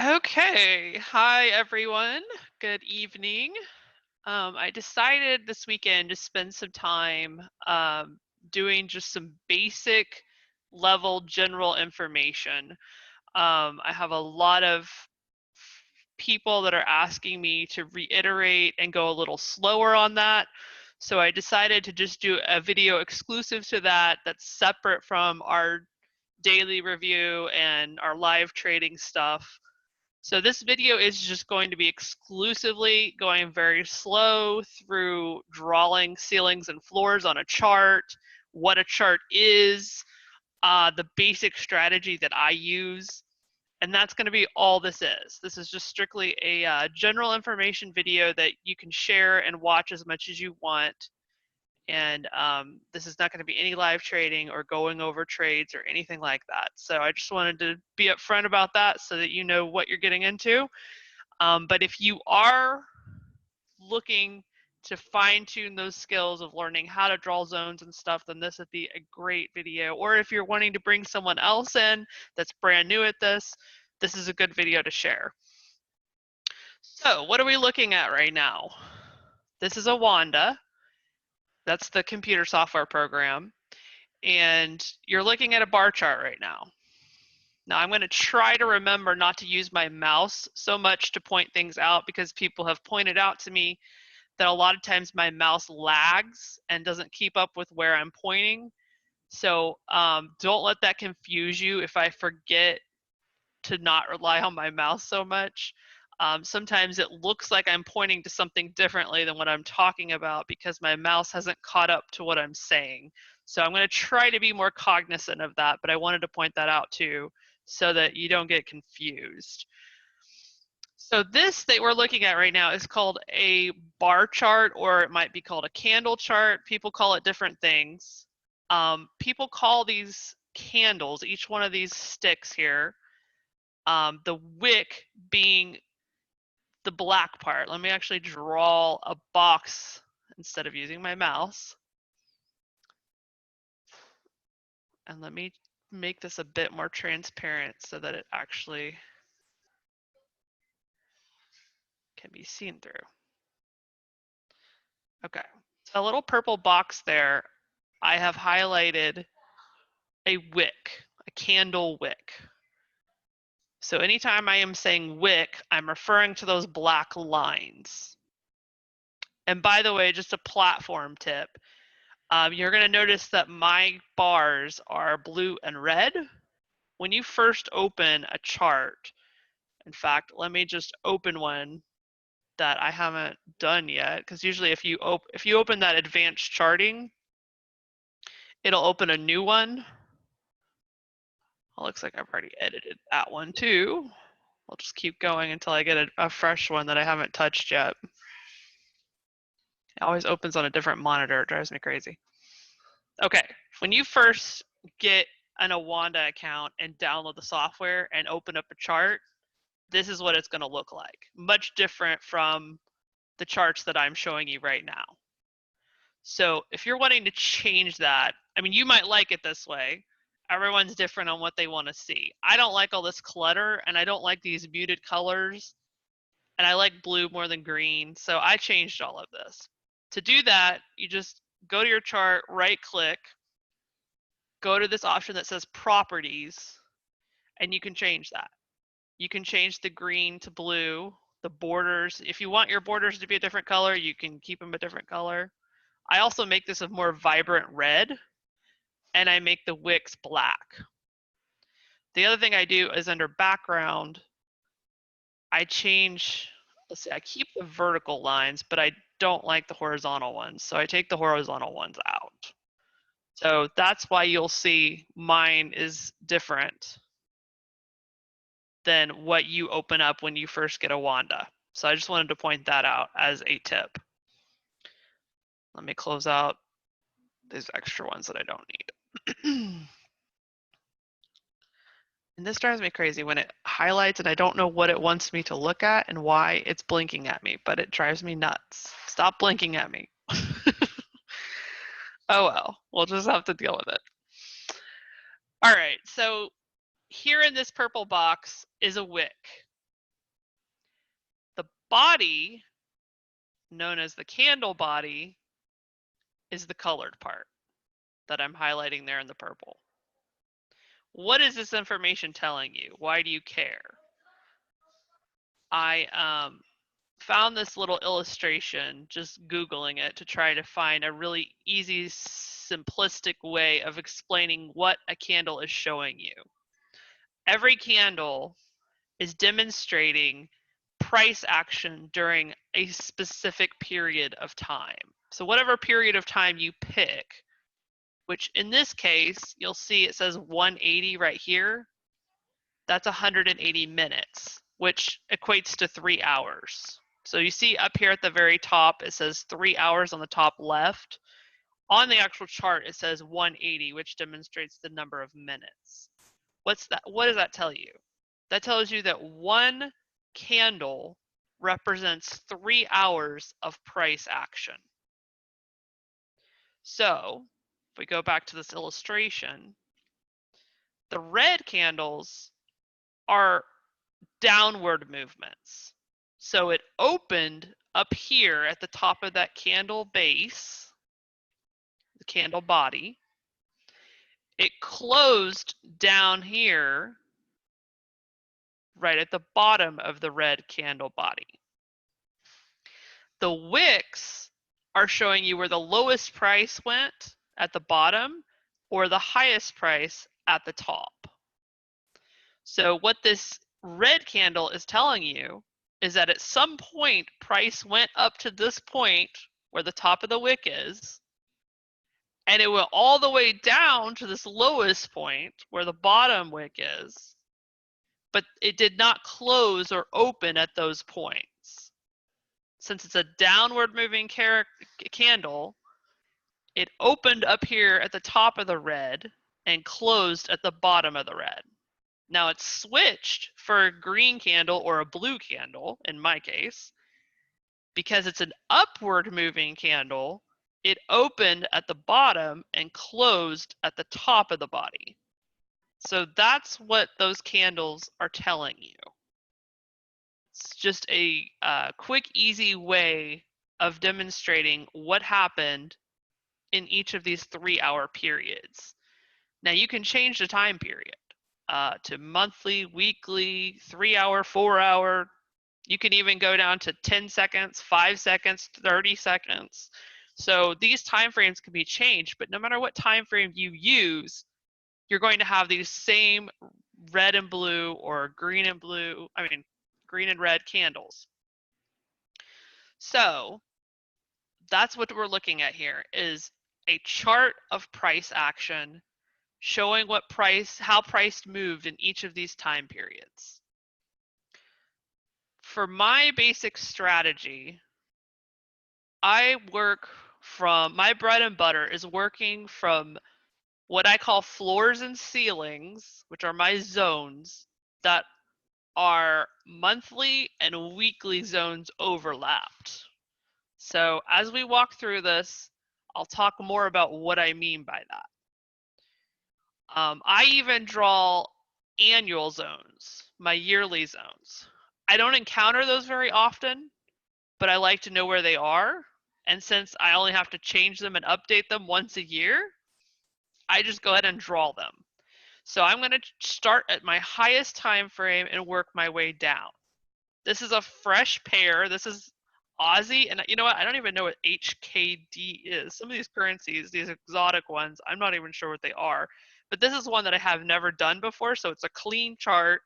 Okay, hi everyone. Good evening. I decided this weekend to spend some time doing just some basic level general information. I have a lot of people that are asking me to reiterate and go a little slower on that. So I decided to just do a video exclusive to that that's separate from our daily review and our live trading stuff. So this video is just going to be exclusively going very slow through drawing ceilings and floors on a chart, what a chart is, the basic strategy that I use, and that's going to be all this is. This is just strictly a general information video that you can share and watch as much as you want. And this is not going to be any live trading or going over trades or anything like that. So I just wanted to be upfront about that so that you know what you're getting into. But if you are looking to fine tune those skills of learning how to draw zones and stuff, then this would be a great video. Or if you're wanting to bring someone else in that's brand new at this is a good video to share. So what are we looking at right now? This is Oanda. That's the computer software program. And you're looking at a bar chart right now. Now I'm going to try to remember not to use my mouse so much to point things out, because people have pointed out to me that a lot of times my mouse lags and doesn't keep up with where I'm pointing. So don't let that confuse you if I forget to not rely on my mouse so much. Sometimes it looks like I'm pointing to something differently than what I'm talking about because my mouse hasn't caught up to what I'm saying. So I'm going to try to be more cognizant of that, but I wanted to point that out too so that you don't get confused. So this that we're looking at right now is called a bar chart, or it might be called a candle chart. People call it different things. People call these candles, each one of these sticks here, the wick being the black part. Let me actually draw a box instead of using my mouse. And let me make this a bit more transparent so that it actually can be seen through. Okay, so a little purple box there, I have highlighted a wick, a candle wick. So anytime I am saying wick, I'm referring to those black lines. And by the way, just a platform tip, you're going to notice that my bars are blue and red. When you first open a chart, in fact, let me just open one that I haven't done yet, because usually if you open that advanced charting, it'll open a new one. Well, looks like I've already edited that one too. I'll just keep going until I get a fresh one that I haven't touched yet. It always opens on a different monitor. It drives me crazy. Okay, when you first get an Oanda account and download the software and open up a chart, this is what it's going to look like. Much different from the charts that I'm showing you right now. So if you're wanting to change that, I mean, you might like it this way. Everyone's different on what they want to see. I don't like all this clutter, and I don't like these muted colors, and I like blue more than green, so I changed all of this. To do that, you just go to your chart, right click, go to this option that says properties, and you can change that. You can change the green to blue, the borders. If you want your borders to be a different color, you can keep them a different color. I also make this a more vibrant red, and I make the wicks black. The other thing I do is under background, I change, let's see, I keep the vertical lines, but I don't like the horizontal ones. So I take the horizontal ones out. So that's why you'll see mine is different than what you open up when you first get Oanda. So I just wanted to point that out as a tip. Let me close out these extra ones that I don't need. And this drives me crazy when it highlights and I don't know what it wants me to look at and why it's blinking at me, but it drives me nuts. Stop blinking at me. Oh well, we'll just have to deal with it. All right, so here in this purple box is a wick. The body, known as the candle body, is the colored part that I'm highlighting there in the purple. What is this information telling you? Why do you care? I found this little illustration, just Googling it, to try to find a really easy, simplistic way of explaining what a candle is showing you. Every candle is demonstrating price action during a specific period of time. So whatever period of time you pick, which in this case, you'll see it says 180 right here. That's 180 minutes, which equates to 3 hours. So you see up here at the very top, it says 3 hours on the top left. On the actual chart, it says 180, which demonstrates the number of minutes. What's that? What does that tell you? That tells you that one candle represents 3 hours of price action. So if we go back to this illustration, the red candles are downward movements. So it opened up here at the top of that candle base, the candle body. It closed down here right at the bottom of the red candle body. The wicks are showing you where the lowest price went at the bottom or the highest price at the top. So what this red candle is telling you is that at some point price went up to this point where the top of the wick is, and it went all the way down to this lowest point where the bottom wick is, but it did not close or open at those points. Since it's a downward moving candle, it opened up here at the top of the red and closed at the bottom of the red. Now it's switched for a green candle or a blue candle, in my case, because it's an upward moving candle. It opened at the bottom and closed at the top of the body. So that's what those candles are telling you. It's just a quick, easy way of demonstrating what happened in each of these 3-hour periods. Now you can change the time period to monthly, weekly, 3-hour, 4-hour. You can even go down to 10 seconds, 5 seconds, 30 seconds. So these time frames can be changed, but no matter what time frame you use, you're going to have these same red and blue or green and blue, green and red candles. So that's what we're looking at here, is a chart of price action showing how price moved in each of these time periods. For my basic strategy, my bread and butter is working from what I call floors and ceilings, which are my zones that are monthly and weekly zones overlapped. So as we walk through this, I'll talk more about what I mean by that. I even draw annual zones, my yearly zones. I don't encounter those very often, but I like to know where they are. And since I only have to change them and update them once a year, I just go ahead and draw them. So I'm going to start at my highest time frame and work my way down. This is a fresh pair. This is Aussie, and you know what? I don't even know what HKD is. Some of these currencies, these exotic ones, I'm not even sure what they are. But this is one that I have never done before, so it's a clean chart.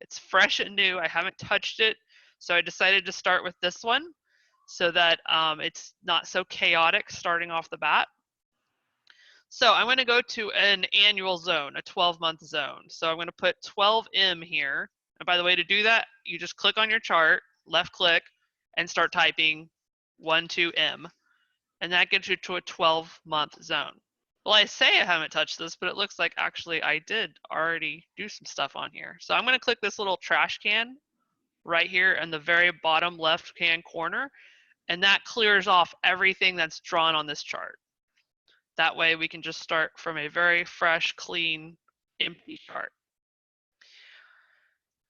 It's fresh and new. I haven't touched it, so I decided to start with this one so that it's not so chaotic starting off the bat. So I'm going to go to an annual zone, a 12-month zone. So I'm going to put 12M here. And by the way, to do that, you just click on your chart, left click, and start typing 12M. And that gets you to a 12-month zone. Well, I say I haven't touched this, but it looks like actually I did already do some stuff on here. So I'm going to click this little trash can right here in the very bottom left-hand corner, and that clears off everything that's drawn on this chart. That way we can just start from a very fresh, clean, empty chart.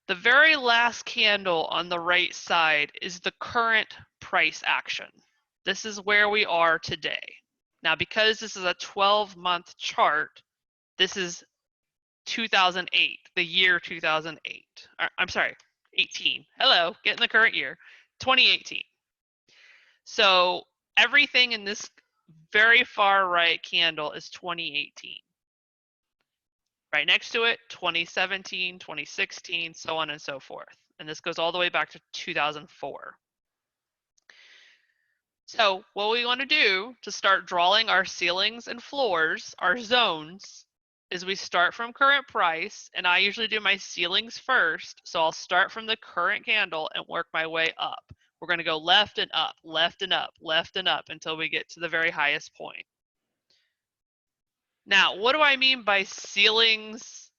The very last candle on the right side is the current price action. This is where we are today. Now, because this is a 12-month chart, this is 2008, the year 2008. I'm sorry, 18. Hello, get in the current year, 2018. So everything in this very far right candle is 2018. Right next to it, 2017, 2016, so on and so forth. And this goes all the way back to 2004. So what we want to do to start drawing our ceilings and floors, our zones, is we start from current price, and I usually do my ceilings first. So I'll start from the current candle and work my way up. We're going to go left and up, left and up, left and up until we get to the very highest point. Now, what do I mean by ceilings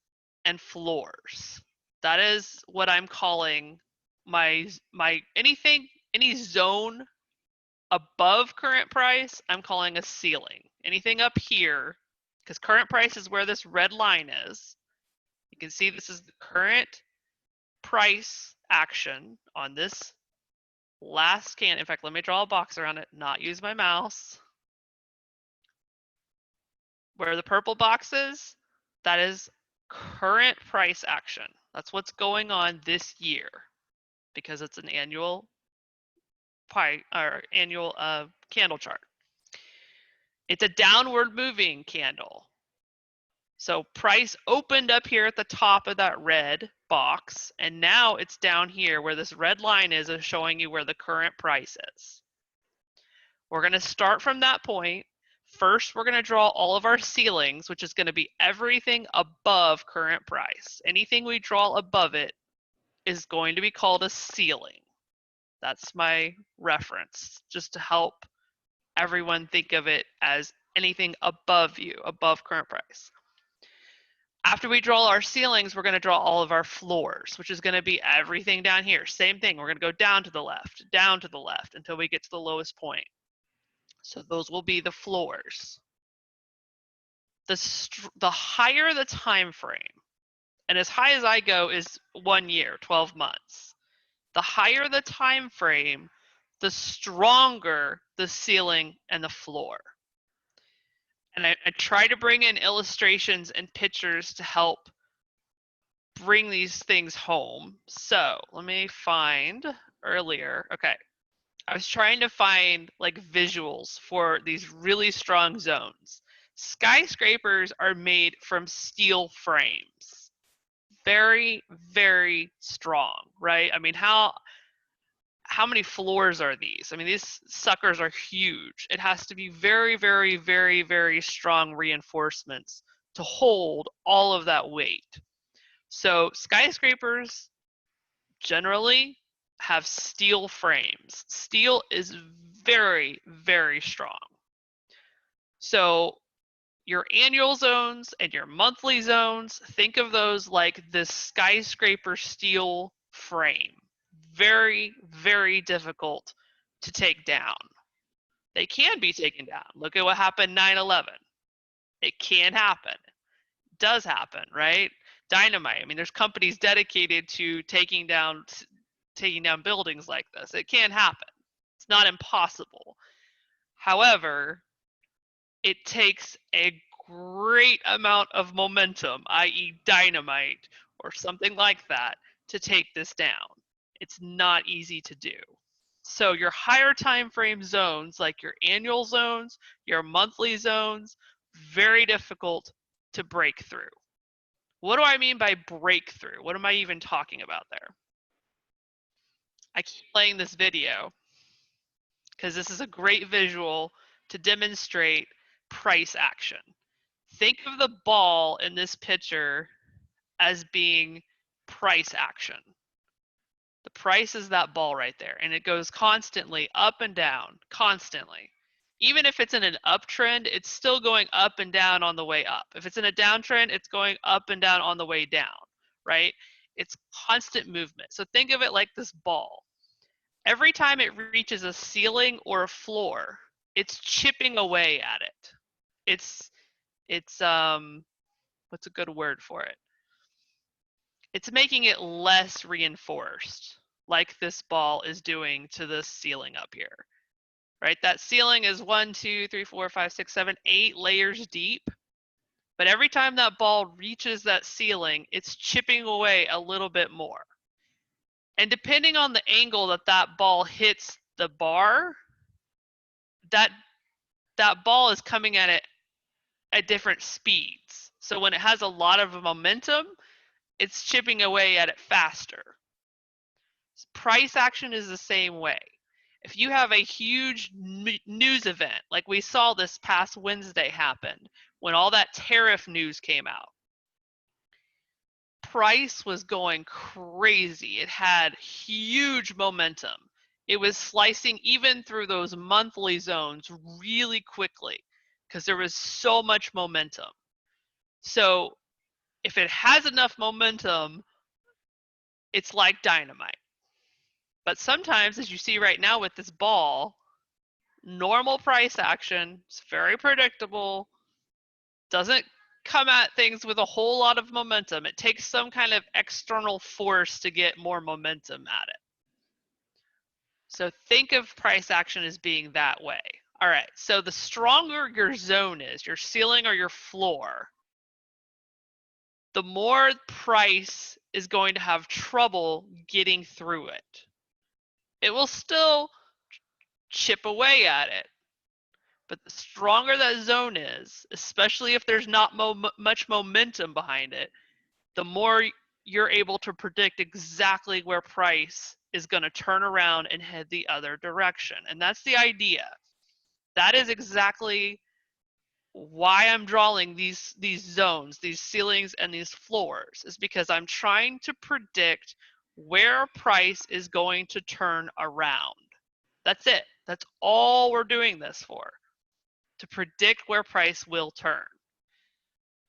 and floors? That is what I'm calling my any zone above current price, I'm calling a ceiling. Anything up here, because current price is where this red line is. You can see this is the current price action on this last candle. In fact, let me draw a box around it, not use my mouse. Where the purple box is, that is current price action. That's what's going on this year because it's an annual candle chart. It's a downward moving candle. So price opened up here at the top of that red box, and now it's down here where this red line is showing you where the current price is. We're going to start from that point. First, we're going to draw all of our ceilings, which is going to be everything above current price. Anything we draw above it is going to be called a ceiling. That's my reference, just to help everyone think of it as anything above you, above current price. After we draw our ceilings, we're going to draw all of our floors, which is going to be everything down here. Same thing, we're going to go down to the left until we get to the lowest point. So those will be the floors. The higher the time frame, and as high as I go is 1 year, 12 months. The higher the time frame, the stronger the ceiling and the floor. And I try to bring in illustrations and pictures to help bring these things home. So let me find earlier. Okay. I was trying to find like visuals for these really strong zones. Skyscrapers are made from steel frames. Very, very strong, right? I mean, how many floors are these? I mean, these suckers are huge. It has to be very, very, very, very strong reinforcements to hold all of that weight. So skyscrapers generally have steel frames. Steel is very, very strong. So your annual zones and your monthly zones, think of those like this skyscraper steel frame. Very, very difficult to take down. They can be taken down. Look at what happened 9/11. It can happen. It does happen, right? Dynamite. I mean, there's companies dedicated to taking down buildings like this. It can happen. It's not impossible. However, it takes a great amount of momentum, i.e. dynamite or something like that, to take this down. It's not easy to do. So your higher time frame zones, like your annual zones, your monthly zones, very difficult to break through. What do I mean by breakthrough? What am I even talking about there? I keep playing this video because this is a great visual to demonstrate price action. Think of the ball in this picture as being price action. The price is that ball right there, and it goes constantly up and down, constantly. Even if it's in an uptrend, it's still going up and down on the way up. If it's in a downtrend, it's going up and down on the way down, right? It's constant movement. So think of it like this ball. Every time it reaches a ceiling or a floor, it's chipping away at it. It's what's a good word for it? it's making it less reinforced, like this ball is doing to this ceiling up here, right? That ceiling is 1, 2, 3, 4, 5, 6, 7, 8 layers deep. But every time that ball reaches that ceiling, it's chipping away a little bit more. And depending on the angle that that ball hits the bar, that ball is coming at it at different speeds. So when it has a lot of momentum, it's chipping away at it faster. Price action is the same way. If you have a huge news event, like we saw this past Wednesday happen, when all that tariff news came out, price was going crazy. It had huge momentum. It was slicing even through those monthly zones really quickly because there was so much momentum. So if it has enough momentum, it's like dynamite. But sometimes, as you see right now with this ball, normal price action, it's very predictable, doesn't come at things with a whole lot of momentum. It takes some kind of external force to get more momentum at it. So think of price action as being that way. All right, so the stronger your zone is, your ceiling or your floor, the more price is going to have trouble getting through it. It will still chip away at it, but the stronger that zone is, especially if there's not much momentum behind it, the more you're able to predict exactly where price is going to turn around and head the other direction. And that's the idea. That is exactly why I'm drawing these zones, these ceilings and these floors, is because I'm trying to predict where price is going to turn around. That's it. That's all we're doing this for, to predict where price will turn.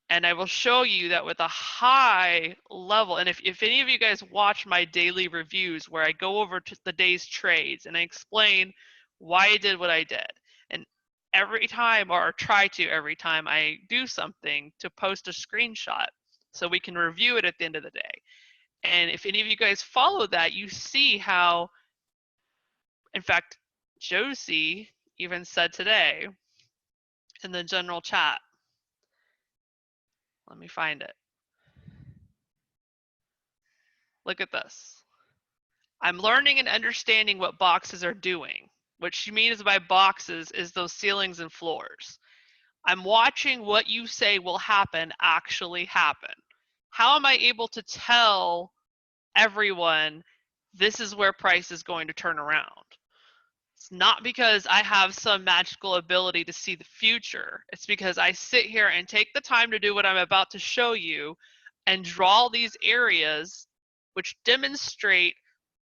And I will show you that with a high level, and if any of you guys watch my daily reviews where I go over to the day's trades and I explain why I did what I did, and every time, or try to every time I do something, to post a screenshot so we can review it at the end of the day. And if any of you guys follow that, you see how, in fact, Josie even said today in the general chat, let me find it. Look at this. I'm learning and understanding what boxes are doing. What she means by boxes is those ceilings and floors. I'm watching what you say will happen actually happen. How am I able to tell everyone this is where price is going to turn around? It's not because I have some magical ability to see the future. It's because I sit here and take the time to do what I'm about to show you and draw these areas which demonstrate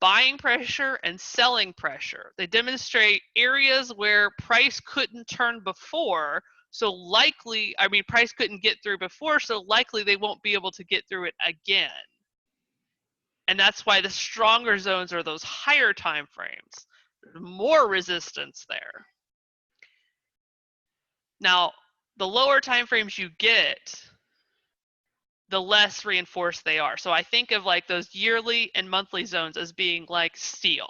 buying pressure and selling pressure. They demonstrate areas where price couldn't turn before, so likely, price couldn't get through before, so likely they won't be able to get through it again. And that's why the stronger zones are those higher time frames. There's more resistance there. Now, the lower time frames you get, the less reinforced they are. So I think of like those yearly and monthly zones as being like steel.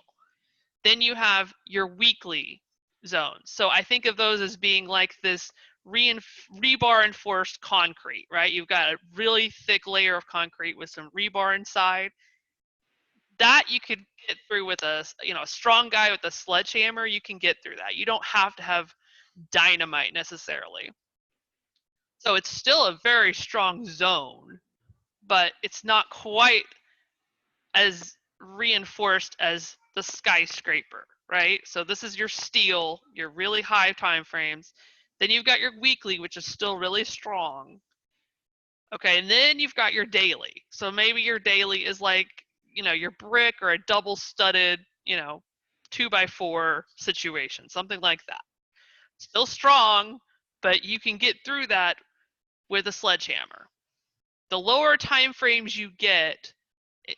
Then you have your weekly zones. So I think of those as being like this rebar enforced concrete, right? You've got a really thick layer of concrete with some rebar inside. That you could get through with a strong guy with a sledgehammer. You can get through that. You don't have to have dynamite necessarily. So it's still a very strong zone, but it's not quite as reinforced as the skyscraper, right? So this is your steel, your really high time frames. Then you've got your weekly, which is still really strong. Okay, and then you've got your daily. So maybe your daily is like, your brick or a double studded, 2x4 situation, something like that. Still strong, but you can get through that with a sledgehammer. The lower time frames you get,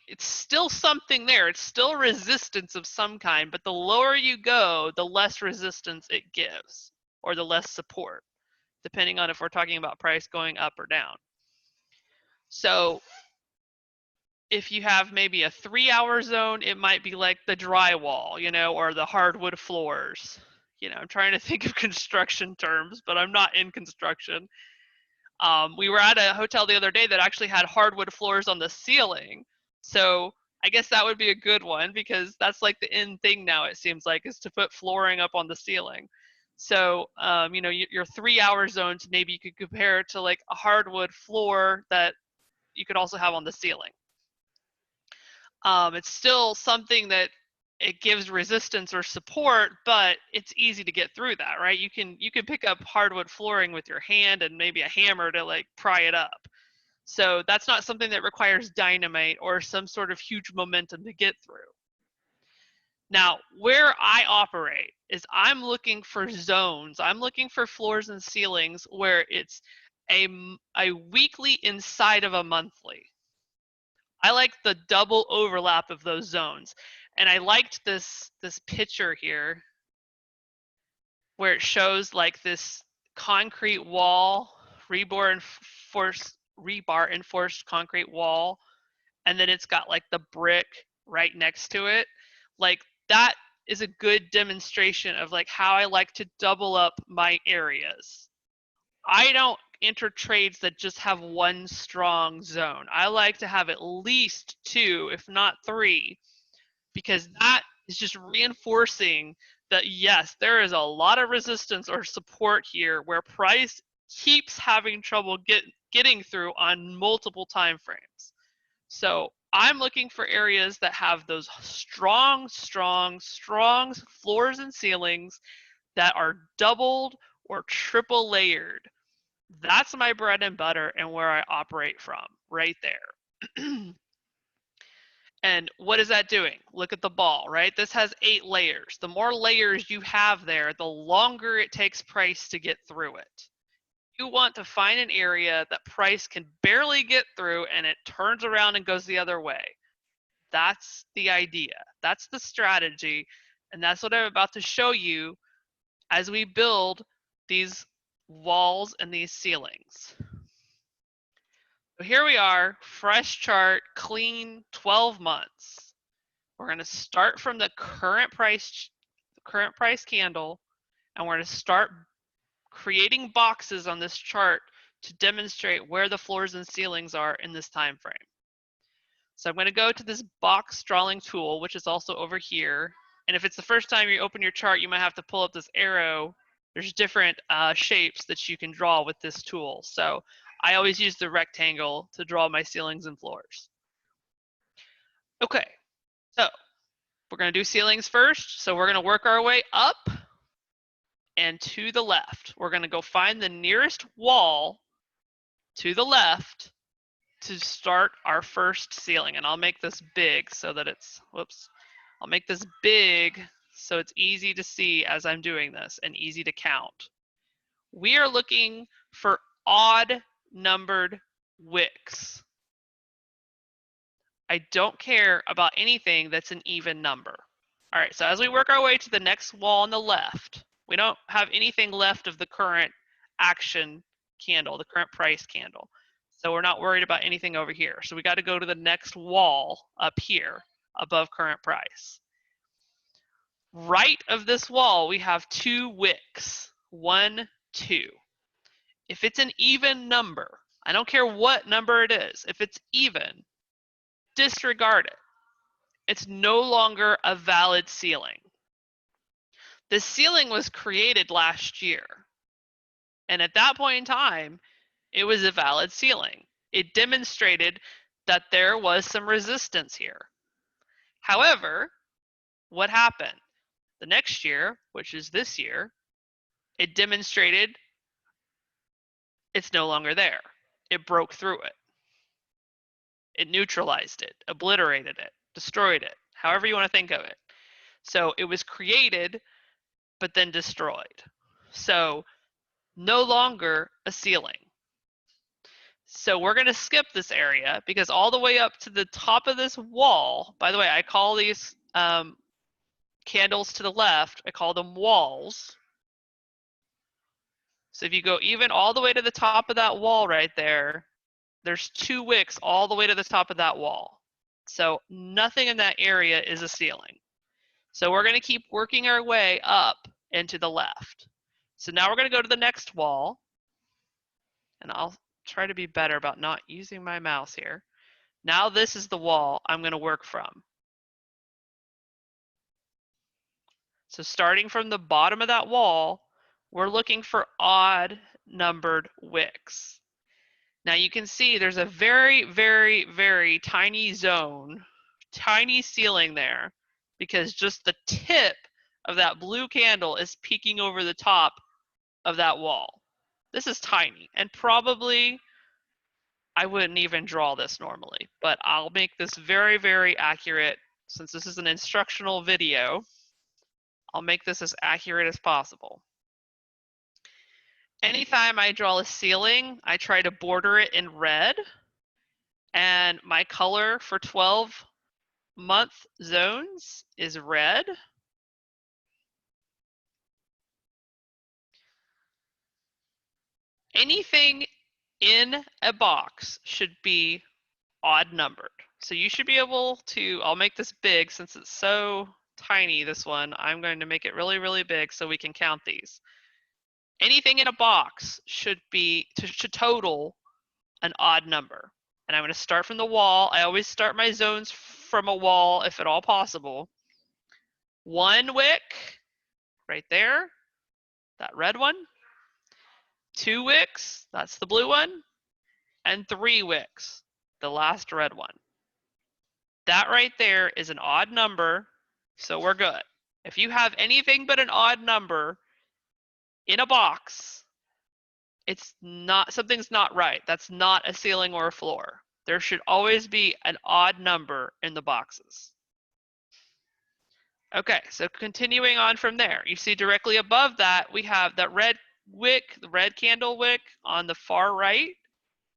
it's still something there. It's still resistance of some kind, but the lower you go, the less resistance it gives, or the less support, depending on if we're talking about price going up or down. So if you have maybe a 3-hour zone, it might be like the drywall, you know, or the hardwood floors. You know, I'm trying to think of construction terms, but I'm not in construction. We were at a hotel the other day that actually had hardwood floors on the ceiling. So I guess that would be a good one because that's like the in thing now, it seems like, is to put flooring up on the ceiling. So, you know, your 3-hour zones, maybe you could compare it to like a hardwood floor that you could also have on the ceiling. It's still something that it gives resistance or support, but it's easy to get through that, right? You can pick up hardwood flooring with your hand and maybe a hammer to like pry it up. So that's not something that requires dynamite or some sort of huge momentum to get through. Now, where I operate is I'm looking for zones. I'm looking for floors and ceilings where it's a weekly inside of a monthly. I like the double overlap of those zones. And I liked this picture here where it shows like this concrete wall, rebar enforced concrete wall, and then it's got like the brick right next to it. Like that is a good demonstration of like how I like to double up my areas. I don't enter trades that just have one strong zone. I like to have at least 2, if not 3, because that is just reinforcing that yes, there is a lot of resistance or support here where price keeps having trouble getting through on multiple time frames. So I'm looking for areas that have those strong floors and ceilings that are doubled or triple layered. That's my bread and butter and where I operate from, right there. And what is that doing? Look at the ball, right? This has 8 layers. The more layers you have there, the longer it takes price to get through it. You want to find an area that price can barely get through and it turns around and goes the other way. That's the idea. That's the strategy. And that's what I'm about to show you as we build these walls and these ceilings. So here we are, fresh chart, clean 12 months. We're going to start from the current price candle, and we're going to start creating boxes on this chart to demonstrate where the floors and ceilings are in this time frame. So I'm going to go to this box drawing tool, which is also over here. And if it's the first time you open your chart, you might have to pull up this arrow. There's different shapes that you can draw with this tool. So I always use the rectangle to draw my ceilings and floors. Okay, so we're going to do ceilings first. So we're going to work our way up and to the left. We're going to go find the nearest wall to the left to start our first ceiling. And I'll make this big so that it's, whoops, I'll make this big so it's easy to see as I'm doing this and easy to count. We are looking for odd numbered wicks. I don't care about anything that's an even number. All right, so as we work our way to the next wall on the left, we don't have anything left of the current action candle, the current price candle. So we're not worried about anything over here. So we got to go to the next wall up here above current price. Right of this wall, we have 2 wicks, 1, 2. If it's an even number, I don't care what number it is, if it's even, disregard it. It's no longer a valid ceiling. The ceiling was created last year. And at that point in time, it was a valid ceiling. It demonstrated that there was some resistance here. However, what happened? The next year, which is this year, it demonstrated it's no longer there. It broke through it. It neutralized it, obliterated it, destroyed it, however you want to think of it. So it was created, but then destroyed. So no longer a ceiling. So we're going to skip this area because all the way up to the top of this wall, by the way, I call these candles to the left, I call them walls. So if you go even all the way to the top of that wall right there, there's 2 wicks all the way to the top of that wall. So nothing in that area is a ceiling. So we're going to keep working our way up and to the left. So now we're going to go to the next wall. And I'll try to be better about not using my mouse here. Now this is the wall I'm going to work from. So starting from the bottom of that wall, we're looking for odd numbered wicks. Now you can see there's a very, very, very tiny zone, tiny ceiling there, because just the tip of that blue candle is peeking over the top of that wall. This is tiny, and probably I wouldn't even draw this normally, but I'll make this very, very accurate. Since this is an instructional video, I'll make this as accurate as possible. Anytime I draw a ceiling, I try to border it in red. And my color for 12-month zones is red. Anything in a box should be odd numbered. So you should be able to, I'll make this big since it's so tiny, this one. I'm going to make it really, really big so we can count these. Anything in a box should total an odd number. And I'm going to start from the wall. I always start my zones from a wall if at all possible. 1 wick, right there, that red one. 2 wicks, that's the blue one. And 3 wicks, the last red one. That right there is an odd number, so we're good. If you have anything but an odd number in a box, it's not, something's not right. That's not a ceiling or a floor. There should always be an odd number in the boxes. Okay, so continuing on from there, you see directly above that, we have that red wick, the red candle wick on the far right.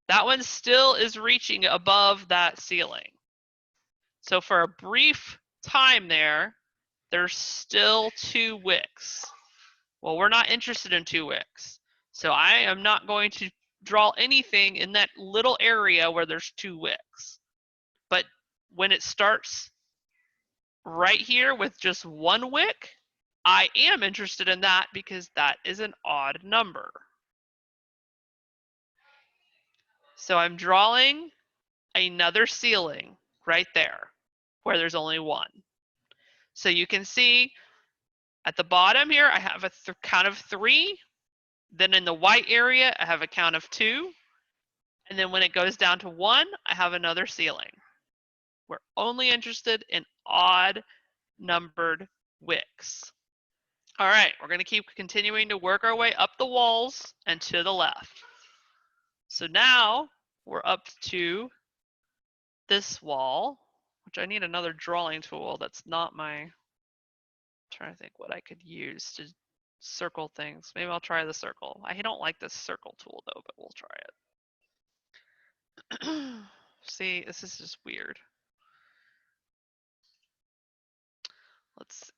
That one still is reaching above that ceiling. So for a brief time there, there's still 2 wicks. Well, we're not interested in 2 wicks. So I am not going to draw anything in that little area where there's 2 wicks. But when it starts right here with just 1 wick, I am interested in that because that is an odd number. So I'm drawing another ceiling right there where there's only 1. So you can see at the bottom here, I have a count of 3. Then in the white area, I have a count of 2. And then when it goes down to 1, I have another ceiling. We're only interested in odd numbered wicks. All right, we're going to keep continuing to work our way up the walls and to the left. So now we're up to this wall, which I need another drawing tool. That's not my, I'm trying to think what I could use to circle things. Maybe I'll try the circle. I don't like this circle tool though, but we'll try it. See, this is just weird. Let's,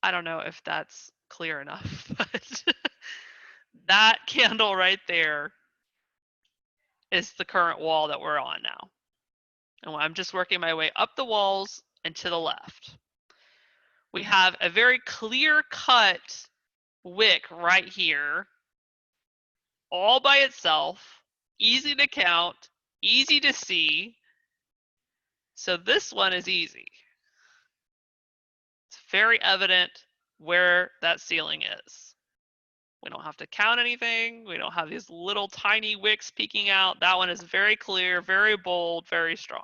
I don't know if that's clear enough, but that candle right there is the current wall that we're on now. And I'm just working my way up the walls and to the left. We have a very clear-cut wick right here, all by itself, easy to count, easy to see. So this one is easy. It's very evident where that ceiling is. We don't have to count anything. We don't have these little tiny wicks peeking out. That one is very clear, very bold, very strong.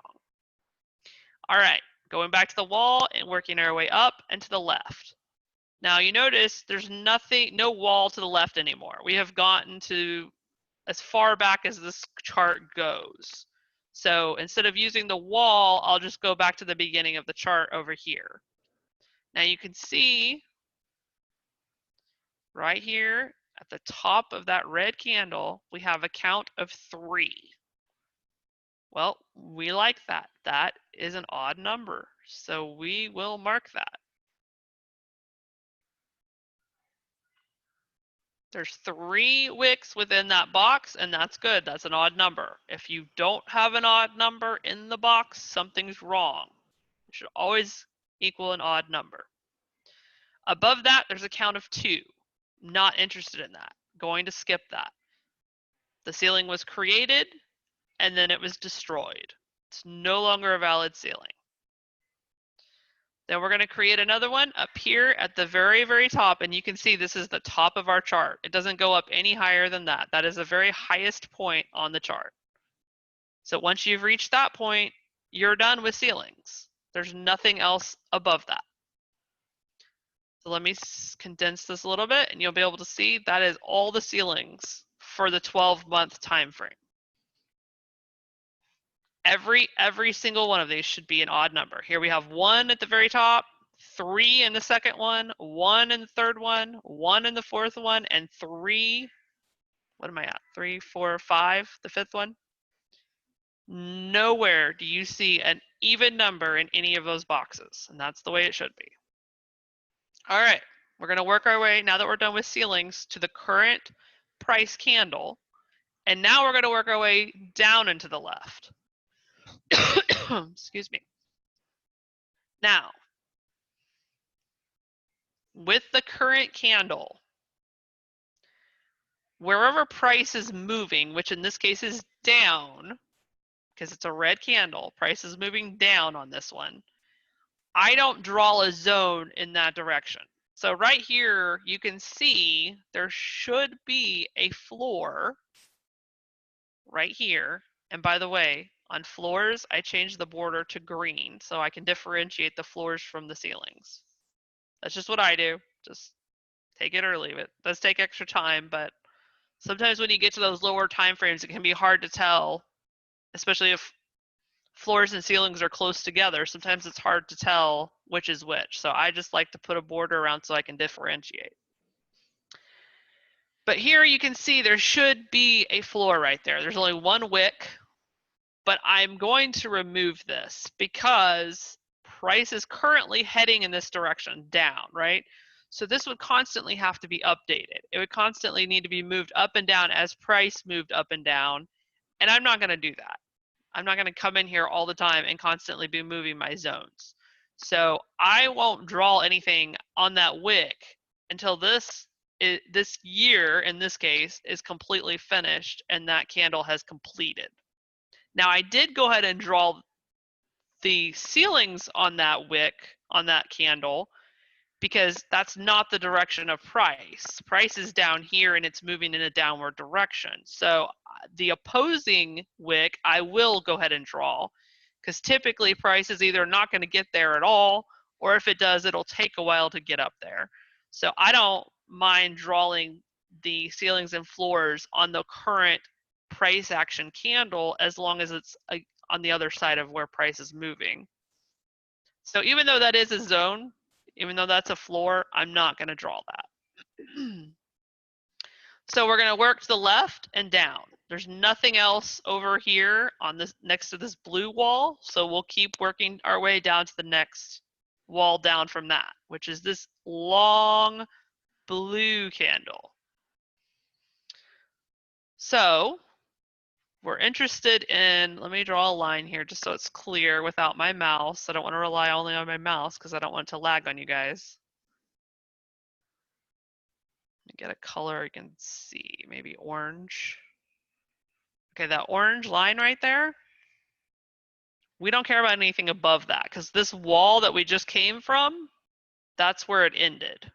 All right, going back to the wall and working our way up and to the left. Now you notice there's nothing, no wall to the left anymore. We have gotten to as far back as this chart goes. So instead of using the wall, I'll just go back to the beginning of the chart over here. Now you can see right here at the top of that red candle, we have a count of 3. Well, we like that. That is an odd number, so we will mark that. There's 3 wicks within that box, and that's good. That's an odd number. If you don't have an odd number in the box, something's wrong. It should always equal an odd number. Above that, there's a count of 2. Not interested in that. Going to skip that. The ceiling was created, and then it was destroyed. It's no longer a valid ceiling. Then we're going to create another one up here at the very, very top, and you can see this is the top of our chart. It doesn't go up any higher than that. That is the very highest point on the chart. So once you've reached that point, you're done with ceilings. There's nothing else above that. So let me condense this a little bit, and you'll be able to see that is all the ceilings for the 12-month time frame. Every single one of these should be an odd number. Here we have 1 at the very top, 3 in the second one, 1 in the third one, 1 in the fourth one, and 3, what am I at? 3, 4, 5, the fifth one. Nowhere do you see an even number in any of those boxes, and that's the way it should be. All right, we're going to work our way, now that we're done with ceilings, to the current price candle, and now we're going to work our way down and to the left. Excuse me. Now, with the current candle, wherever price is moving, which in this case is down, because it's a red candle, price is moving down on this one, I don't draw a zone in that direction. So right here, you can see there should be a floor right here. And by the way, on floors, I changed the border to green so I can differentiate the floors from the ceilings. That's just what I do. Just take it or leave it. It does take extra time, but sometimes when you get to those lower time frames, it can be hard to tell, especially if floors and ceilings are close together. Sometimes it's hard to tell which is which. So I just like to put a border around so I can differentiate. But here you can see there should be a floor right there. There's only 1 wick, but I'm going to remove this because price is currently heading in this direction, down, right? So this would constantly have to be updated. It would constantly need to be moved up and down as price moved up and down, and I'm not going to do that. I'm not going to come in here all the time and constantly be moving my zones. So I won't draw anything on that wick until this year, in this case, is completely finished and that candle has completed. Now I did go ahead and draw the ceilings on that wick, on that candle, because that's not the direction of price. Price is down here and it's moving in a downward direction. So the opposing wick, I will go ahead and draw, because typically price is either not going to get there at all, or if it does, it'll take a while to get up there. So I don't mind drawing the ceilings and floors on the current price action candle as long as it's on the other side of where price is moving. So even though that is a zone, even though that's a floor, I'm not going to draw that. So we're going to work to the left and down. There's nothing else over here on this next to this blue wall, so we'll keep working our way down to the next wall down from that, which is this long blue candle. So we're interested in, let me draw a line here just so it's clear without my mouse. I don't want to rely only on my mouse because I don't want it to lag on you guys. Get a color you can see, maybe orange. Okay, that orange line right there, we don't care about anything above that because this wall that we just came from, that's where it ended.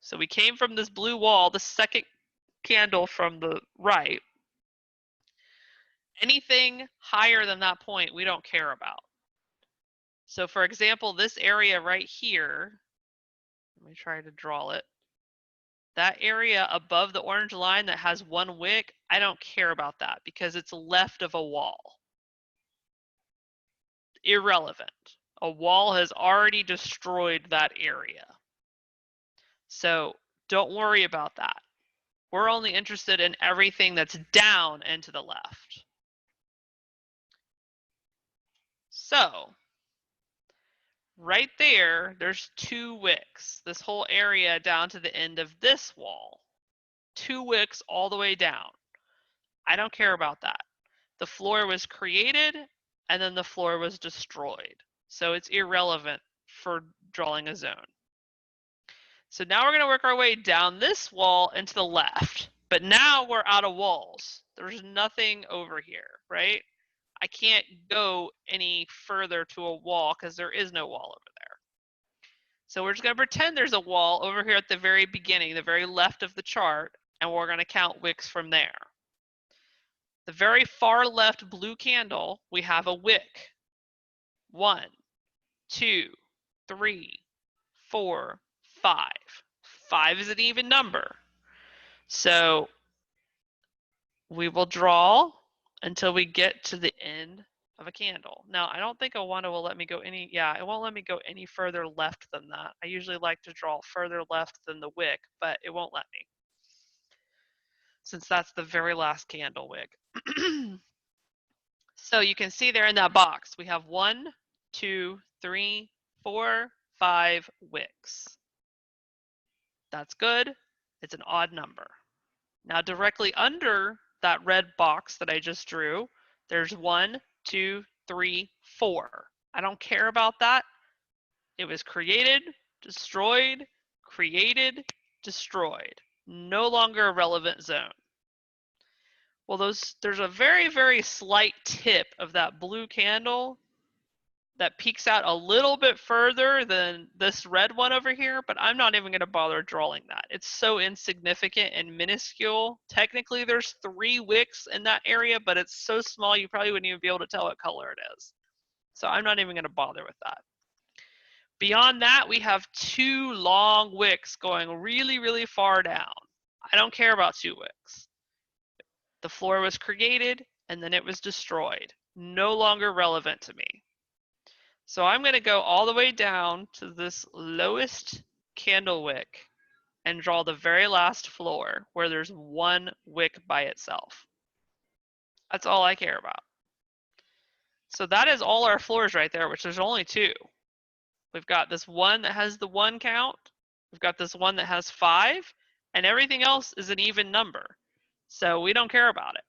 So we came from this blue wall, the second candle from the right. Anything higher than that point, we don't care about. So for example, this area right here, let me try to draw it. That area above the orange line that has 1 wick, I don't care about that because it's left of a wall. Irrelevant. A wall has already destroyed that area. So don't worry about that. We're only interested in everything that's down and to the left. So right there, there's 2 wicks. This whole area down to the end of this wall. 2 wicks all the way down. I don't care about that. The floor was created and then the floor was destroyed. So it's irrelevant for drawing a zone. So now we're going to work our way down this wall and to the left. But now we're out of walls. There's nothing over here, right? I can't go any further to a wall because there is no wall over there. So we're just going to pretend there's a wall over here at the very beginning, the very left of the chart, and we're going to count wicks from there. The very far left blue candle, we have a wick. 1, 2, 3, 4, 5. 5 is an even number. So we will draw until we get to the end of a candle. Now, I don't think Oanda will let me go any, yeah, it won't let me go any further left than that. I usually like to draw further left than the wick, but it won't let me, since that's the very last candle wick. So you can see there in that box, we have 1, 2, 3, 4, 5 wicks. That's good. It's an odd number. Now directly under that red box that I just drew, there's 1, 2, 3, 4. I don't care about that. It was created, destroyed, created, destroyed. No longer a relevant zone. Well, there's a very, very slight tip of that blue candle that peeks out a little bit further than this red one over here, but I'm not even going to bother drawing that. It's so insignificant and minuscule. Technically, there's 3 wicks in that area, but it's so small you probably wouldn't even be able to tell what color it is. So I'm not even going to bother with that. Beyond that, we have 2 long wicks going really, really far down. I don't care about 2 wicks. The floor was created and then it was destroyed. No longer relevant to me. So I'm going to go all the way down to this lowest candle wick and draw the very last floor where there's 1 wick by itself. That's all I care about. So that is all our floors right there, which there's only 2. We've got this one that has the 1 count. We've got this one that has 5, and everything else is an even number. So we don't care about it.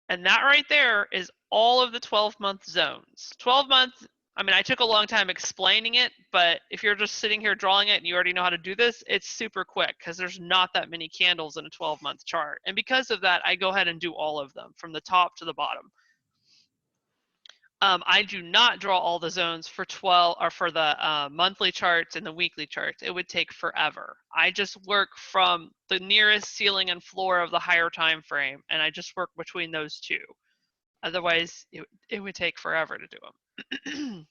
And that right there is all of the 12-month zones. 12-month, I mean, I took a long time explaining it, but if you're just sitting here drawing it and you already know how to do this, it's super quick because there's not that many candles in a 12-month chart. And because of that, I go ahead and do all of them from the top to the bottom. I do not draw all the zones for 12 or for the monthly charts and the weekly charts. It would take forever. I just work from the nearest ceiling and floor of the higher time frame, and I just work between those 2. Otherwise, it would take forever to do them.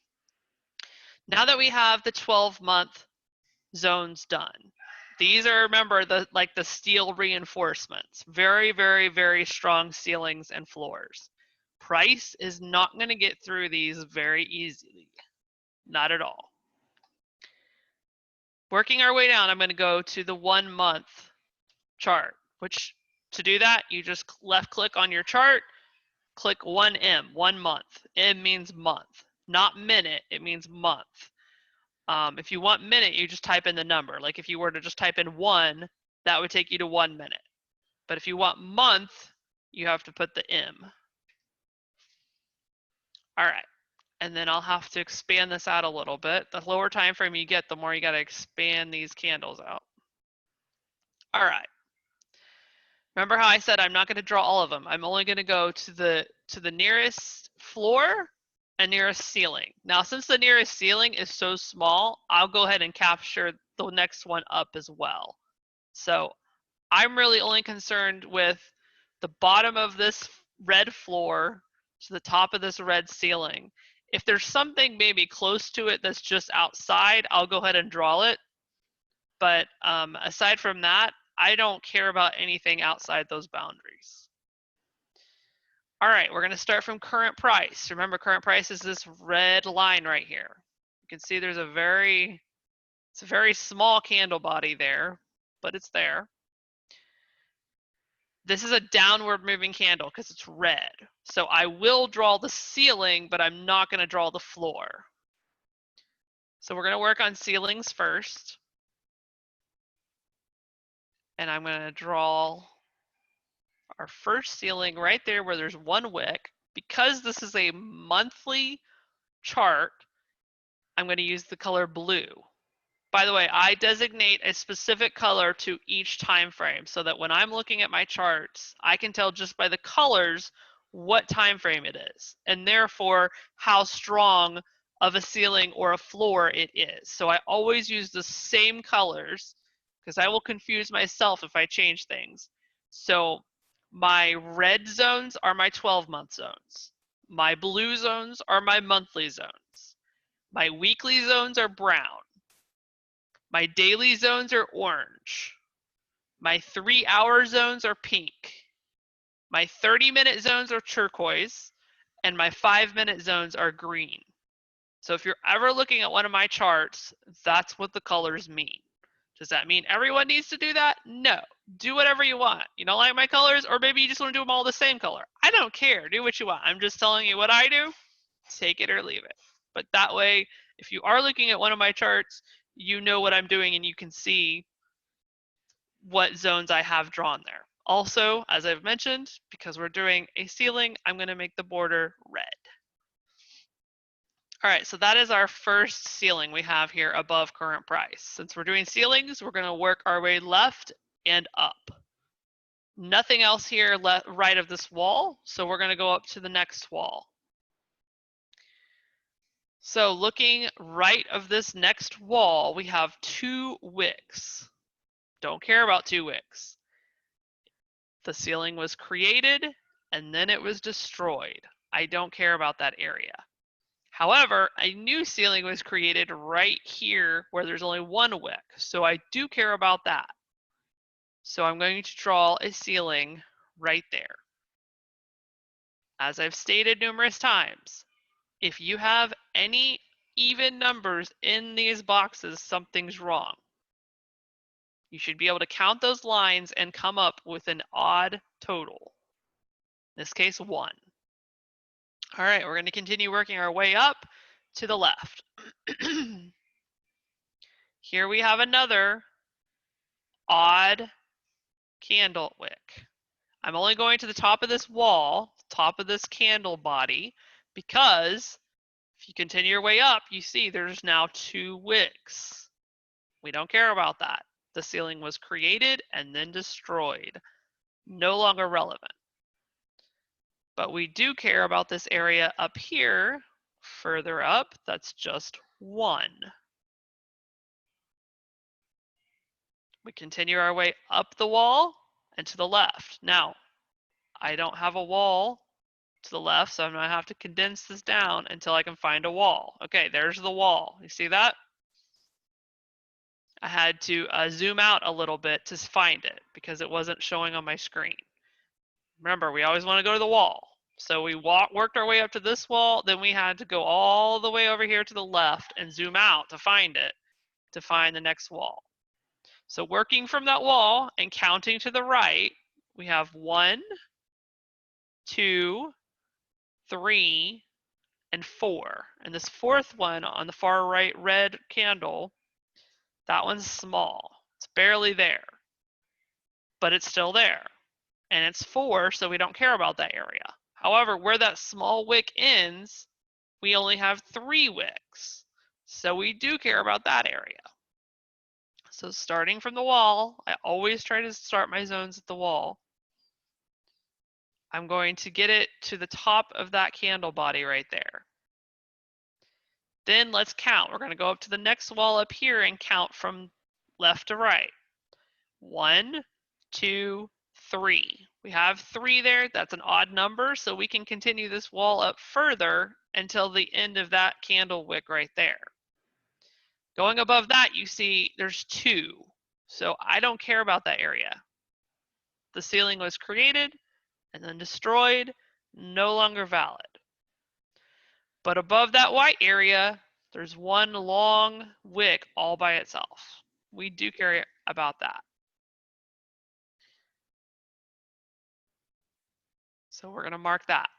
Now that we have the 12-month zones done, these are, remember, the steel reinforcements. Very, very, very strong ceilings and floors. Price is not going to get through these very easily. Not at all. Working our way down, I'm going to go to the 1-month chart, which to do that, you just left click on your chart, click 1M, 1 month. M means month, not minute, it means month. If you want minute, you just type in the number. Like if you were to just type in 1, that would take you to 1 minute. But if you want month, you have to put the M. All right, and then I'll have to expand this out a little bit. The lower time frame you get, the more you got to expand these candles out. All right. Remember how I said I'm not going to draw all of them. I'm only going to go to the nearest floor and nearest ceiling. Now, since the nearest ceiling is so small, I'll go ahead and capture the next one up as well. So I'm really only concerned with the bottom of this red floor to the top of this red ceiling. If there's something maybe close to it that's just outside, I'll go ahead and draw it. But aside from that, I don't care about anything outside those boundaries. All right, we're going to start from current price. Remember, current price is this red line right here. You can see there's it's a very small candle body there, but it's there. This is a downward moving candle because it's red. So I will draw the ceiling, but I'm not going to draw the floor. So we're going to work on ceilings first. And I'm going to draw our first ceiling right there where there's one wick. Because this is a monthly chart, I'm going to use the color blue. By the way, I designate a specific color to each time frame so that when I'm looking at my charts, I can tell just by the colors what time frame it is, and therefore how strong of a ceiling or a floor it is. So I always use the same colors because I will confuse myself if I change things. So my red zones are my 12-month zones. My blue zones are my monthly zones. My weekly zones are brown. My daily zones are orange. My 3-hour zones are pink. My 30-minute zones are turquoise. And my 5-minute zones are green. So if you're ever looking at one of my charts, that's what the colors mean. Does that mean everyone needs to do that? No. Do whatever you want. You don't like my colors, or maybe you just want to do them all the same color. I don't care. Do what you want. I'm just telling you what I do. Take it or leave it. But that way, if you are looking at one of my charts, you know what I'm doing and you can see what zones I have drawn there. Also, as I've mentioned, because we're doing a ceiling, I'm going to make the border red. All right, so that is our first ceiling we have here above current price. Since we're doing ceilings, we're going to work our way left and up. Nothing else here right of this wall, so we're going to go up to the next wall. So looking right of this next wall, we have 2 wicks. Don't care about 2 wicks. The ceiling was created and then it was destroyed. I don't care about that area. However, a new ceiling was created right here where there's only 1 wick, so I do care about that. So I'm going to draw a ceiling right there. As I've stated numerous times, if you have any even numbers in these boxes, something's wrong. You should be able to count those lines and come up with an odd total. In this case, 1. All right, we're going to continue working our way up to the left. Here we have another odd candle wick. I'm only going to the top of this wall, top of this candle body, because if you continue your way up, you see there's now 2 wicks. We don't care about that. The ceiling was created and then destroyed. No longer relevant. But we do care about this area up here, further up, that's just 1. We continue our way up the wall and to the left. Now, I don't have a wall to the left, so I'm going to have to condense this down until I can find a wall. Okay, there's the wall. You see that? I had to zoom out a little bit to find it because it wasn't showing on my screen. Remember, we always want to go to the wall. So we worked our way up to this wall, then we had to go all the way over here to the left and zoom out to find it, to find the next wall. So working from that wall and counting to the right, we have 1, 2, 3, and 4. And this 4th one on the far right red candle, that one's small. It's barely there, but it's still there. And it's 4, so we don't care about that area. However, where that small wick ends, we only have 3 wicks. So we do care about that area. So starting from the wall, I always try to start my zones at the wall. I'm going to get it to the top of that candle body right there. Then let's count. We're going to go up to the next wall up here and count from left to right. 1, 2, 3. We have 3 there. That's an odd number, so we can continue this wall up further until the end of that candle wick right there. Going above that, you see there's 2. So I don't care about that area. The ceiling was created and then destroyed, no longer valid. But above that white area, there's 1 long wick all by itself. We do care about that. So we're going to mark that.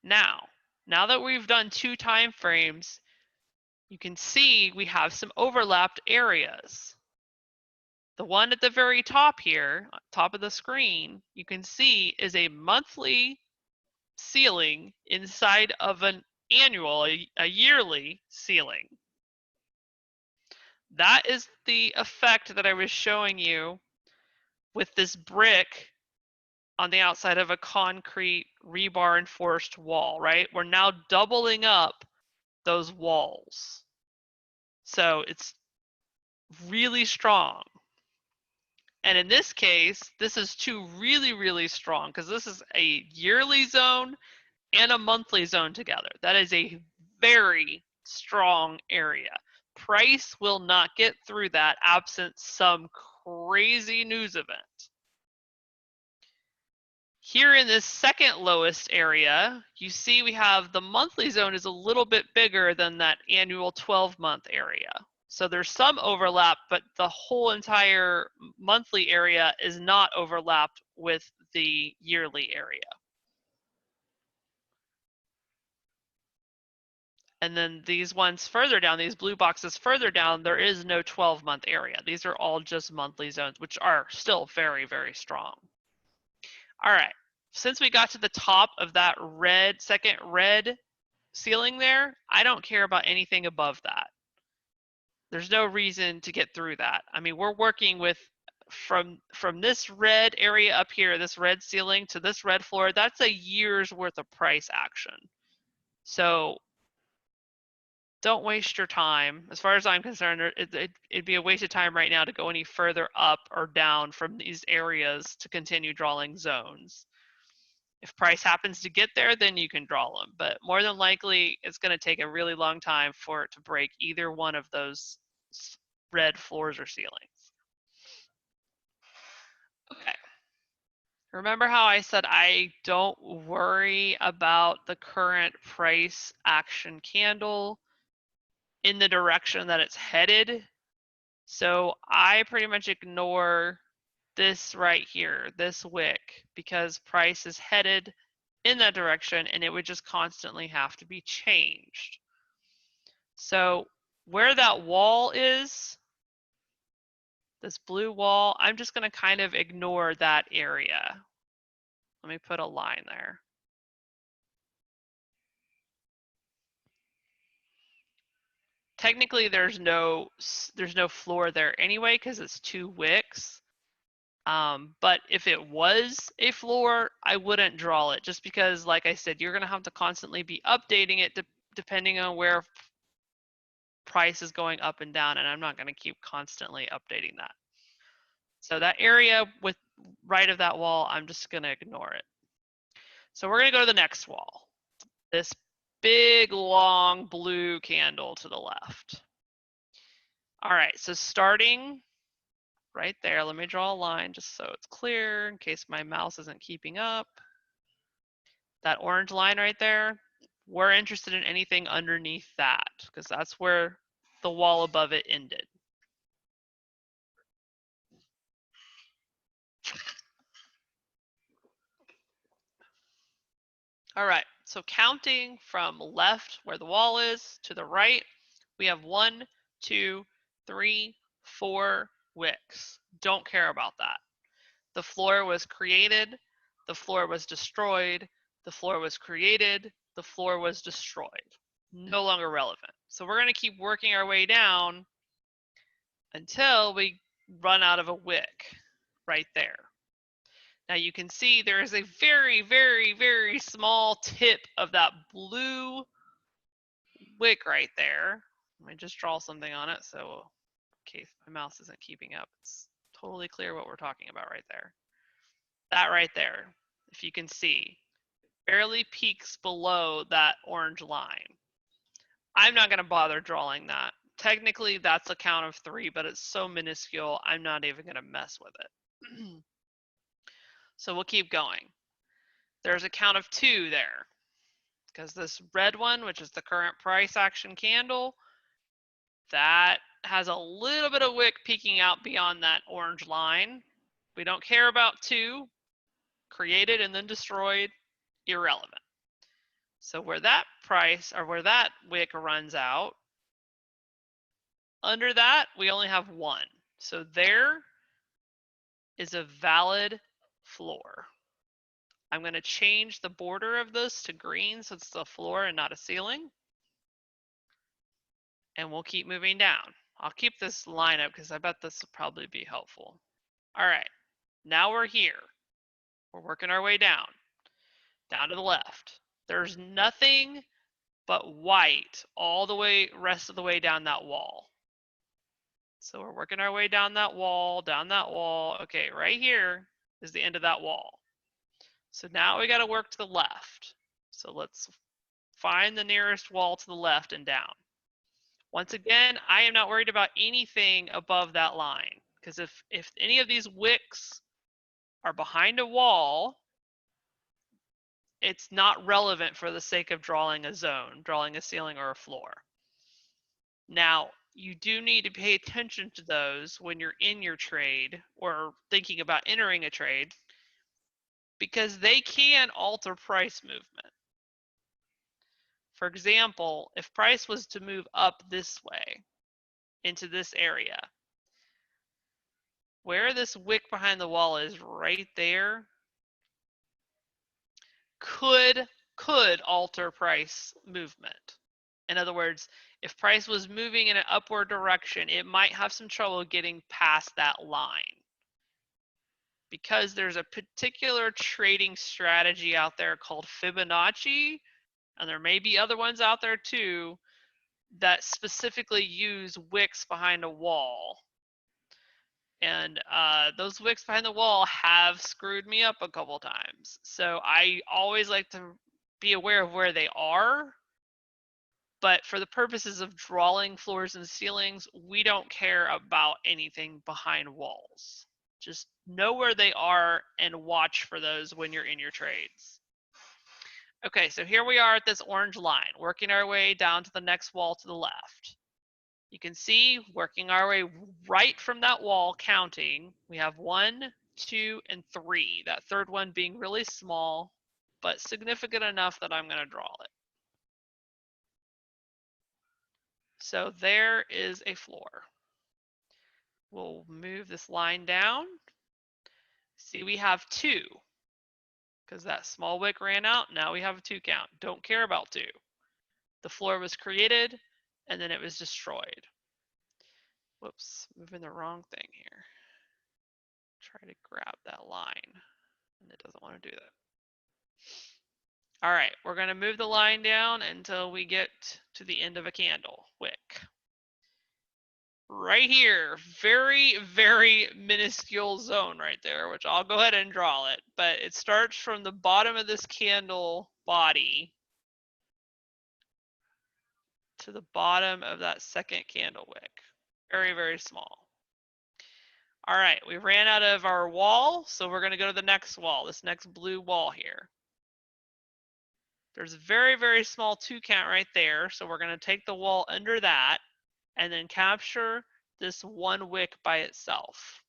Now that we've done 2 time frames, you can see we have some overlapped areas. The one at the very top here, top of the screen, you can see is a monthly ceiling inside of an annual, a yearly ceiling. That is the effect that I was showing you with this brick on the outside of a concrete rebar enforced wall, right? We're now doubling up those walls. So it's really strong. And in this case, this is two really, really strong because this is a yearly zone and a monthly zone together. That is a very strong area. Price will not get through that absent some crazy news event. Here in this second lowest area, you see we have the monthly zone is a little bit bigger than that annual 12-month area. So there's some overlap, but the whole entire monthly area is not overlapped with the yearly area. And then these ones further down, these blue boxes further down, there is no 12-month area. These are all just monthly zones, which are still very, very strong. All right, since we got to the top of that second red ceiling there, I don't care about anything above that. There's no reason to get through that. I mean, we're working with from this red area up here, this red ceiling to this red floor, that's a year's worth of price action. So don't waste your time. As far as I'm concerned, it'd be a waste of time right now to go any further up or down from these areas to continue drawing zones. If price happens to get there, then you can draw them. But more than likely, it's going to take a really long time for it to break either one of those red floors or ceilings. Okay. Remember how I said I don't worry about the current price action candle in the direction that it's headed? So I pretty much ignore this right here, this wick, because price is headed in that direction and it would just constantly have to be changed. So where that wall is, this blue wall, I'm just going to kind of ignore that area. Let me put a line there. Technically, there's no floor there anyway because it's two wicks. But if it was a floor, I wouldn't draw it just because, like I said, you're going to have to constantly be updating it depending on where price is going up and down, and I'm not going to keep constantly updating that. So that area with right of that wall, I'm just going to ignore it. So we're going to go to the next wall. This big, long blue candle to the left. All right, so starting right there, let me draw a line just so it's clear in case my mouse isn't keeping up. That orange line right there, we're interested in anything underneath that because that's where the wall above it ended. All right, so counting from left where the wall is to the right, we have 1, 2, 3, 4 wicks. Don't care about that. The floor was created, the floor was destroyed, the floor was created, the floor was destroyed. No longer relevant. So we're going to keep working our way down until we run out of a wick right there. Now you can see there is a very, very, very small tip of that blue wick right there. Let me just draw something on it so in case my mouse isn't keeping up, it's totally clear what we're talking about right there. That right there, if you can see, barely peaks below that orange line. I'm not going to bother drawing that. Technically, that's a count of 3, but it's so minuscule, I'm not even going to mess with it. So we'll keep going. There's a count of 2 there because this red one, which is the current price action candle, that has a little bit of wick peeking out beyond that orange line. We don't care about 2, created and then destroyed, irrelevant. So where that price or where that wick runs out, under that we only have 1. So there is a valid floor. I'm going to change the border of this to green so it's a floor and not a ceiling. And we'll keep moving down. I'll keep this line up because I bet this will probably be helpful. All right, now we're here. We're working our way down to the left. There's nothing but white all the way, rest of the way down that wall. So we're working our way down that wall. Okay, right here is the end of that wall. So now we got to work to the left. So let's find the nearest wall to the left and down. Once again, I am not worried about anything above that line, because if any of these wicks are behind a wall, it's not relevant for the sake of drawing a zone, drawing a ceiling or a floor. Now, you do need to pay attention to those when you're in your trade or thinking about entering a trade, because they can alter price movement. For example, if price was to move up this way into this area, where this wick behind the wall is right there could alter price movement. In other words, if price was moving in an upward direction, it might have some trouble getting past that line, because there's a particular trading strategy out there called Fibonacci, and there may be other ones out there too, that specifically use wicks behind a wall. And those wicks behind the wall have screwed me up a couple times. So I always like to be aware of where they are. But for the purposes of drawing floors and ceilings, we don't care about anything behind walls. Just know where they are and watch for those when you're in your trades. Okay, so here we are at this orange line, working our way down to the next wall to the left. You can see, working our way right from that wall, counting, we have 1, 2, and 3. That third one being really small, but significant enough that I'm going to draw it. So there is a floor. We'll move this line down. See, we have 2, because that small wick ran out. Now we have a 2 count. Don't care about 2. The floor was created, and then it was destroyed. Whoops, moving the wrong thing here. Try to grab that line, and it doesn't want to do that. All right, we're going to move the line down until we get to the end of a candle wick. Right here, very, very minuscule zone right there, which I'll go ahead and draw it, but it starts from the bottom of this candle body to the bottom of that second candle wick. Very, very small. All right, we ran out of our wall, so we're going to go to the next wall, this next blue wall here. There's a very, very small 2 count right there, so we're going to take the wall under that and then capture this 1 wick by itself.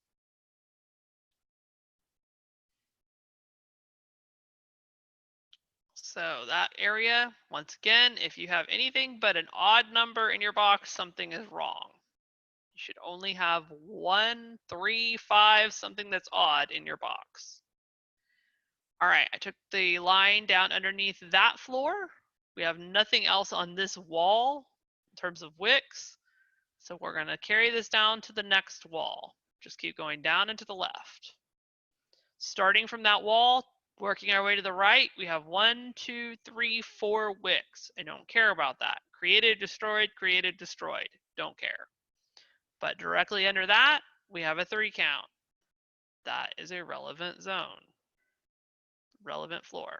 So that area, once again, if you have anything but an odd number in your box, something is wrong. You should only have 1, 3, 5, something that's odd in your box. All right, I took the line down underneath that floor. We have nothing else on this wall in terms of wicks. So we're going to carry this down to the next wall. Just keep going down and to the left. Starting from that wall, working our way to the right, we have 1, 2, 3, 4 wicks. I don't care about that. Created, destroyed, don't care. But directly under that, we have a 3 count. That is a relevant zone, relevant floor.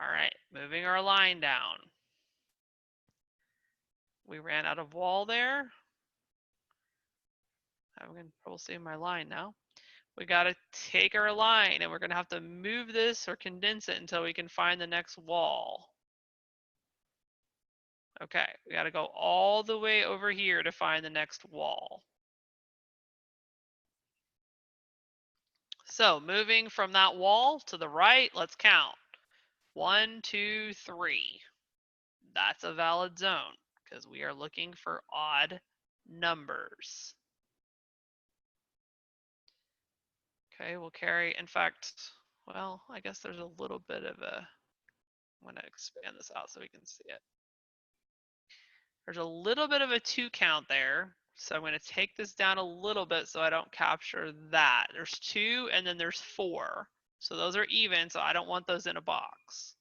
All right, moving our line down. We ran out of wall there. I'm going to trouble seeing my line now. We got to take our line and we're going to have to move this or condense it until we can find the next wall. Okay, we got to go all the way over here to find the next wall. So moving from that wall to the right, let's count. 1, 2, 3. That's a valid zone because we are looking for odd numbers. Okay, we'll carry, in fact, well, I guess there's a little bit of a, I'm going to expand this out so we can see it. There's a little bit of a 2 count there. So I'm going to take this down a little bit so I don't capture that. There's 2 and then there's 4. So those are even, so I don't want those in a box.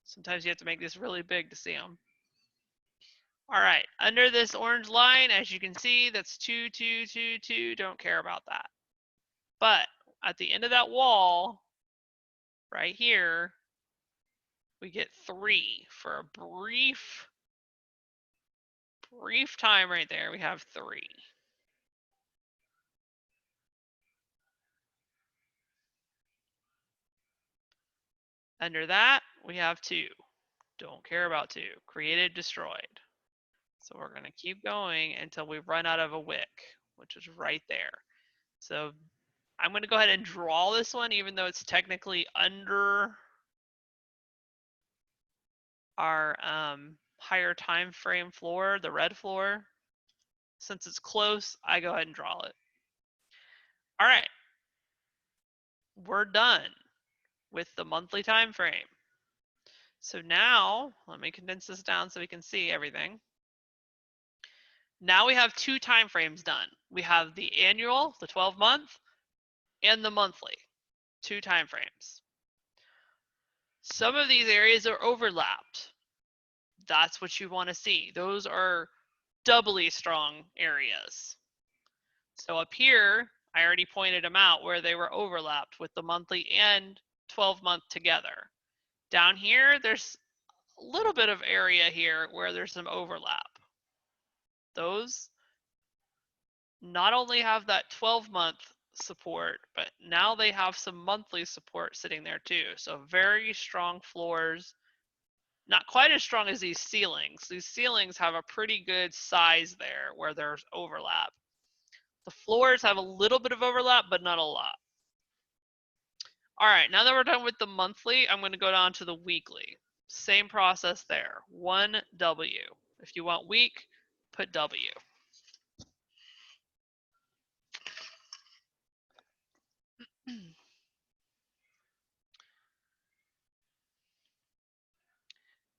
Sometimes you have to make this really big to see them. All right, under this orange line, as you can see, that's 2, 2, 2, 2. Don't care about that. But at the end of that wall, right here, we get 3 for a brief time right there. We have 3. Under that, we have 2. Don't care about 2. Created, destroyed. So we're going to keep going until we run out of a wick, which is right there. So I'm going to go ahead and draw this one, even though it's technically under our higher time frame floor, the red floor. Since it's close, I go ahead and draw it. All right, we're done with the monthly time frame. So now, let me condense this down so we can see everything. Now we have 2 time frames done. We have the annual, the 12-month, and the monthly, 2 time frames. Some of these areas are overlapped. That's what you want to see. Those are doubly strong areas. So up here, I already pointed them out where they were overlapped with the monthly and 12-month together. Down here, there's a little bit of area here where there's some overlap. Those not only have that 12-month support, but now they have some monthly support sitting there too. So very strong floors, not quite as strong as these ceilings. These ceilings have a pretty good size there where there's overlap. The floors have a little bit of overlap, but not a lot. All right, now that we're done with the monthly, I'm going to go down to the weekly. Same process there, 1W. If you want week, put W.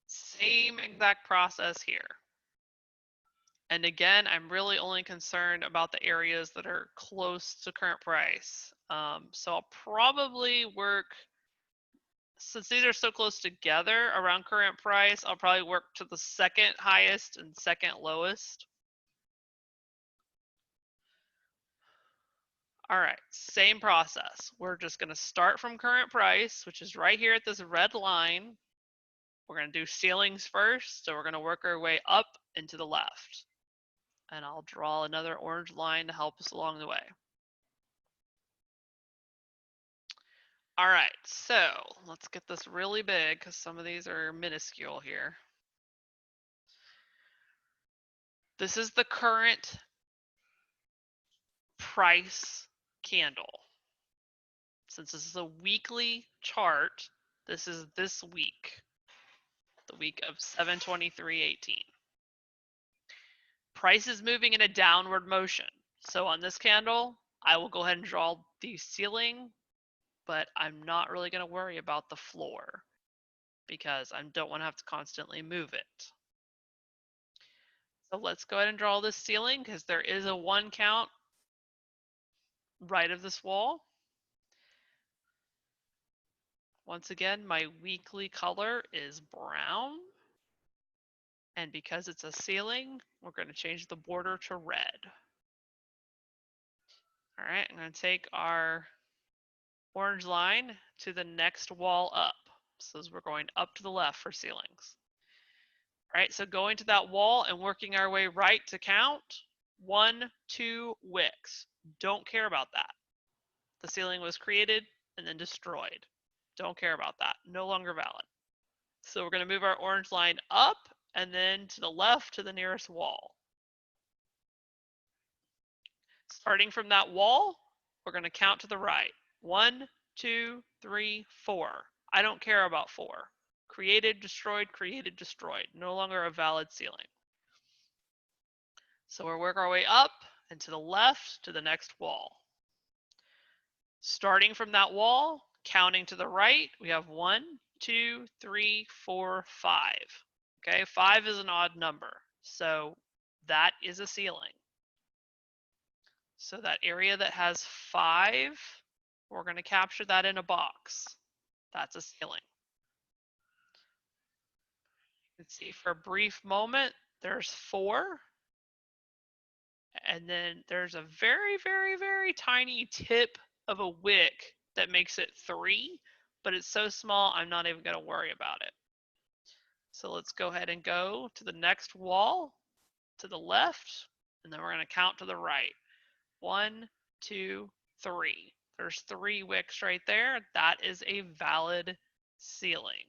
Same exact process here. And again, I'm really only concerned about the areas that are close to current price. So I'll probably work, since these are so close together around current price, I'll probably work to the second highest and second lowest. All right, same process. We're just going to start from current price, which is right here at this red line. We're going to do ceilings first, so we're going to work our way up and to the left. And I'll draw another orange line to help us along the way. All right, so let's get this really big because some of these are minuscule here. This is the current price candle. Since this is a weekly chart, this is this week, the week of 7/23/18. Price is moving in a downward motion. So on this candle, I will go ahead and draw the ceiling, but I'm not really going to worry about the floor because I don't want to have to constantly move it. So let's go ahead and draw this ceiling because there is a 1 count right of this wall. Once again, my weekly color is brown. And because it's a ceiling, we're going to change the border to red. All right, I'm going to take our orange line to the next wall up. So we're going up to the left for ceilings. All right, so going to that wall and working our way right to count 1, 2 wicks. Don't care about that. The ceiling was created and then destroyed. Don't care about that. No longer valid. So we're going to move our orange line up and then to the left to the nearest wall. Starting from that wall, we're going to count to the right. 1, 2, 3, 4. I don't care about 4. Created, destroyed, no longer a valid ceiling. So we'll work our way up and to the left to the next wall. Starting from that wall, counting to the right, we have 1, 2, 3, 4, 5. Okay, 5 is an odd number, so that is a ceiling. So that area that has 5, we're going to capture that in a box. That's a ceiling. Let's see, for a brief moment, there's 4. And then there's a very, very, very tiny tip of a wick that makes it 3, but it's so small, I'm not even going to worry about it. So let's go ahead and go to the next wall to the left, and then we're going to count to the right. 1, 2, 3. There's 3 wicks right there. That is a valid ceiling.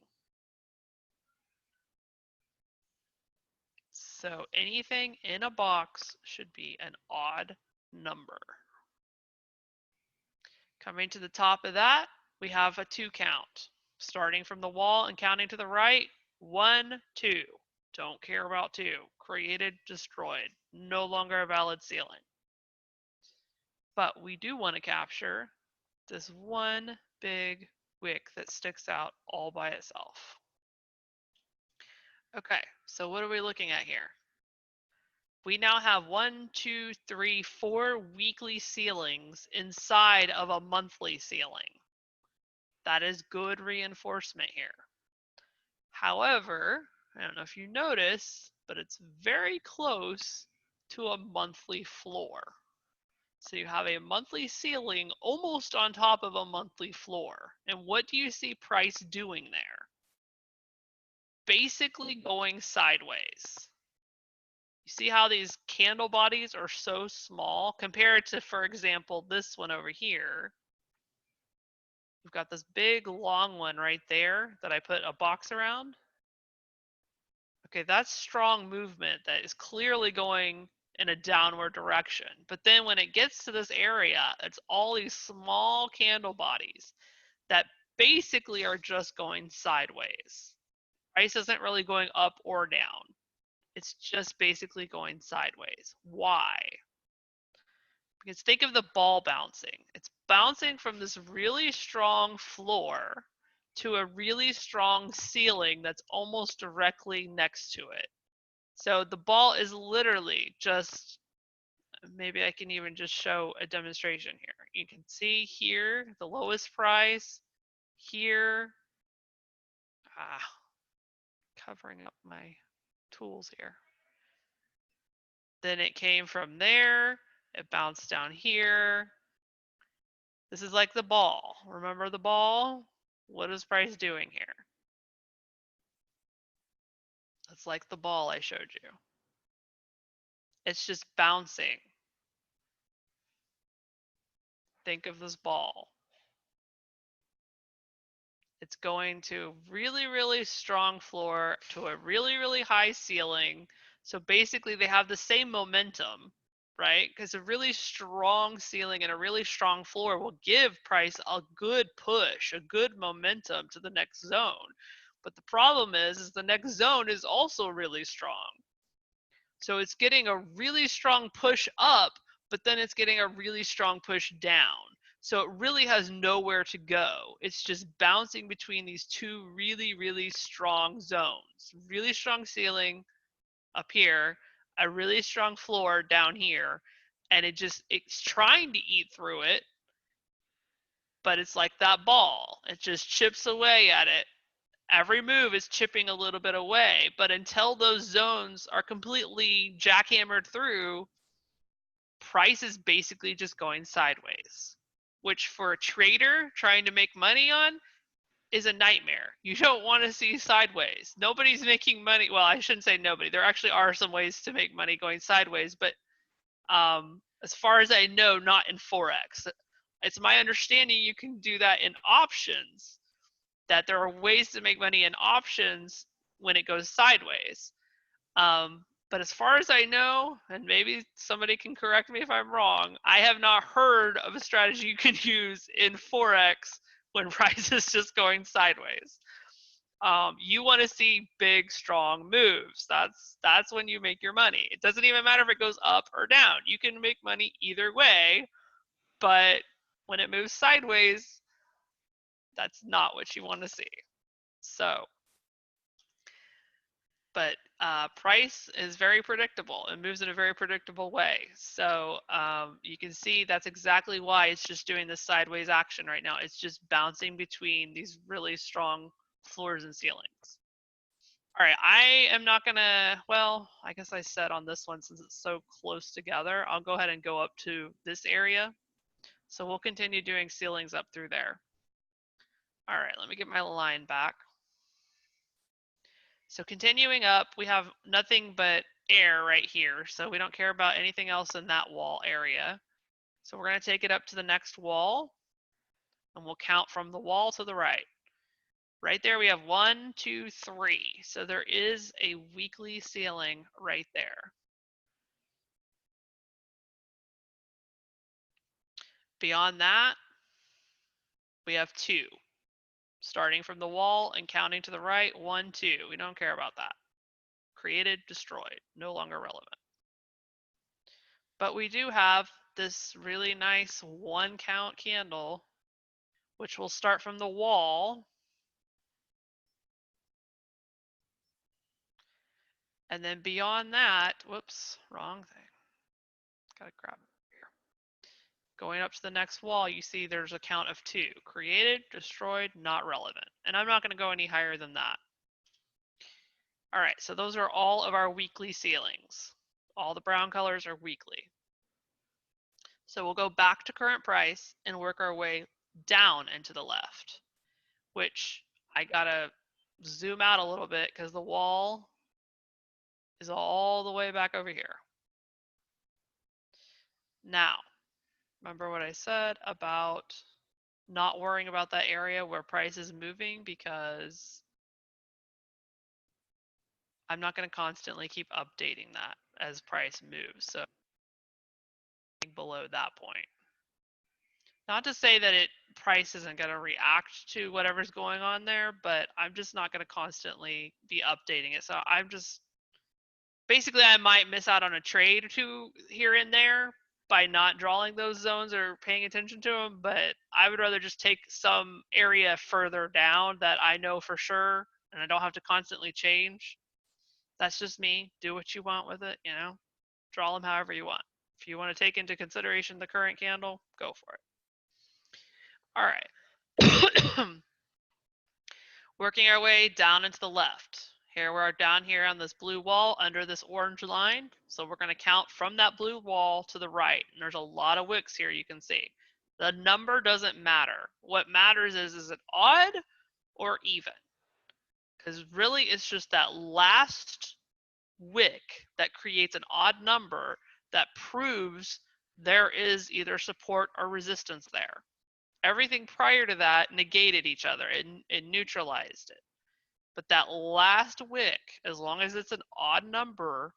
So anything in a box should be an odd number. Coming to the top of that, we have a 2 count. Starting from the wall and counting to the right, 1, 2. Don't care about 2. Created, destroyed. No longer a valid ceiling. But we do want to capture this one big wick that sticks out all by itself. Okay, so what are we looking at here? We now have 1, 2, 3, 4 weekly ceilings inside of a monthly ceiling. That is good reinforcement here. However, I don't know if you notice, but it's very close to a monthly floor. So you have a monthly ceiling almost on top of a monthly floor. And what do you see price doing there? Basically going sideways. You see how these candle bodies are so small compared to, for example, this one over here. We've got this big long one right there that I put a box around. Okay, that's strong movement that is clearly going in a downward direction. But then when it gets to this area, it's all these small candle bodies that basically are just going sideways. Price isn't really going up or down. It's just basically going sideways. Why? Because think of the ball bouncing. It's bouncing from this really strong floor to a really strong ceiling that's almost directly next to it. So the ball is literally just, maybe I can even just show a demonstration here. You can see here the lowest price, here, covering up my tools here. Then it came from there, it bounced down here. This is like the ball. Remember the ball? What is price doing here? It's like the ball I showed you. It's just bouncing. Think of this ball. It's going to really, really strong floor to a really, really high ceiling. So basically they have the same momentum, right? Because a really strong ceiling and a really strong floor will give price a good push, a good momentum to the next zone. But the problem is the next zone is also really strong. So it's getting a really strong push up, but then it's getting a really strong push down. So it really has nowhere to go. It's just bouncing between these two really, really strong zones. Really strong ceiling up here, a really strong floor down here, and it's trying to eat through it, but it's like that ball. It just chips away at it. Every move is chipping a little bit away, but until those zones are completely jackhammered through, price is basically just going sideways, which for a trader trying to make money on is a nightmare. You don't want to see sideways. Nobody's making money. Well, I shouldn't say nobody. There actually are some ways to make money going sideways, but as far as I know, not in Forex. It's my understanding you can do that in options, that there are ways to make money in options when it goes sideways. But as far as I know, and maybe somebody can correct me if I'm wrong, I have not heard of a strategy you can use in Forex when price is just going sideways. You want to see big, strong moves. That's when you make your money. It doesn't even matter if it goes up or down. You can make money either way, but When it moves sideways, that's not what you want to see. So, but price is very predictable. It moves in a very predictable way. So you can see that's exactly why it's just doing this sideways action right now. It's just bouncing between these really strong floors and ceilings. All right, I am not gonna, well, I guess I said on this one, since it's so close together, I'll go ahead and go up to this area. So we'll continue doing ceilings up through there. All right, let me get my line back. So continuing up, we have nothing but air right here. So we don't care about anything else in that wall area. So we're going to take it up to the next wall, and we'll count from the wall to the right. Right there we have 1, 2, 3. So there is a weekly ceiling right there. Beyond that, we have 2. Starting from the wall and counting to the right, 1, 2. We don't care about that. Created, destroyed, no longer relevant. But we do have this really nice 1 count candle, which will start from the wall. And then beyond that, whoops, wrong thing. Gotta grab it here. Going up to the next wall, you see there's a count of 2. Created, destroyed, not relevant. And I'm not gonna go any higher than that. All right, so those are all of our weekly ceilings. All the brown colors are weekly. So we'll go back to current price and work our way down and to the left, which I gotta zoom out a little bit because the wall is all the way back over here. Now, remember what I said about not worrying about that area where price is moving, because I'm not going to constantly keep updating that as price moves. So below that point. Not to say that price isn't going to react to whatever's going on there, but I'm just not going to constantly be updating it. So I'm just basically, I might miss out on a trade or two here and there by not drawing those zones or paying attention to them, but I would rather just take some area further down that I know for sure and I don't have to constantly change. That's just me. Do what you want with it, draw them however you want. If you want to take into consideration the current candle, go for it. All right. Working our way down into the left. Here we are down here on this blue wall under this orange line. So we're going to count from that blue wall to the right. And there's a lot of wicks here you can see. The number doesn't matter. What matters is it odd or even? Because really it's just that last wick that creates an odd number that proves there is either support or resistance there. Everything prior to that negated each other. It neutralized it. But that last wick, as long as it's an odd number,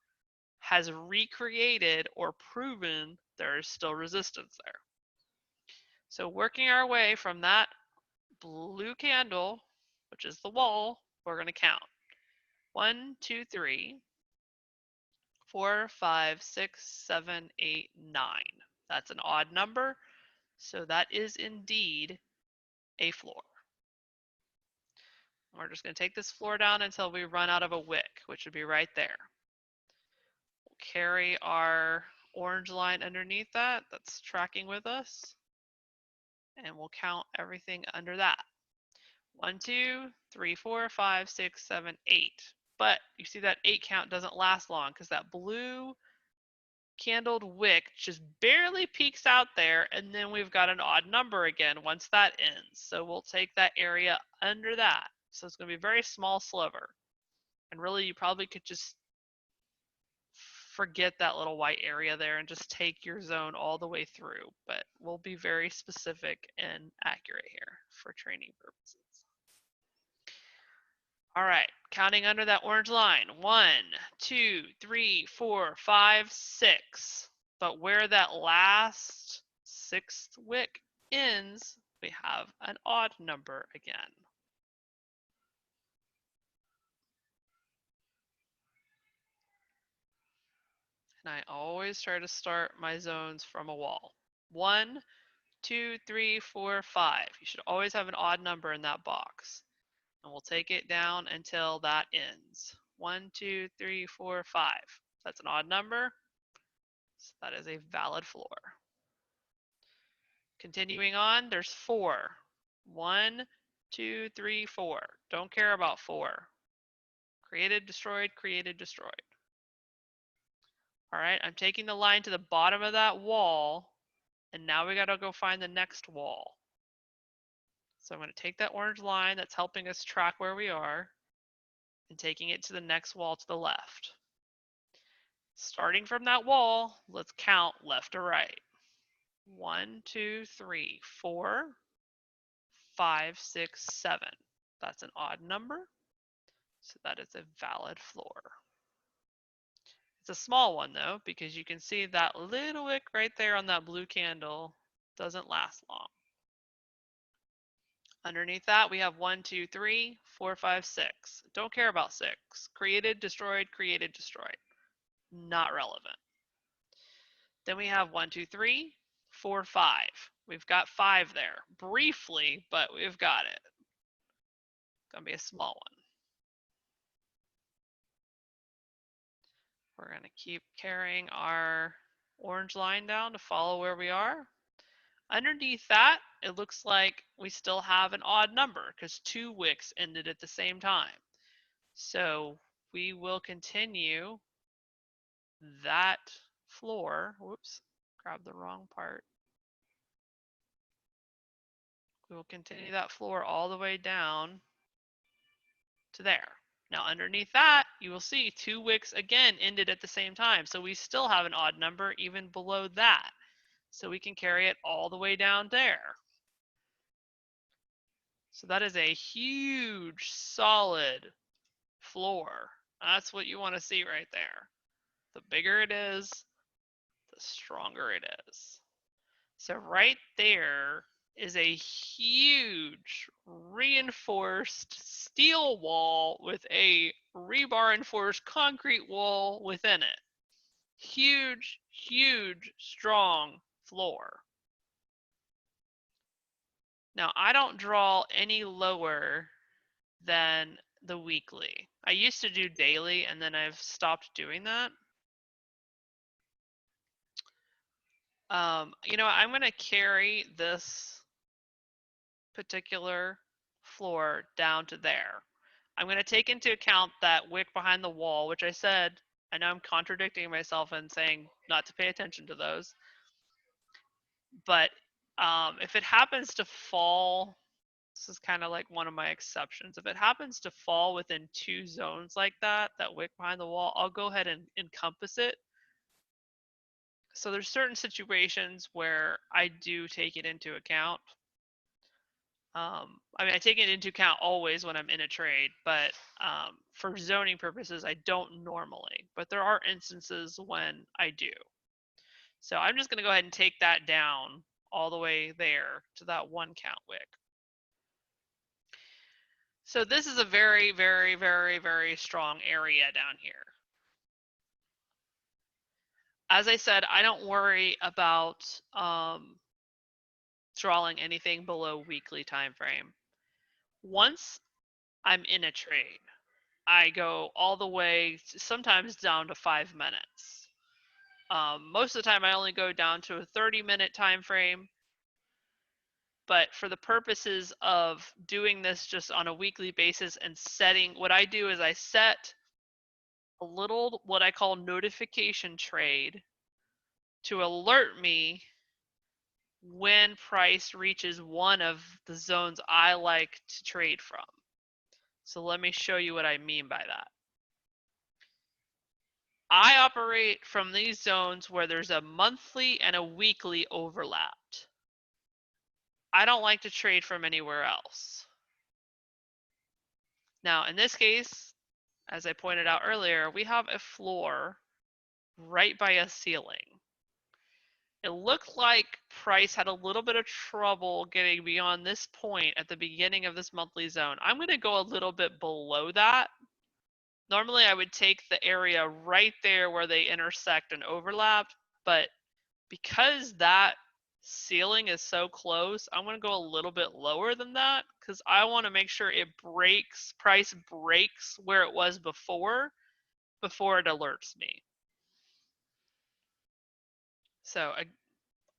has recreated or proven there is still resistance there. So working our way from that blue candle, which is the wall, we're going to count. 1, 2, 3, 4, 5, 6, 7, 8, 9. That's an odd number, so that is indeed a floor. We're just going to take this floor down until we run out of a wick, which would be right there. We'll carry our orange line underneath that. That's tracking with us. And we'll count everything under that. 1, 2, 3, 4, 5, 6, 7, 8. But you see that 8 count doesn't last long because that blue candled wick just barely peeks out there, and then we've got an odd number again once that ends. So we'll take that area under that. So it's going to be a very small sliver. And really, you probably could just forget that little white area there and just take your zone all the way through. But we'll be very specific and accurate here for training purposes. All right, counting under that orange line. 1, 2, 3, 4, 5, 6. But where that last 6th wick ends, we have an odd number again. And I always try to start my zones from a wall. 1, 2, 3, 4, 5. You should always have an odd number in that box. And we'll take it down until that ends. 1, 2, 3, 4, 5. That's an odd number. So that is a valid floor. Continuing on, there's 4. 1, 2, 3, 4. Don't care about 4. Created, destroyed, created, destroyed. All right, I'm taking the line to the bottom of that wall, and now we got to go find the next wall. So I'm going to take that orange line that's helping us track where we are and taking it to the next wall to the left. Starting from that wall, let's count left to right. 1, 2, 3, 4, 5, 6, 7. That's an odd number, so that is a valid floor. It's a small one though, because you can see that little wick right there on that blue candle doesn't last long. Underneath that, we have 1, 2, 3, 4, 5, 6. Don't care about 6. Created, destroyed, created, destroyed. Not relevant. Then we have 1, 2, 3, 4, 5. We've got 5 there. Briefly, but we've got it. Gonna be a small one. We're gonna keep carrying our orange line down to follow where we are. Underneath that, it looks like we still have an odd number because 2 wicks ended at the same time. So we will continue that floor. Whoops, grabbed the wrong part. We will continue that floor all the way down to there. Now underneath that, you will see 2 wicks again ended at the same time. So we still have an odd number even below that. So we can carry it all the way down there. So that is a huge, solid floor. That's what you want to see right there. The bigger it is, the stronger it is. So right there is a huge reinforced steel wall with a rebar enforced concrete wall within it. Huge, huge, strong floor. Now I don't draw any lower than the weekly. I used to do daily and then I've stopped doing that. You know, I'm going to carry this particular floor down to there. I'm going to take into account that wick behind the wall, which I said, I know I'm contradicting myself and saying not to pay attention to those. But if it happens to fall, this is kind of like one of my exceptions. If it happens to fall within 2 zones like that, that wick behind the wall, I'll go ahead and encompass it. So there's certain situations where I do take it into account. I mean, I take it into account always when I'm in a trade, but for zoning purposes, I don't normally. But there are instances when I do. So I'm just going to go ahead and take that down all the way there to that 1 count wick. So this is a very, very, very, very strong area down here. As I said, I don't worry about drawing anything below weekly time frame. Once I'm in a trade, I go all the way, sometimes down to 5 minutes. Most of the time, I only go down to a 30-minute time frame. But for the purposes of doing this just on a weekly basis and setting, what I do is I set a little what I call notification trade to alert me when price reaches one of the zones I like to trade from. So let me show you what I mean by that. I operate from these zones where there's a monthly and a weekly overlapped. I don't like to trade from anywhere else. Now, in this case, as I pointed out earlier, we have a floor right by a ceiling. It looked like price had a little bit of trouble getting beyond this point at the beginning of this monthly zone. I'm going to go a little bit below that. Normally, I would take the area right there where they intersect and overlap, but because that ceiling is so close, I'm going to go a little bit lower than that because I want to make sure price breaks where it was before it alerts me. So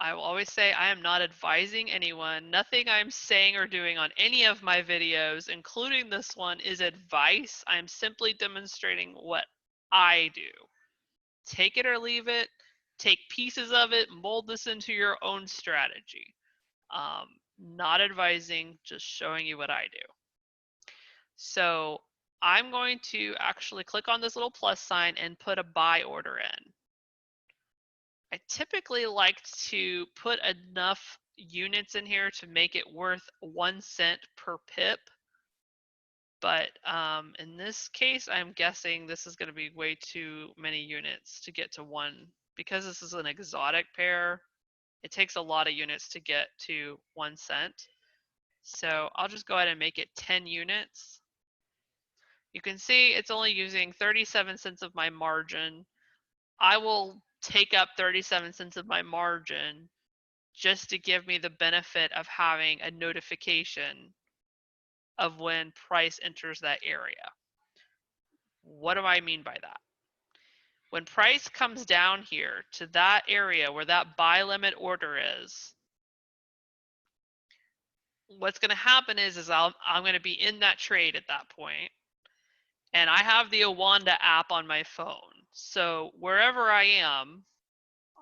I will always say I am not advising anyone. Nothing I'm saying or doing on any of my videos, including this one, is advice. I'm simply demonstrating what I do. Take it or leave it. Take pieces of it, mold this into your own strategy. Not advising, just showing you what I do. So I'm going to actually click on this little plus sign and put a buy order in. I typically like to put enough units in here to make it worth 1 cent per pip. But in this case, I'm guessing this is going to be way too many units to get to one. Because this is an exotic pair, it takes a lot of units to get to 1 cent. So I'll just go ahead and make it 10 units. You can see it's only using 37 cents of my margin. I will take up 37 cents of my margin just to give me the benefit of having a notification of when price enters that area. What do I mean by that? When price comes down here to that area where that buy limit order is, what's going to happen is I'm going to be in that trade at that point, and I have the Oanda app on my phone. So wherever I am,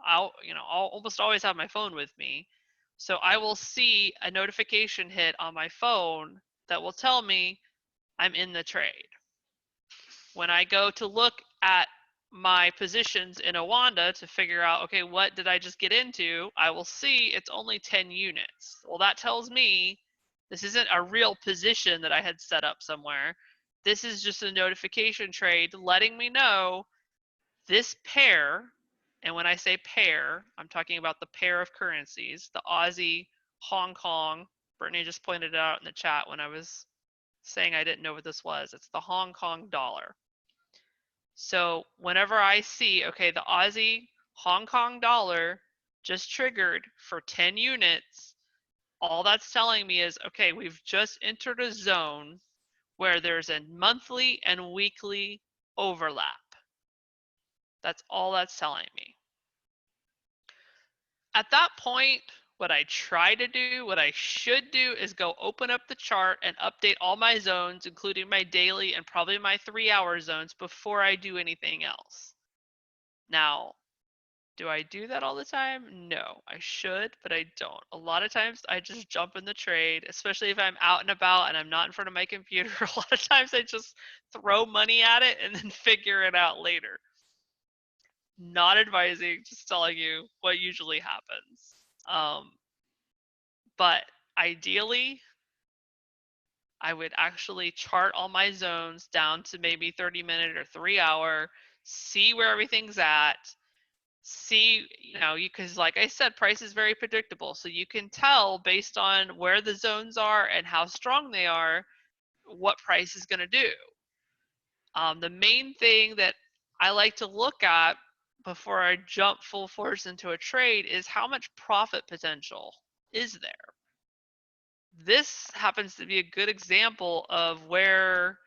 I'll almost always have my phone with me. So I will see a notification hit on my phone that will tell me I'm in the trade. When I go to look at my positions in Oanda to figure out, okay, what did I just get into? I will see it's only 10 units. Well, that tells me this isn't a real position that I had set up somewhere. This is just a notification trade letting me know this pair, and when I say pair, I'm talking about the pair of currencies, the Aussie, Hong Kong. Brittany just pointed it out in the chat when I was saying I didn't know what this was. It's the Hong Kong dollar. So whenever I see, okay, the Aussie Hong Kong dollar just triggered for 10 units, all that's telling me is, okay, we've just entered a zone where there's a monthly and weekly overlap. That's all that's telling me. At that point, what I try to do, what I should do is go open up the chart and update all my zones, including my daily and probably my 3-hour zones before I do anything else. Now, do I do that all the time? No, I should, but I don't. A lot of times I just jump in the trade, especially if I'm out and about and I'm not in front of my computer. A lot of times I just throw money at it and then figure it out later. Not advising, just telling you what usually happens. But ideally, I would actually chart all my zones down to maybe 30-minute or 3-hour, see where everything's at, see, because like I said, price is very predictable. So you can tell based on where the zones are and how strong they are, what price is going to do. The main thing that I like to look at before I jump full force into a trade is how much profit potential is there. This happens to be a good example of where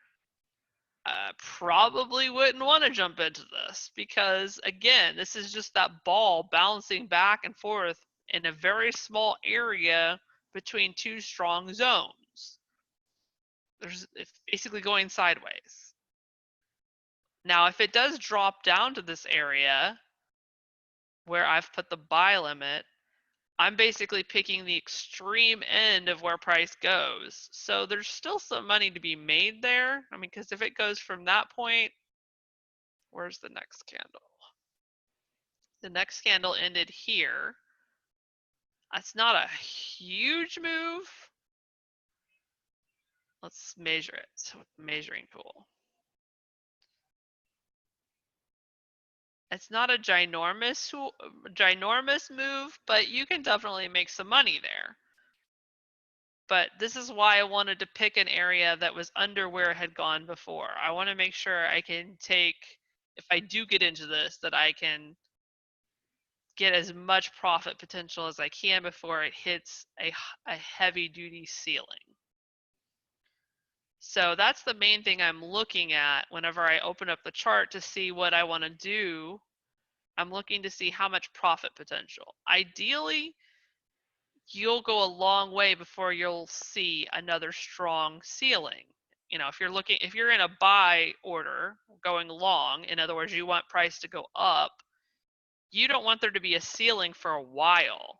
I probably wouldn't want to jump into this because, again, this is just that ball bouncing back and forth in a very small area between two strong zones. It's basically going sideways. Now, if it does drop down to this area where I've put the buy limit, I'm basically picking the extreme end of where price goes. So there's still some money to be made there. I mean, because if it goes from that point, where's the next candle? The next candle ended here. That's not a huge move. Let's measure it with the measuring tool. It's not a ginormous move, but you can definitely make some money there. But this is why I wanted to pick an area that was under where it had gone before. I want to make sure I can take, if I do get into this, that I can get as much profit potential as I can before it hits a heavy duty ceiling. So that's the main thing I'm looking at whenever I open up the chart to see what I want to do. I'm looking to see how much profit potential. Ideally, you'll go a long way before you'll see another strong ceiling. You know, if you're in a buy order going long, in other words, you want price to go up, you don't want there to be a ceiling for a while.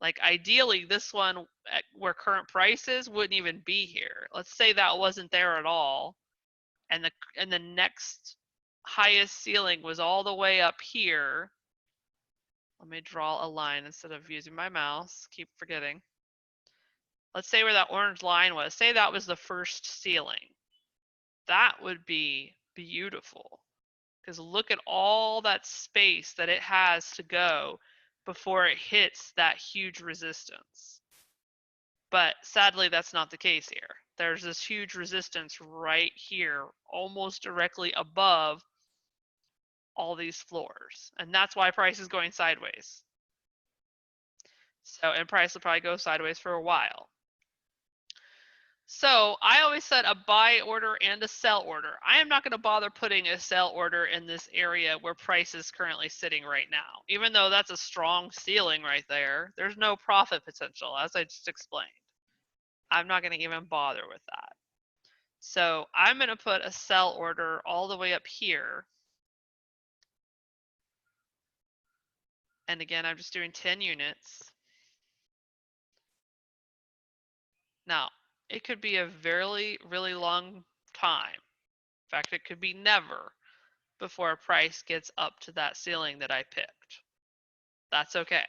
Like ideally, this one at where current price is wouldn't even be here. Let's say that wasn't there at all, and the next highest ceiling was all the way up here. Let me draw a line instead of using my mouse. Keep forgetting. Let's say where that orange line was. Say that was the first ceiling. That would be beautiful. Because look at all that space that it has to go before it hits that huge resistance. But sadly, that's not the case here. There's this huge resistance right here, almost directly above all these floors. And that's why price is going sideways. So, and price will probably go sideways for a while. So I always set a buy order and a sell order. I am not going to bother putting a sell order in this area where price is currently sitting right now. Even though that's a strong ceiling right there, there's no profit potential, as I just explained. I'm not going to even bother with that. So I'm going to put a sell order all the way up here. And again, I'm just doing 10 units. Now, it could be a really long time. In fact, it could be never before a price gets up to that ceiling that I picked. That's okay.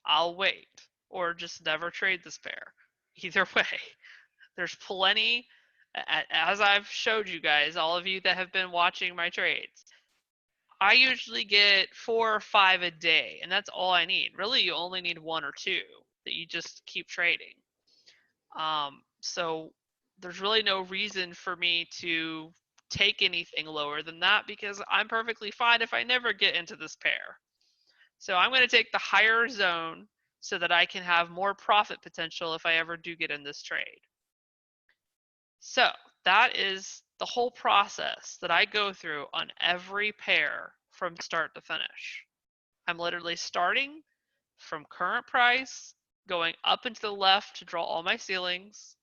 I'll wait or just never trade this pair. Either way, there's plenty, as I've showed you guys, all of you that have been watching my trades, I usually get 4 or 5 a day, and that's all I need. Really, you only need 1 or 2 that you just keep trading. So there's really no reason for me to take anything lower than that because I'm perfectly fine if I never get into this pair. So I'm going to take the higher zone so that I can have more profit potential if I ever do get in this trade. So that is the whole process that I go through on every pair from start to finish. I'm literally starting from current price, going up and to the left to draw all my ceilings.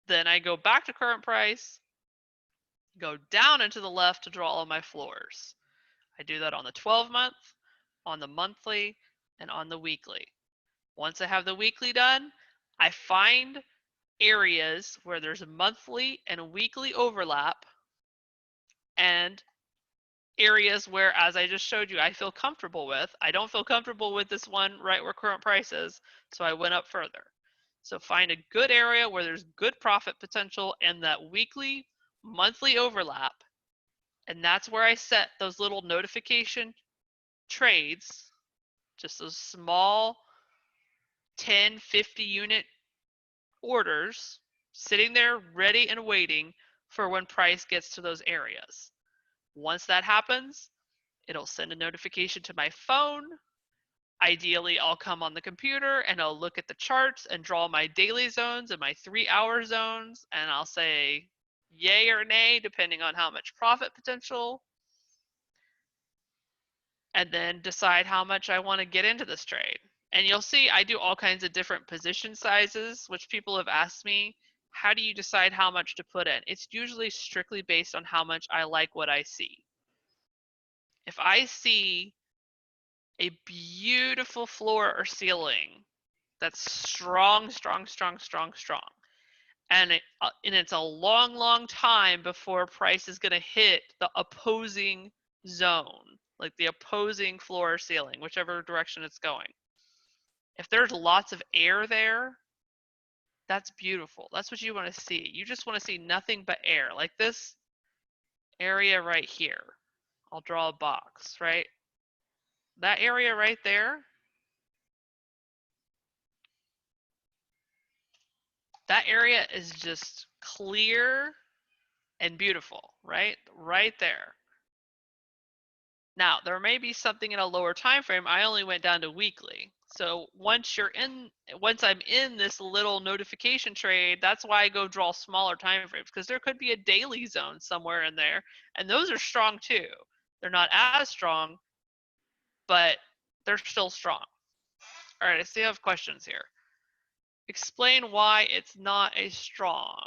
Then I go back to current price, go down and to the left to draw all my floors. I do that on the 12-month, on the monthly, and on the weekly. Once I have the weekly done, I find areas where there's a monthly and weekly overlap and areas where, as I just showed you, I feel comfortable with. I don't feel comfortable with this one right where current price is, so I went up further. So find a good area where there's good profit potential and that weekly, monthly overlap, and that's where I set those little notification trades, just those small 10, 50 unit orders sitting there ready and waiting for when price gets to those areas. Once that happens, it'll send a notification to my phone. Ideally, I'll come on the computer and I'll look at the charts and draw my daily zones and my 3-hour zones, and I'll say yay or nay depending on how much profit potential, and then decide how much I want to get into this trade. And you'll see I do all kinds of different position sizes, which people have asked me, how do you decide how much to put in? It's usually strictly based on how much I like what I see. If I see a beautiful floor or ceiling that's strong, strong, strong, strong, strong, and it's a long, long time before price is going to hit the opposing zone, like the opposing floor or ceiling, whichever direction it's going. If there's lots of air there, that's beautiful. That's what you want to see. You just want to see nothing but air, like this area right here. I'll draw a box, right? That area right there, that area is just clear and beautiful, right? Right there. Now, there may be something in a lower time frame. I only went down to weekly. So once I'm in this little notification trade, that's why I go draw smaller time frames, because there could be a daily zone somewhere in there, and those are strong too. They're not as strong, but they're still strong. All right, I still have questions here. Explain why it's not a strong.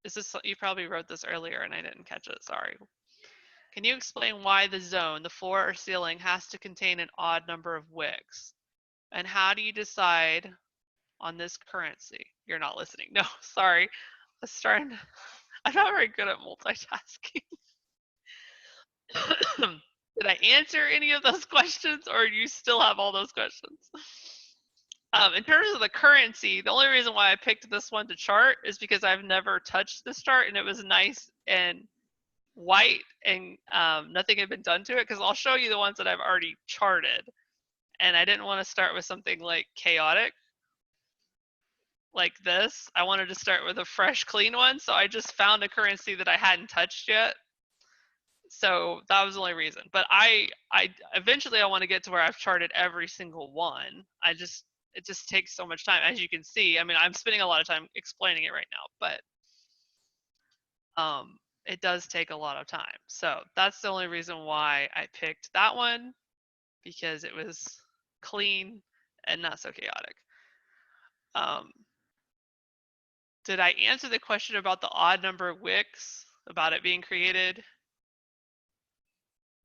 Is this, you probably wrote this earlier and I didn't catch it, sorry. Can you explain why the zone, the floor or ceiling, has to contain an odd number of wicks? And how do you decide on this currency? You're not listening. No, sorry. I was trying to, I'm not very good at multitasking. Did I answer any of those questions, or do you still have all those questions? In terms of the currency, the only reason why I picked this one to chart is because I've never touched this chart, and it was nice and white, and nothing had been done to it, because I'll show you the ones that I've already charted, and I didn't want to start with something like chaotic like this. I wanted to start with a fresh, clean one, so I just found a currency that I hadn't touched yet. So that was the only reason. But I eventually I want to get to where I've charted every single one. It just takes so much time, as you can see. I mean, I'm spending a lot of time explaining it right now, but it does take a lot of time. So that's the only reason why I picked that one, because it was clean and not so chaotic. Did I answer the question about the odd number of wicks, about it being created?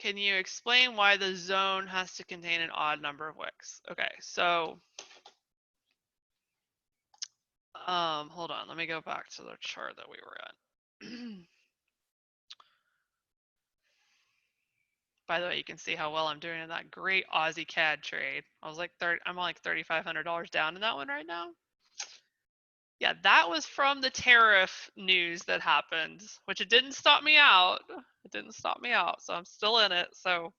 Can you explain why the zone has to contain an odd number of wicks? Okay, so hold on, let me go back to the chart that we were at. By the way, you can see how well I'm doing in that great Aussie CAD trade. I'm like $3,500 down in that one right now. Yeah, that was from the tariff news that happened, which it didn't stop me out. It didn't stop me out, so I'm still in it. So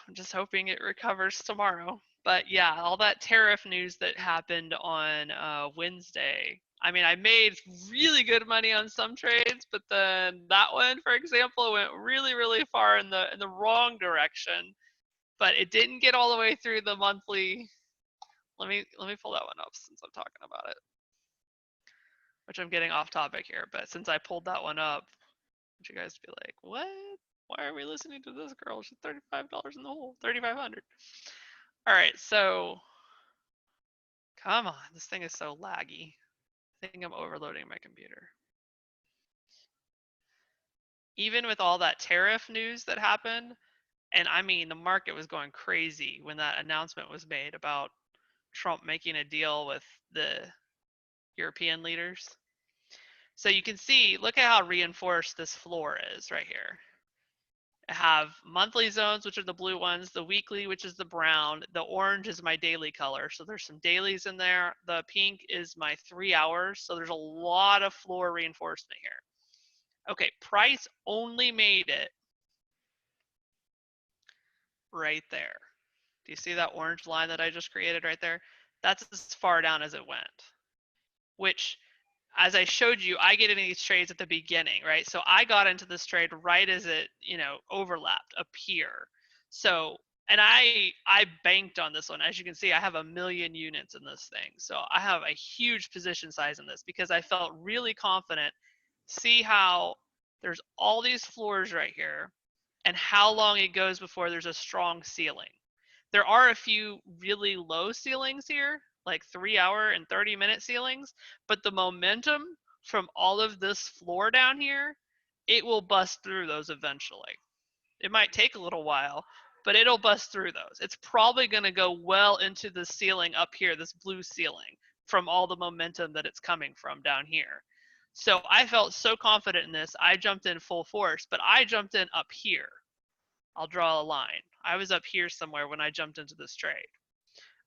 I'm just hoping it recovers tomorrow. But yeah, all that tariff news that happened on Wednesday. I mean, I made really good money on some trades, but then that one, for example, went really, really far in the wrong direction. But it didn't get all the way through the monthly. Let me pull that one up since I'm talking about it. Which I'm getting off topic here, but since I pulled that one up, would you guys be like, what? Why are we listening to this girl? She's $35 in the hole, 3,500. All right, so come on, this thing is so laggy. I think I'm overloading my computer. Even with all that tariff news that happened, and I mean, the market was going crazy when that announcement was made about Trump making a deal with the European leaders. So you can see, look at how reinforced this floor is right here. I have monthly zones, which are the blue ones, the weekly, which is the brown, the orange is my daily color, so there's some dailies in there, the pink is my 3 hours, so there's a lot of floor reinforcement here. Okay, price only made it right there. Do you see that orange line that I just created right there? That's as far down as it went, which, as I showed you, I get into these trades at the beginning, right? So I got into this trade right as it, overlapped up here. So, and I banked on this one. As you can see, I have 1 million units in this thing. So I have a huge position size in this because I felt really confident. See how there's all these floors right here and how long it goes before there's a strong ceiling. There are a few really low ceilings here, like 3 hour and 30-minute ceilings, but the momentum from all of this floor down here, it will bust through those eventually. It might take a little while, but it'll bust through those. It's probably going to go well into the ceiling up here, this blue ceiling, from all the momentum that it's coming from down here. So I felt so confident in this, I jumped in full force, but I jumped in up here. I'll draw a line. I was up here somewhere when I jumped into this trade.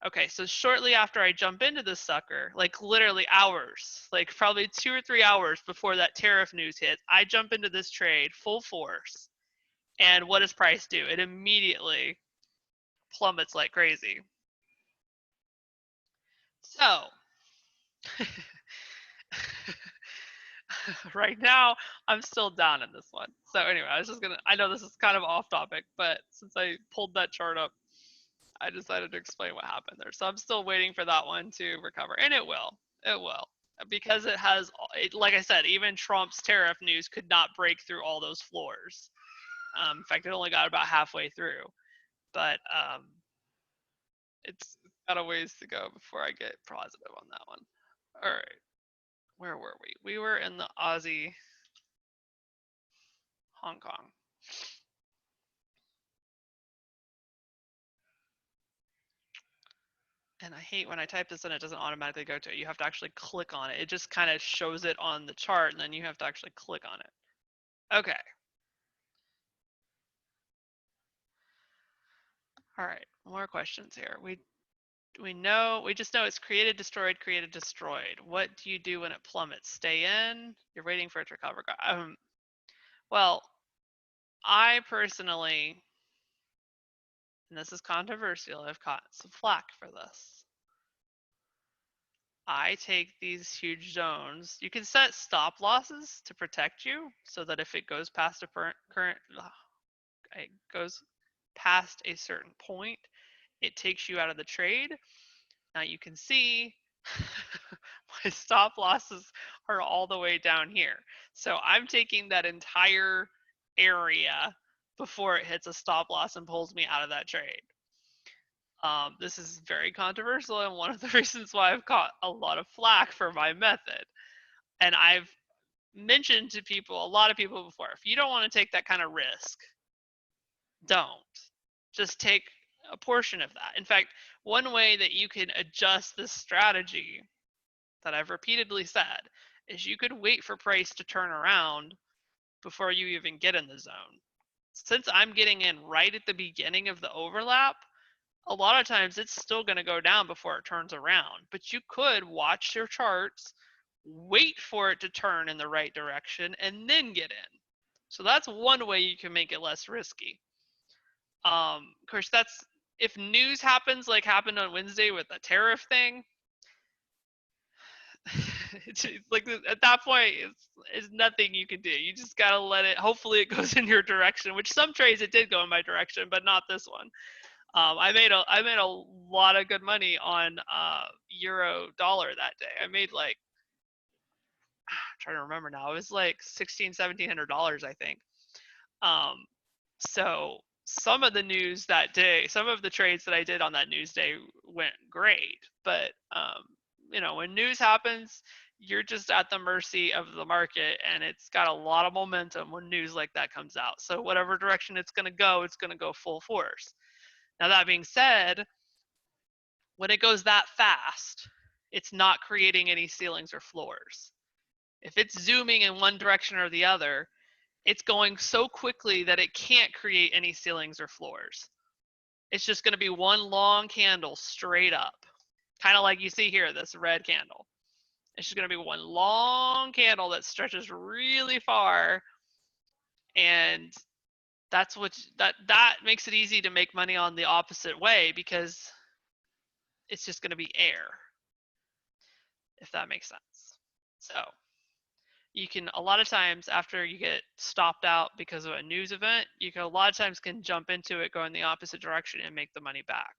Okay, so shortly after I jump into this sucker, like literally hours, like probably 2 or 3 hours before that tariff news hit, I jump into this trade full force. And what does price do? It immediately plummets like crazy. So, right now, I'm still down in this one. So anyway, I know this is kind of off topic, but since I pulled that chart up, I decided to explain what happened there. So I'm still waiting for that one to recover, and it will. It will. Because like I said, even Trump's tariff news could not break through all those floors. In fact, it only got about halfway through. But it's got a ways to go before I get positive on that one. All right. Where were we? We were in the Aussie, Hong Kong. And I hate when I type this in, it doesn't automatically go to it. You have to actually click on it. It just kind of shows it on the chart, and then you have to actually click on it. Okay. All right. More questions here. We just know it's created, destroyed. What do you do when it plummets? Stay in? You're waiting for it to recover. Well, I personally, and this is controversial, I've caught some flack for this. I take these huge zones. You can set stop losses to protect you so that if it goes past a it goes past a certain point, it takes you out of the trade. Now you can see my stop losses are all the way down here. So I'm taking that entire area before it hits a stop loss and pulls me out of that trade. This is very controversial and one of the reasons why I've caught a lot of flack for my method. And I've mentioned to people, a lot of people before, if you don't want to take that kind of risk, don't. Just take a portion of that. In fact, one way that you can adjust this strategy that I've repeatedly said is you could wait for price to turn around before you even get in the zone. Since I'm getting in right at the beginning of the overlap, a lot of times it's still going to go down before it turns around. But you could watch your charts, wait for it to turn in the right direction, and then get in. So that's one way you can make it less risky. Of course, that's if news happens like happened on Wednesday with the tariff thing. It's like at that point, it's nothing you can do. You just gotta let it. Hopefully, it goes in your direction. Which some trades it did go in my direction, but not this one. I made a lot of good money on euro dollar that day. I made like I'm trying to remember now. It was like $1,600-$1,700, I think. So some of the news that day, some of the trades that I did on that news day went great. But when news happens, you're just at the mercy of the market, and it's got a lot of momentum when news like that comes out. So whatever direction it's going to go full force. Now that being said, when it goes that fast, it's not creating any ceilings or floors. If it's zooming in one direction or the other, it's going so quickly that it can't create any ceilings or floors. It's just going to be one long candle straight up, kind of like you see here, this red candle. It's just going to be one long candle that stretches really far, and that's that makes it easy to make money on the opposite way because it's just going to be air, if that makes sense. So you can a lot of times after you get stopped out because of a news event, you can a lot of times can jump into it, go in the opposite direction, and make the money back.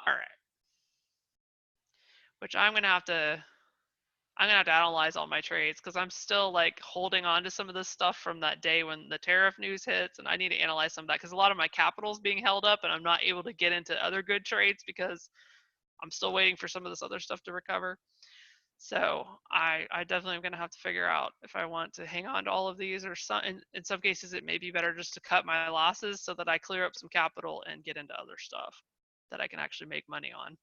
All right. Which I'm gonna have to analyze all my trades because I'm still like holding on to some of this stuff from that day when the tariff news hits, and I need to analyze some of that because a lot of my capital is being held up, and I'm not able to get into other good trades because I'm still waiting for some of this other stuff to recover. So I definitely am going to have to figure out if I want to hang on to all of these, or in some cases it may be better just to cut my losses so that I clear up some capital and get into other stuff that I can actually make money on.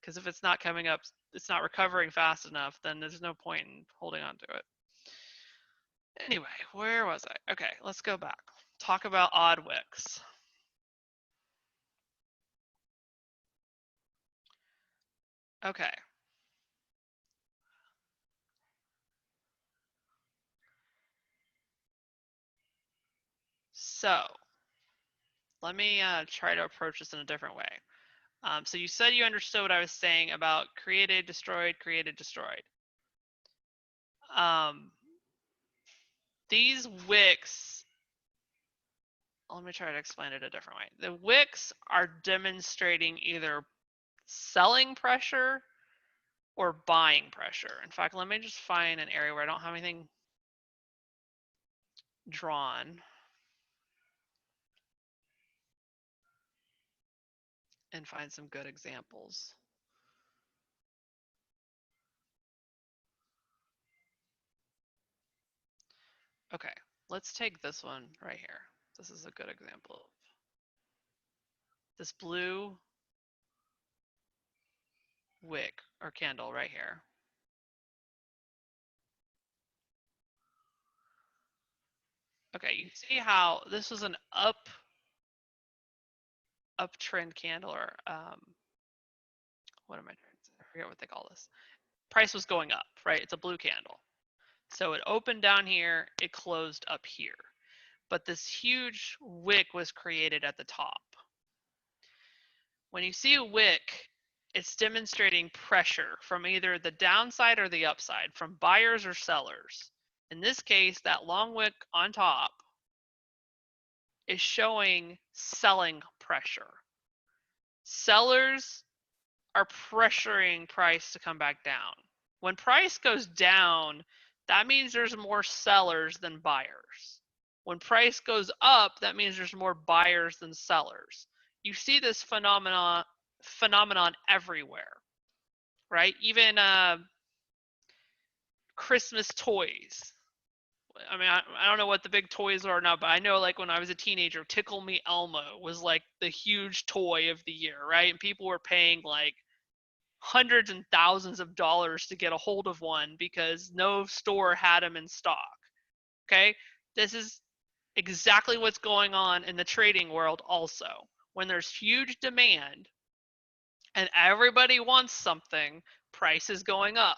Because if it's not coming up, it's not recovering fast enough, then there's no point in holding on to it. Anyway, where was I? Okay, let's go back. Talk about odd wicks. Okay. So let me try to approach this in a different way. So you said you understood what I was saying about created, destroyed, created, destroyed. these wicks, let me try to explain it a different way. The wicks are demonstrating either selling pressure or buying pressure. In fact, let me just find an area where I don't have anything drawn and find some good examples. Okay, let's take this one right here. This is a good example of this blue wick or candle right here. Okay, you see how this was an uptrend candle, or what am I trying to say? I forget what they call this. Price was going up, right? It's a blue candle. So it opened down here, it closed up here. But this huge wick was created at the top. When you see a wick, it's demonstrating pressure from either the downside or the upside, from buyers or sellers. In this case, that long wick on top is showing selling pressure. Sellers are pressuring price to come back down. When price goes down, that means there's more sellers than buyers. When price goes up, that means there's more buyers than sellers. You see this phenomenon everywhere, right? Even Christmas toys. I mean, I don't know what the big toys are now, but I know like when I was a teenager, Tickle Me Elmo was like the huge toy of the year, right? And people were paying like hundreds and thousands of dollars to get a hold of one because no store had them in stock. Okay, this is exactly what's going on in the trading world also. When there's huge demand and everybody wants something, price is going up.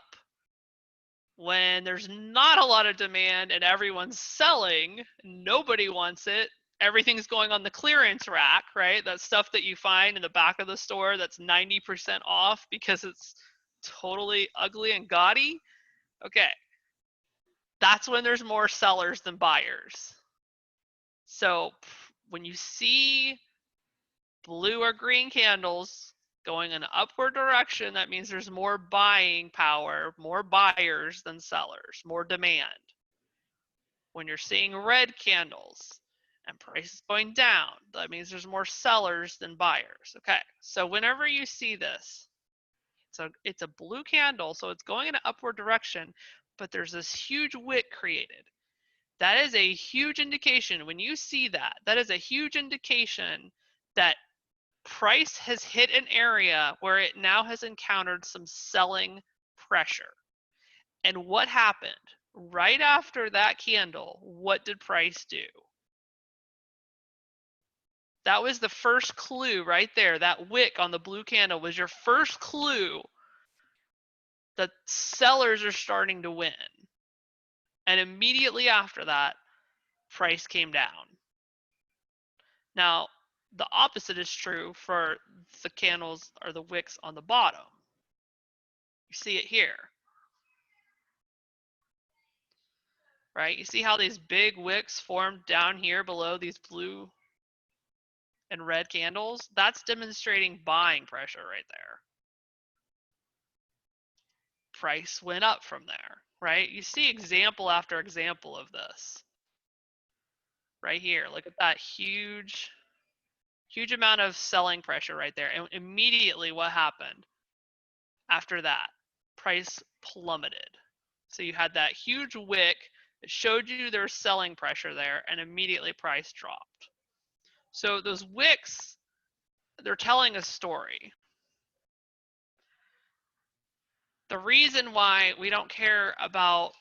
When there's not a lot of demand and everyone's selling, nobody wants it, everything's going on the clearance rack, right? That stuff that you find in the back of the store that's 90% off because it's totally ugly and gaudy. Okay, that's when there's more sellers than buyers. So when you see blue or green candles going in an upward direction, that means there's more buying power, more buyers than sellers, more demand. When you're seeing red candles and prices going down, that means there's more sellers than buyers. Okay, so whenever you see this, it's a blue candle, so it's going in an upward direction, but there's this huge wick created. That is a huge indication. When you see that, that is a huge indication that price has hit an area where it now has encountered some selling pressure. And what happened? Right after that candle, what did price do? That was the first clue right there. That wick on the blue candle was your first clue that sellers are starting to win. And immediately after that, price came down. Now, the opposite is true for the candles or the wicks on the bottom. You see it here. Right? You see how these big wicks formed down here below these blue and red candles? That's demonstrating buying pressure right there. Price went up from there, right? You see example after example of this. Right here, look at that huge amount of selling pressure right there. And immediately what happened after that? Price plummeted. So you had that huge wick. It showed you there's selling pressure there, and immediately price dropped. So those wicks, they're telling a story. The reason why we don't care about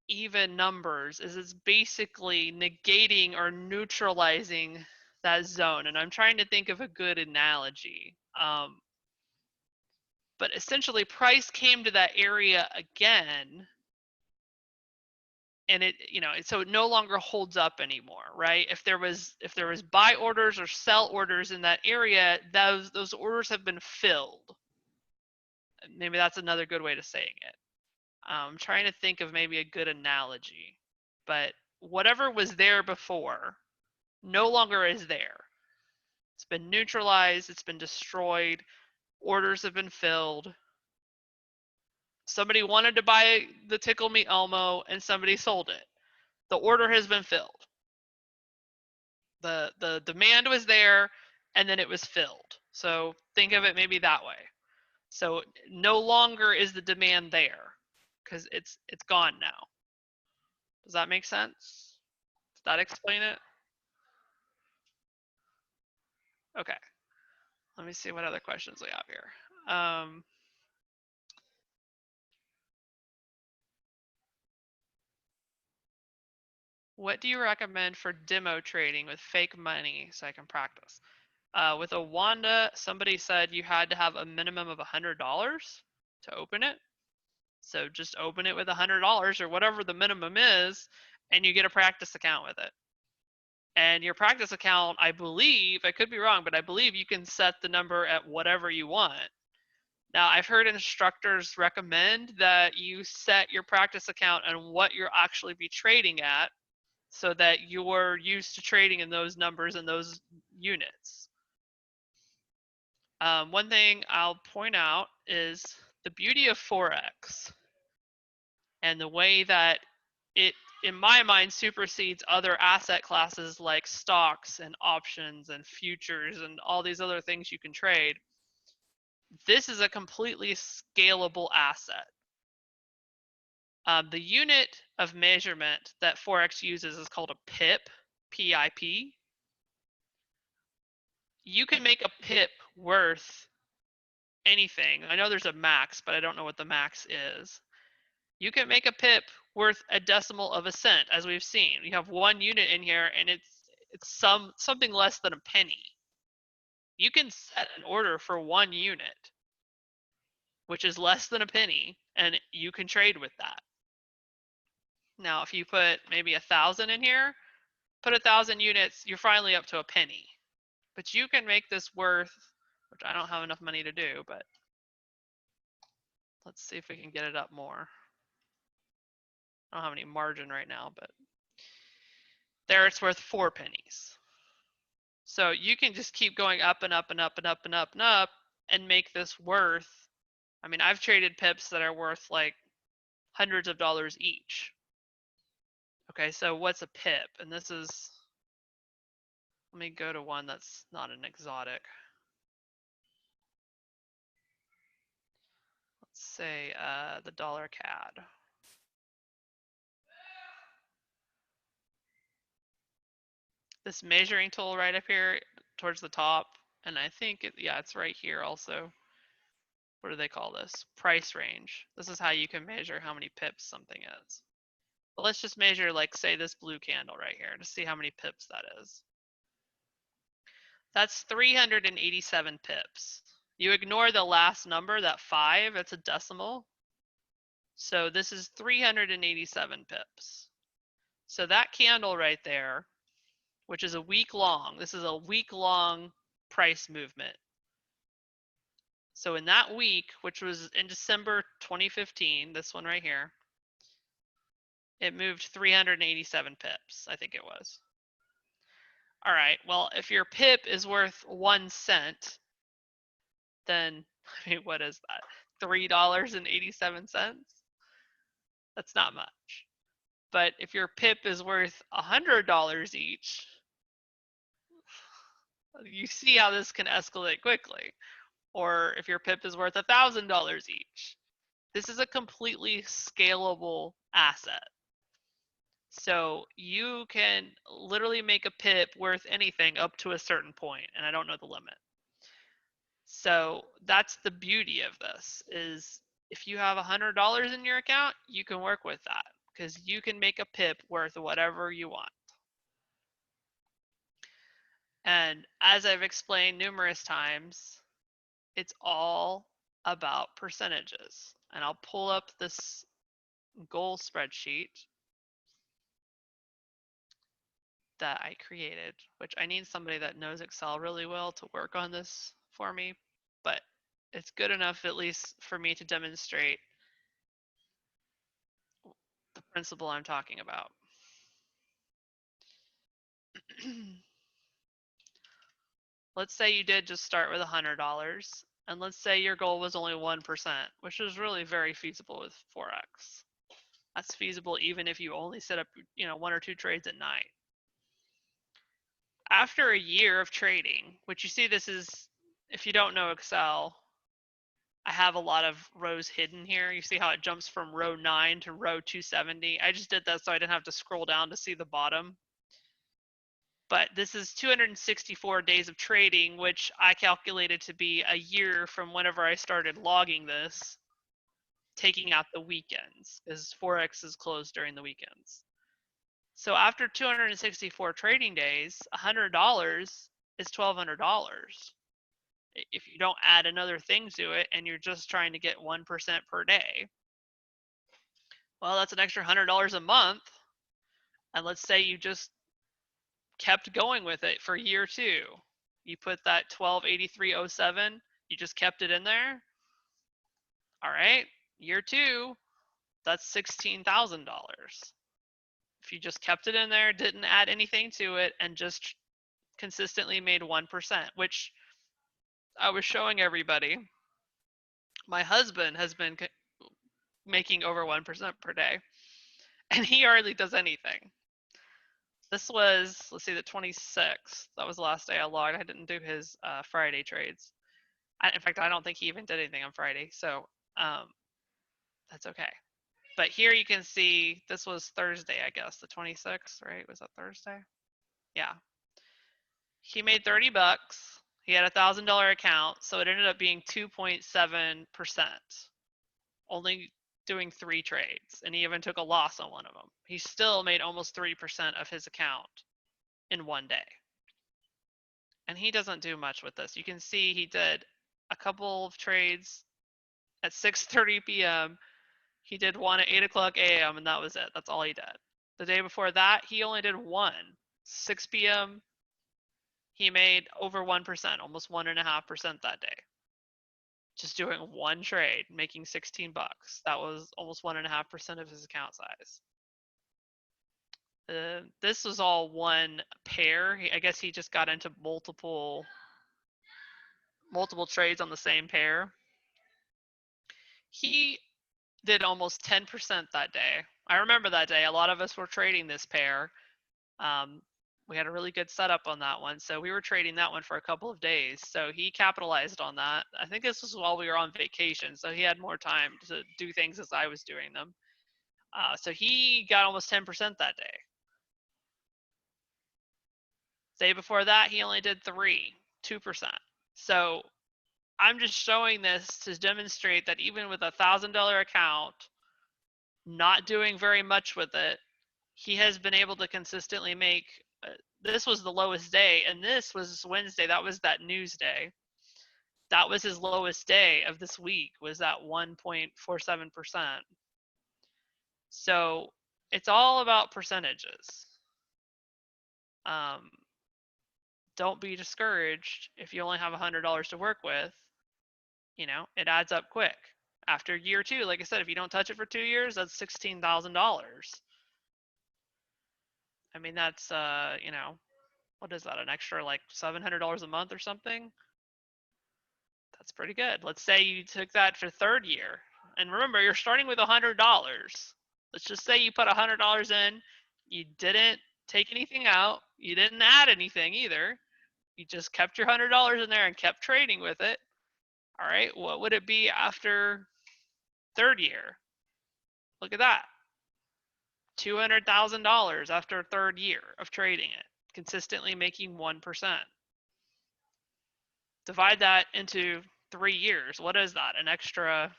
even numbers is it's basically negating or neutralizing that zone. And I'm trying to think of a good analogy. But essentially price came to that area again, and it, so it no longer holds up anymore, right? If there was buy orders or sell orders in that area, those orders have been filled. Maybe that's another good way to saying it. I'm trying to think of maybe a good analogy, but whatever was there before no longer is there. It's been neutralized, it's been destroyed, orders have been filled. Somebody wanted to buy the Tickle Me Elmo and somebody sold it. The order has been filled. The demand was there and then it was filled. So think of it maybe that way. So no longer is the demand there because it's gone now. Does that make sense? Does that explain it? Okay. Let me see what other questions we have here. What do you recommend for demo trading with fake money so I can practice? With Oanda, somebody said you had to have a minimum of $100 to open it. So just open it with $100 or whatever the minimum is, and you get a practice account with it. And your practice account, I believe, I could be wrong, but I believe you can set the number at whatever you want. Now, I've heard instructors recommend that you set your practice account and what you'll actually be trading at so that you're used to trading in those numbers and those units. One thing I'll point out is the beauty of Forex and the way that it, in my mind, supersedes other asset classes like stocks and options and futures and all these other things you can trade. This is a completely scalable asset. The unit of measurement that Forex uses is called a pip, P-I-P. You can make a pip worth anything. I know there's a max, but I don't know what the max is. You can make a pip worth a decimal of a cent, as we've seen. You have one unit in here, and it's something less than a penny. You can set an order for one unit, which is less than a penny, and you can trade with that. Now, if you put maybe 1,000 in here, put 1,000 units, you're finally up to a penny. But you can make this worth, which I don't have enough money to do, but let's see if we can get it up more. I don't have any margin right now, but there it's worth 4 pennies. So you can just keep going up and up and up and up and up and up and make this worth. I mean, I've traded pips that are worth like hundreds of dollars each. Okay, so what's a pip? And this is, let me go to one that's not an exotic. Let's say the dollar CAD. This measuring tool right up here towards the top, and I think it's right here also. What do they call this? Price range. This is how you can measure how many pips something is. But let's just measure, like, say this blue candle right here to see how many pips that is. That's 387 pips. You ignore the last number, that 5, it's a decimal. So this is 387 pips. So that candle right there, which is a week long, this is a week-long price movement. So in that week, which was in December 2015, this one right here, it moved 387 pips, I think it was. All right, well, if your pip is worth 1 cent, then, I mean, what is that? $3.87? That's not much. But if your pip is worth $100 each, you see how this can escalate quickly. Or if your pip is worth $1,000 each. This is a completely scalable asset. So you can literally make a pip worth anything up to a certain point, and I don't know the limit. So that's the beauty of this, is if you have $100 in your account, you can work with that because you can make a pip worth whatever you want. And as I've explained numerous times, it's all about percentages. And I'll pull up this goal spreadsheet that I created, which I need somebody that knows Excel really well to work on this for me, but it's good enough at least for me to demonstrate the principle I'm talking about. let's say you did just start with $100, and let's say your goal was only 1%, which is really very feasible with Forex. That's feasible even if you only set up, 1 or 2 trades at night. After a year of trading, which you see this is, if you don't know Excel, I have a lot of rows hidden here. You see how it jumps from row 9 to row 270? I just did that so I didn't have to scroll down to see the bottom. But this is 264 days of trading, which I calculated to be a year from whenever I started logging this, taking out the weekends, because Forex is closed during the weekends. So after 264 trading days, $100 is $1,200. If you don't add another thing to it and you're just trying to get 1% per day, well, that's an extra $100 a month. And let's say you just kept going with it for year 2. You put that 1283.07, you just kept it in there. All right, year 2, that's $16,000. If you just kept it in there, didn't add anything to it, and just consistently made 1%, which I was showing everybody. My husband has been making over 1% per day, and he hardly does anything. This was, let's see, the 26th. That was the last day I logged. I didn't do his Friday trades. In fact, I don't think he even did anything on Friday, so that's okay. But here you can see this was Thursday, I guess, the 26th, right? Was that Thursday? Yeah. He made 30 bucks. He had a $1,000 account, so it ended up being 2.7%. Only doing 3 trades, and he even took a loss on one of them. He still made almost 3% of his account in one day. And he doesn't do much with this. You can see he did a couple of trades at 6:30 p.m. He did one at 8 o'clock a.m. and that was it. That's all he did. The day before that, he only did one. 6 p.m. He made over 1%, almost 1.5% that day. Just doing one trade, making 16 bucks. That was almost 1.5% of his account size. This was all one pair. I guess he just got into multiple trades on the same pair. He did almost 10% that day. I remember that day. A lot of us were trading this pair. We had a really good setup on that one, so we were trading that one for a couple of days. So he capitalized on that. I think this was while we were on vacation, so he had more time to do things as I was doing them. So he got almost 10% that day. Day before that, he only did 2%. So I'm just showing this to demonstrate that even with a $1,000 account, not doing very much with it, he has been able to consistently make, this was the lowest day, and this was Wednesday. That was that news day. That was his lowest day of this week, was at 1.47%. So it's all about percentages. Don't be discouraged if you only have $100 to work with. It adds up quick. After year 2, like I said, if you don't touch it for 2 years, that's $16,000. I mean, that's, what is that, an extra like $700 a month or something? That's pretty good. Let's say you took that for 3rd year. And remember, you're starting with $100. Let's just say you put $100 in, you didn't take anything out, you didn't add anything either. You just kept your $100 in there and kept trading with it. All right, what would it be after 3rd year? Look at that. $200,000 after 3rd year of trading it, consistently making 1%. Divide that into 3 years. What is that? An extra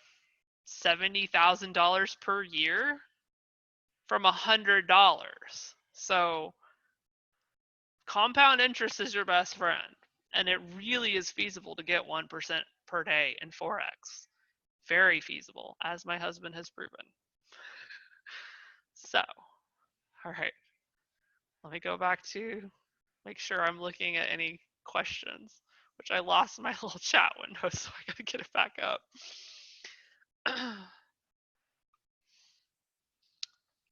$70,000 per year from $100. So compound interest is your best friend, and it really is feasible to get 1% per day in Forex. Very feasible, as my husband has proven. So, all right, let me go back to make sure I'm looking at any questions, which I lost my little chat window, so I gotta get it back up.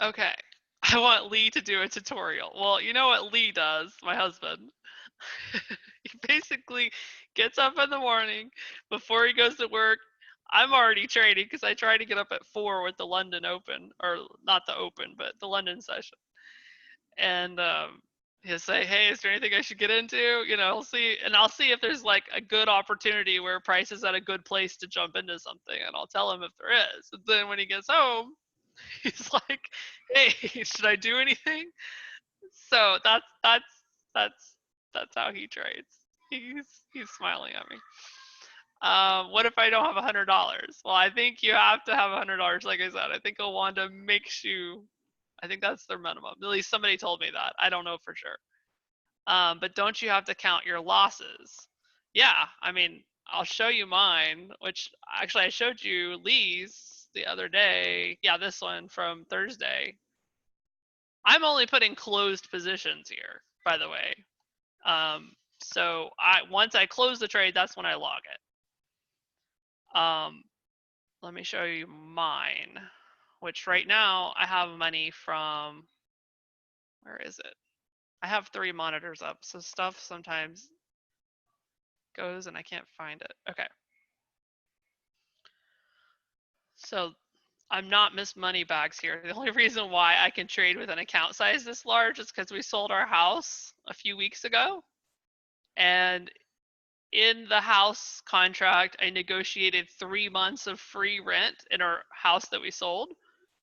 Okay. I want Lee to do a tutorial. Well, you know what Lee does, my husband? He basically gets up in the morning before he goes to work. I'm already trading because I try to get up at 4 with the London Open, or not the Open, but the London session. And he'll say, "Hey, is there anything I should get into?" He'll see, and I'll see if there's like a good opportunity where price is at a good place to jump into something, and I'll tell him if there is. And then when he gets home, he's like, "Hey, should I do anything?" So that's how he trades. He's smiling at me. What if I don't have $100? Well, I think you have to have $100. Like I said, I think Oanda makes you. I think that's their minimum. At least somebody told me that. I don't know for sure. But don't you have to count your losses? Yeah, I mean, I'll show you mine, which actually I showed you Lee's the other day. Yeah, this one from Thursday. I'm only putting closed positions here, by the way. So once I close the trade, that's when I log it. Let me show you mine, which right now I have money from, where is it? I have 3 monitors up, so stuff sometimes goes and I can't find it. Okay. So I'm not Miss Moneybags here. The only reason why I can trade with an account size this large is because we sold our house a few weeks ago. And in the house contract, I negotiated 3 months of free rent in our house that we sold.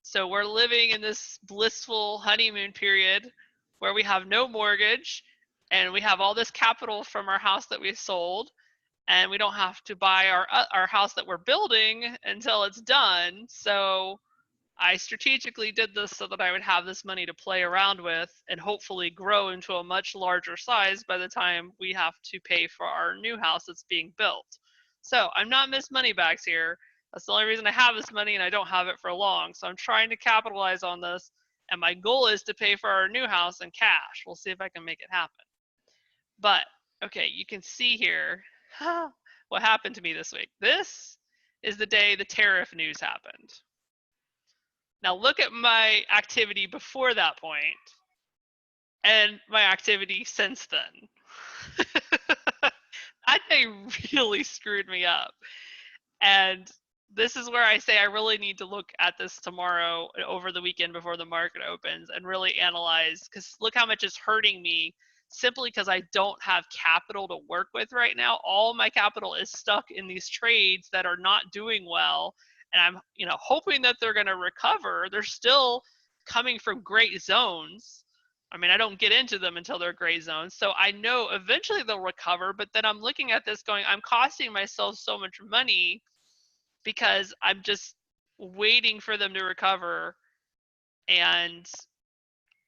So we're living in this blissful honeymoon period where we have no mortgage and we have all this capital from our house that we sold, and we don't have to buy our house that we're building until it's done. So I strategically did this so that I would have this money to play around with and hopefully grow into a much larger size by the time we have to pay for our new house that's being built. So I'm not Miss Moneybags here. That's the only reason I have this money and I don't have it for long. So I'm trying to capitalize on this. And my goal is to pay for our new house in cash. We'll see if I can make it happen. But, okay, you can see here what happened to me this week. This is the day the tariff news happened. Now look at my activity before that point and my activity since then. That day really screwed me up. And this is where I say I really need to look at this tomorrow over the weekend before the market opens and really analyze, because look how much it's hurting me simply because I don't have capital to work with right now. All my capital is stuck in these trades that are not doing well, and I'm hoping that they're going to recover. They're still coming from great zones. I mean, I don't get into them until they're gray zones. So I know eventually they'll recover, but then I'm looking at this going, I'm costing myself so much money because I'm just waiting for them to recover, and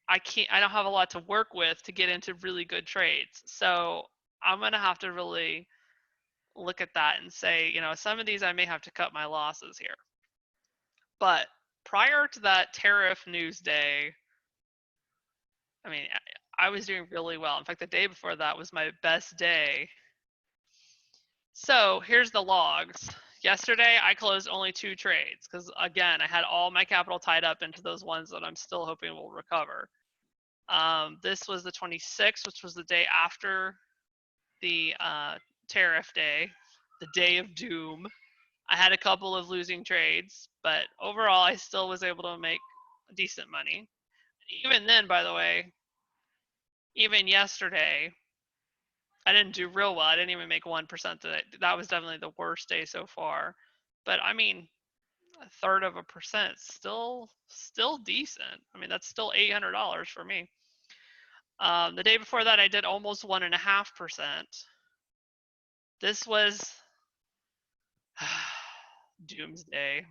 I don't have a lot to work with to get into really good trades. So I'm going to have to really look at that and say, some of these I may have to cut my losses here. But prior to that tariff news day, I mean, I was doing really well. In fact, the day before that was my best day. So here's the logs. Yesterday, I closed only 2 trades because, again, I had all my capital tied up into those ones that I'm still hoping will recover. This was the 26th, which was the day after the tariff day, the day of doom. I had a couple of losing trades, but overall, I still was able to make decent money. Even then, by the way, even yesterday, I didn't do real well. I didn't even make 1% today. That was definitely the worst day so far. But I mean, 1/3%, still decent. I mean, that's still $800 for me. The day before that, I did almost 1.5%. This was doomsday.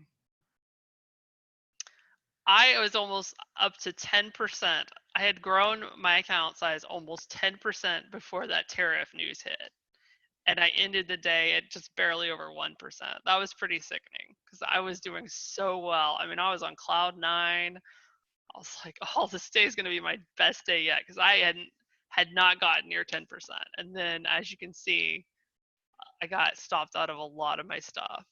I was almost up to 10%. I had grown my account size almost 10% before that tariff news hit. And I ended the day at just barely over 1%. That was pretty sickening because I was doing so well. I mean, I was on cloud 9. I was like, oh, this day is going to be my best day yet because I had not gotten near 10%. And then, as you can see, I got stopped out of a lot of my stuff.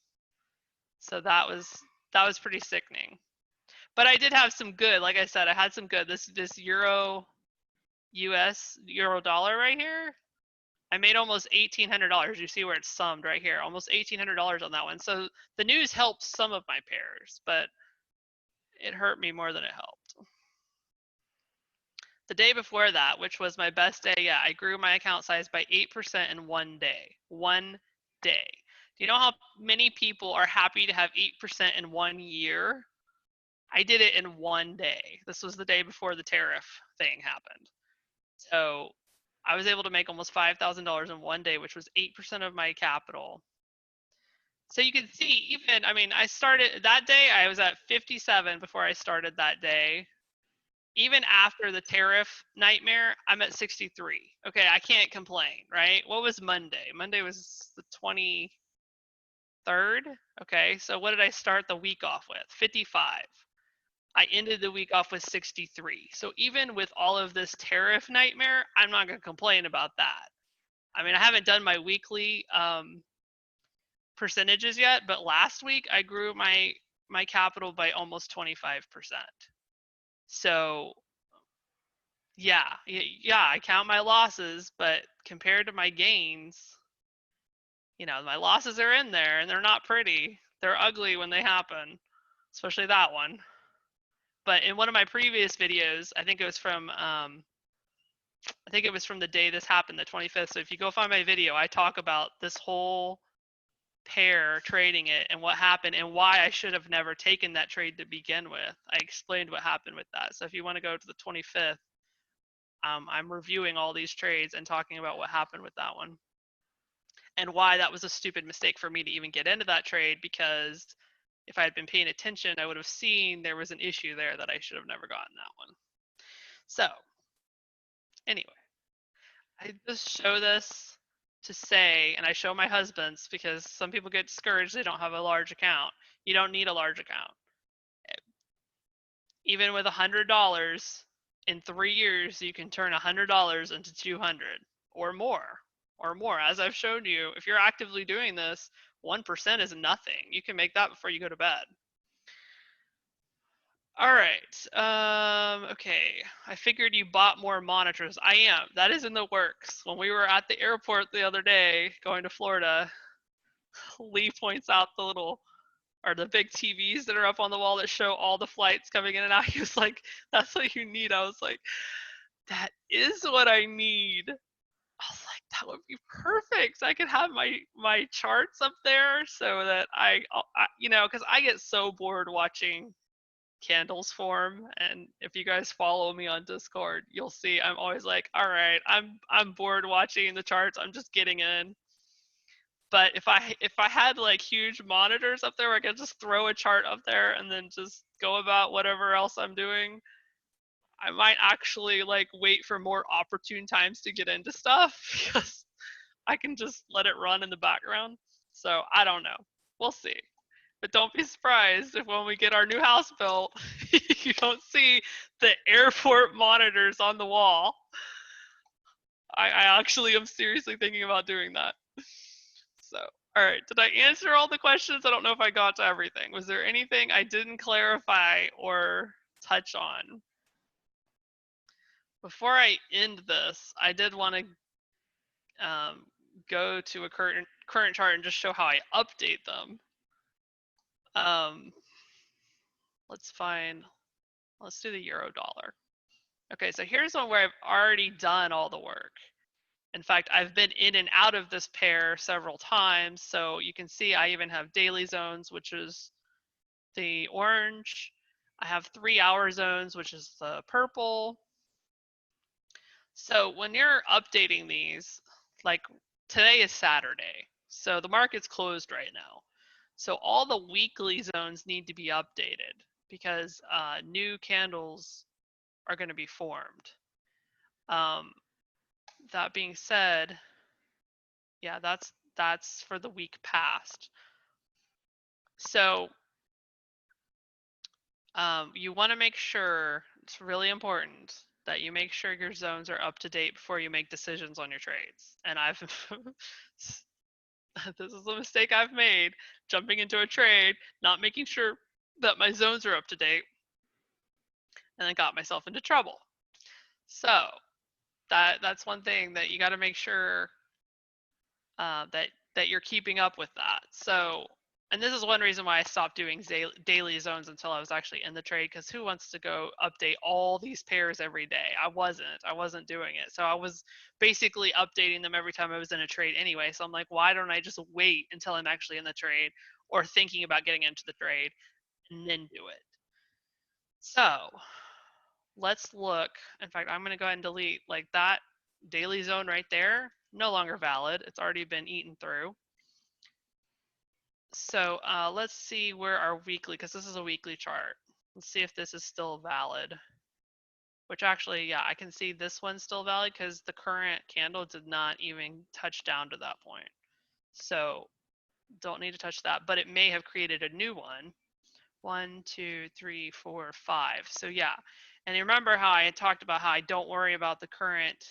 So that was pretty sickening. But I did have some good, like I said, I had some good. This euro dollar right here, I made almost $1,800. You see where it's summed right here, almost $1,800 on that one. So the news helped some of my pairs, but it hurt me more than it helped. The day before that, which was my best day yet, I grew my account size by 8% in one day. One day. Do you know how many people are happy to have 8% in 1 year? I did it in one day. This was the day before the tariff thing happened. So I was able to make almost $5,000 in one day, which was 8% of my capital. So you can see, even, I mean, I started that day, I was at 57 before I started that day. Even after the tariff nightmare, I'm at 63. Okay, I can't complain, right? What was Monday? Monday was the 23rd. Okay, so what did I start the week off with? 55. I ended the week off with 63. So even with all of this tariff nightmare, I'm not going to complain about that. I mean, I haven't done my weekly percentages yet, but last week I grew my capital by almost 25%. So yeah, I count my losses, but compared to my gains, my losses are in there and they're not pretty. They're ugly when they happen, especially that one. But in one of my previous videos, I think it was from the day this happened, the 25th. So if you go find my video, I talk about this whole pair trading it and what happened and why I should have never taken that trade to begin with. I explained what happened with that. So if you want to go to the 25th, I'm reviewing all these trades and talking about what happened with that one and why that was a stupid mistake for me to even get into that trade, because if I had been paying attention, I would have seen there was an issue there that I should have never gotten that one. So anyway, I just show this to say, and I show my husband's because some people get discouraged, they don't have a large account. You don't need a large account. Even with $100, in 3 years, you can turn $100 into 200 or more. As I've shown you, if you're actively doing this, 1% is nothing. You can make that before you go to bed. All right. Okay. I figured you bought more monitors. I am. That is in the works. When we were at the airport the other day going to Florida, Lee points out the big TVs that are up on the wall that show all the flights coming in and out. He was like, "That's what you need." I was like, "That is what I need." I was like, "That would be perfect. So I could have my charts up there so that because I get so bored watching candles form, and if you guys follow me on Discord, you'll see I'm always like, all right, I'm bored watching the charts, I'm just getting in. But if I had like huge monitors up there where I could just throw a chart up there and then just go about whatever else I'm doing, I might actually like wait for more opportune times to get into stuff because I can just let it run in the background. So I don't know, we'll see. But don't be surprised if when we get our new house built, you don't see the airport monitors on the wall. I actually am seriously thinking about doing that. So, all right. Did I answer all the questions? I don't know if I got to everything. Was there anything I didn't clarify or touch on? Before I end this, I did want to go to a current chart and just show how I update them. Let's do the euro dollar. Okay, so here's one where I've already done all the work. In fact, I've been in and out of this pair several times. So you can see I even have daily zones, which is the orange. I have 3-hour zones, which is the purple. So when you're updating these, like today is Saturday, so the market's closed right now. So all the weekly zones need to be updated because new candles are going to be formed. That being said, yeah, that's for the week past. So you want to make sure, it's really important that you make sure your zones are up to date before you make decisions on your trades. And this is a mistake I've made, jumping into a trade, not making sure that my zones are up to date. and then got myself into trouble. So that's one thing that you got to make sure that you're keeping up with that. So, and this is one reason why I stopped doing daily zones until I was actually in the trade, because who wants to go update all these pairs every day? I wasn't doing it. So I was basically updating them every time I was in a trade anyway. So I'm like, why don't I just wait until I'm actually in the trade or thinking about getting into the trade and then do it? So let's look. In fact, I'm going to go ahead and delete like that daily zone right there. No longer valid. It's already been eaten through. So let's see where our weekly, because this is a weekly chart. Let's see if this is still valid. Which actually, yeah, I can see this one's still valid because the current candle did not even touch down to that point. So don't need to touch that, but it may have created a new one. 1, 2, 3, 4, 5. So yeah, and you remember how I had talked about how I don't worry about the current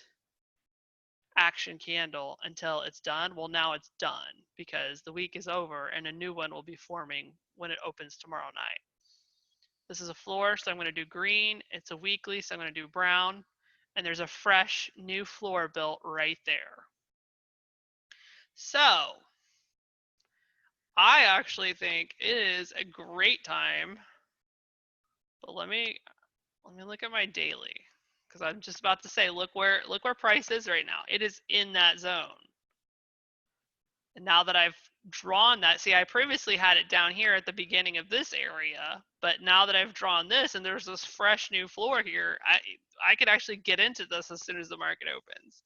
action candle until it's done? Well, now it's done because the week is over and a new one will be forming when it opens tomorrow night. This is a floor, so I'm going to do green. It's a weekly, so I'm going to do brown. And there's a fresh new floor built right there. So I actually think it is a great time. But let me look at my daily, because I'm just about to say, look where price is right now. It is in that zone. And now that I've drawn that, see, I previously had it down here at the beginning of this area, but now that I've drawn this and there's this fresh new floor here, I could actually get into this as soon as the market opens.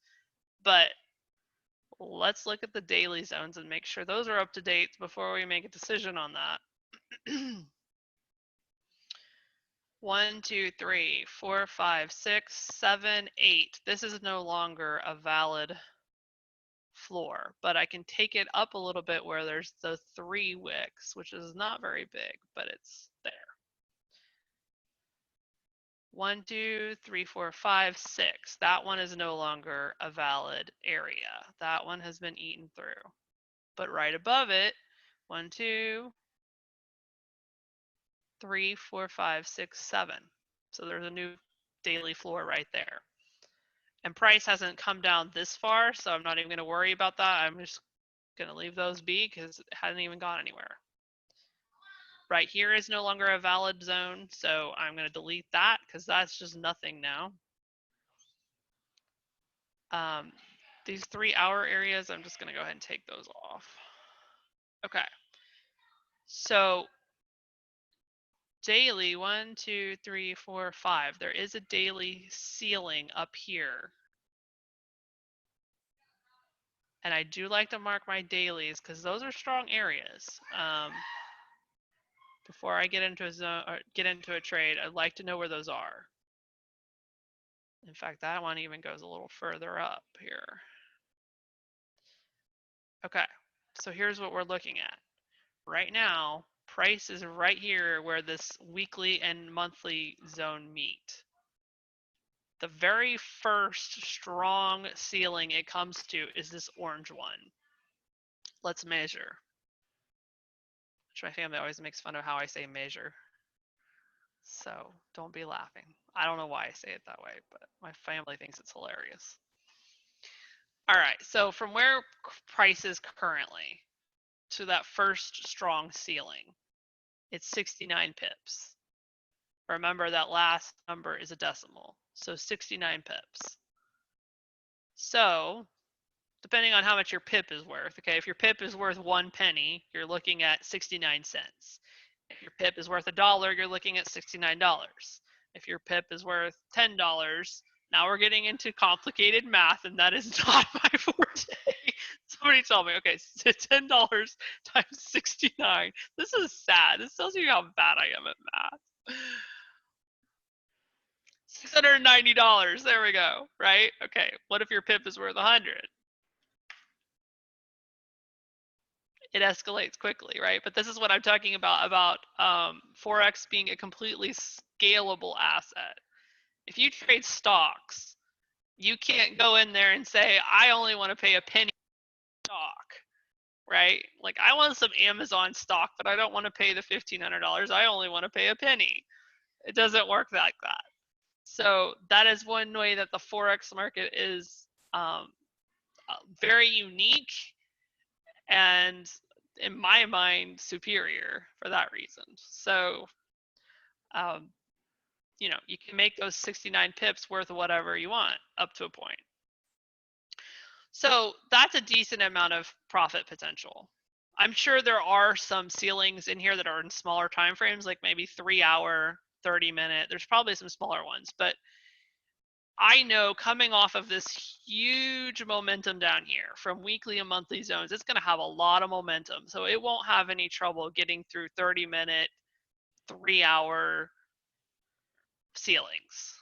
But let's look at the daily zones and make sure those are up to date before we make a decision on that. 1, 2, 3, 4, 5, 6, 7, 8. This is no longer a valid floor, but I can take it up a little bit where there's the 3 wicks, which is not very big, but it's there. 1, 2, 3, 4, 5, 6. That one is no longer a valid area. That one has been eaten through. But right above it, 1, 2, 3, 4, 5, 6, 7. So there's a new daily floor right there. And price hasn't come down this far, so I'm not even going to worry about that. I'm just going to leave those be because it hasn't even gone anywhere. Right here is no longer a valid zone, so I'm going to delete that because that's just nothing now. These 3-hour areas, I'm just going to go ahead and take those off. Okay. So daily, 1, 2, 3, 4, 5. There is a daily ceiling up here. And I do like to mark my dailies because those are strong areas. Before I get into a zone or get into a trade, I'd like to know where those are. In fact, that one even goes a little further up here. Okay, so here's what we're looking at. Right now, price is right here where this weekly and monthly zone meet. The very first strong ceiling it comes to is this orange one. Let's measure. Which my family always makes fun of how I say measure. So don't be laughing. I don't know why I say it that way, but my family thinks it's hilarious. All right, so from where price is currently to that first strong ceiling, it's 69 pips. Remember that last number is a decimal, so 69 pips. So depending on how much your pip is worth, okay, if your pip is worth 1 penny, you're looking at 69 cents. If your pip is worth $1, you're looking at $69. If your pip is worth $10, now we're getting into complicated math, and that is not my forte. Somebody tell me, okay, so $10 times 69. This is sad. This tells you how bad I am at math. $690. There we go, right? Okay, what if your pip is worth 100? It escalates quickly, right? But this is what I'm talking about Forex being a completely scalable asset. If you trade stocks, you can't go in there and say, I only want to pay a penny stock, right? Like, I want some Amazon stock, but I don't want to pay the $1,500. I only want to pay a penny. It doesn't work like that. So that is one way that the Forex market is very unique and, in my mind, superior for that reason. So, you know, you can make those 69 pips worth whatever you want up to a point. So that's a decent amount of profit potential. I'm sure there are some ceilings in here that are in smaller time frames, like maybe 3 hour, 30-minute. There's probably some smaller ones, but I know coming off of this huge momentum down here from weekly and monthly zones, it's going to have a lot of momentum. So it won't have any trouble getting through 30-minute, 3 hour ceilings.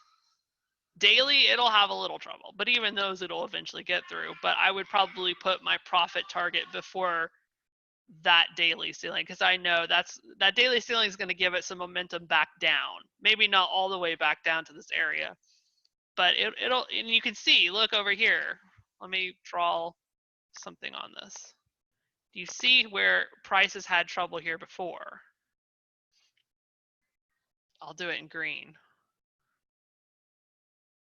Daily, it'll have a little trouble, but even those it'll eventually get through. But I would probably put my profit target before that daily ceiling, because I know that daily ceiling is going to give it some momentum back down. Maybe not all the way back down to this area, but it'll, and you can see, look over here. Let me draw something on this. Do you see where prices had trouble here before? I'll do it in green.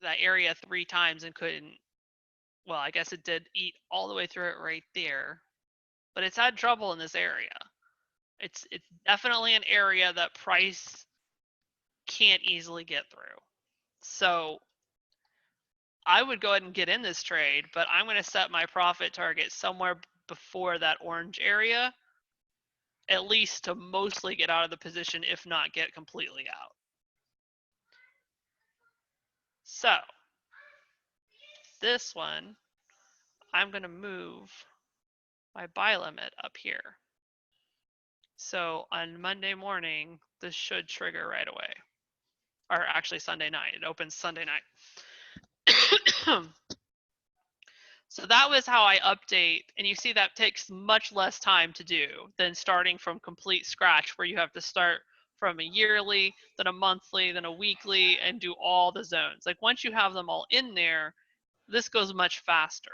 That area 3 times and couldn't, well, I guess it did eat all the way through it right there, but it's had trouble in this area. It's definitely an area that price can't easily get through. So I would go ahead and get in this trade, but I'm going to set my profit target somewhere before that orange area, at least to mostly get out of the position, if not get completely out. So this one, I'm going to move my buy limit up here. So on Monday morning, this should trigger right away. Or actually Sunday night. It opens Sunday night. So that was how I update. And you see that takes much less time to do than starting from complete scratch, where you have to start from a yearly, then a monthly, then a weekly, and do all the zones. Like once you have them all in there, this goes much faster.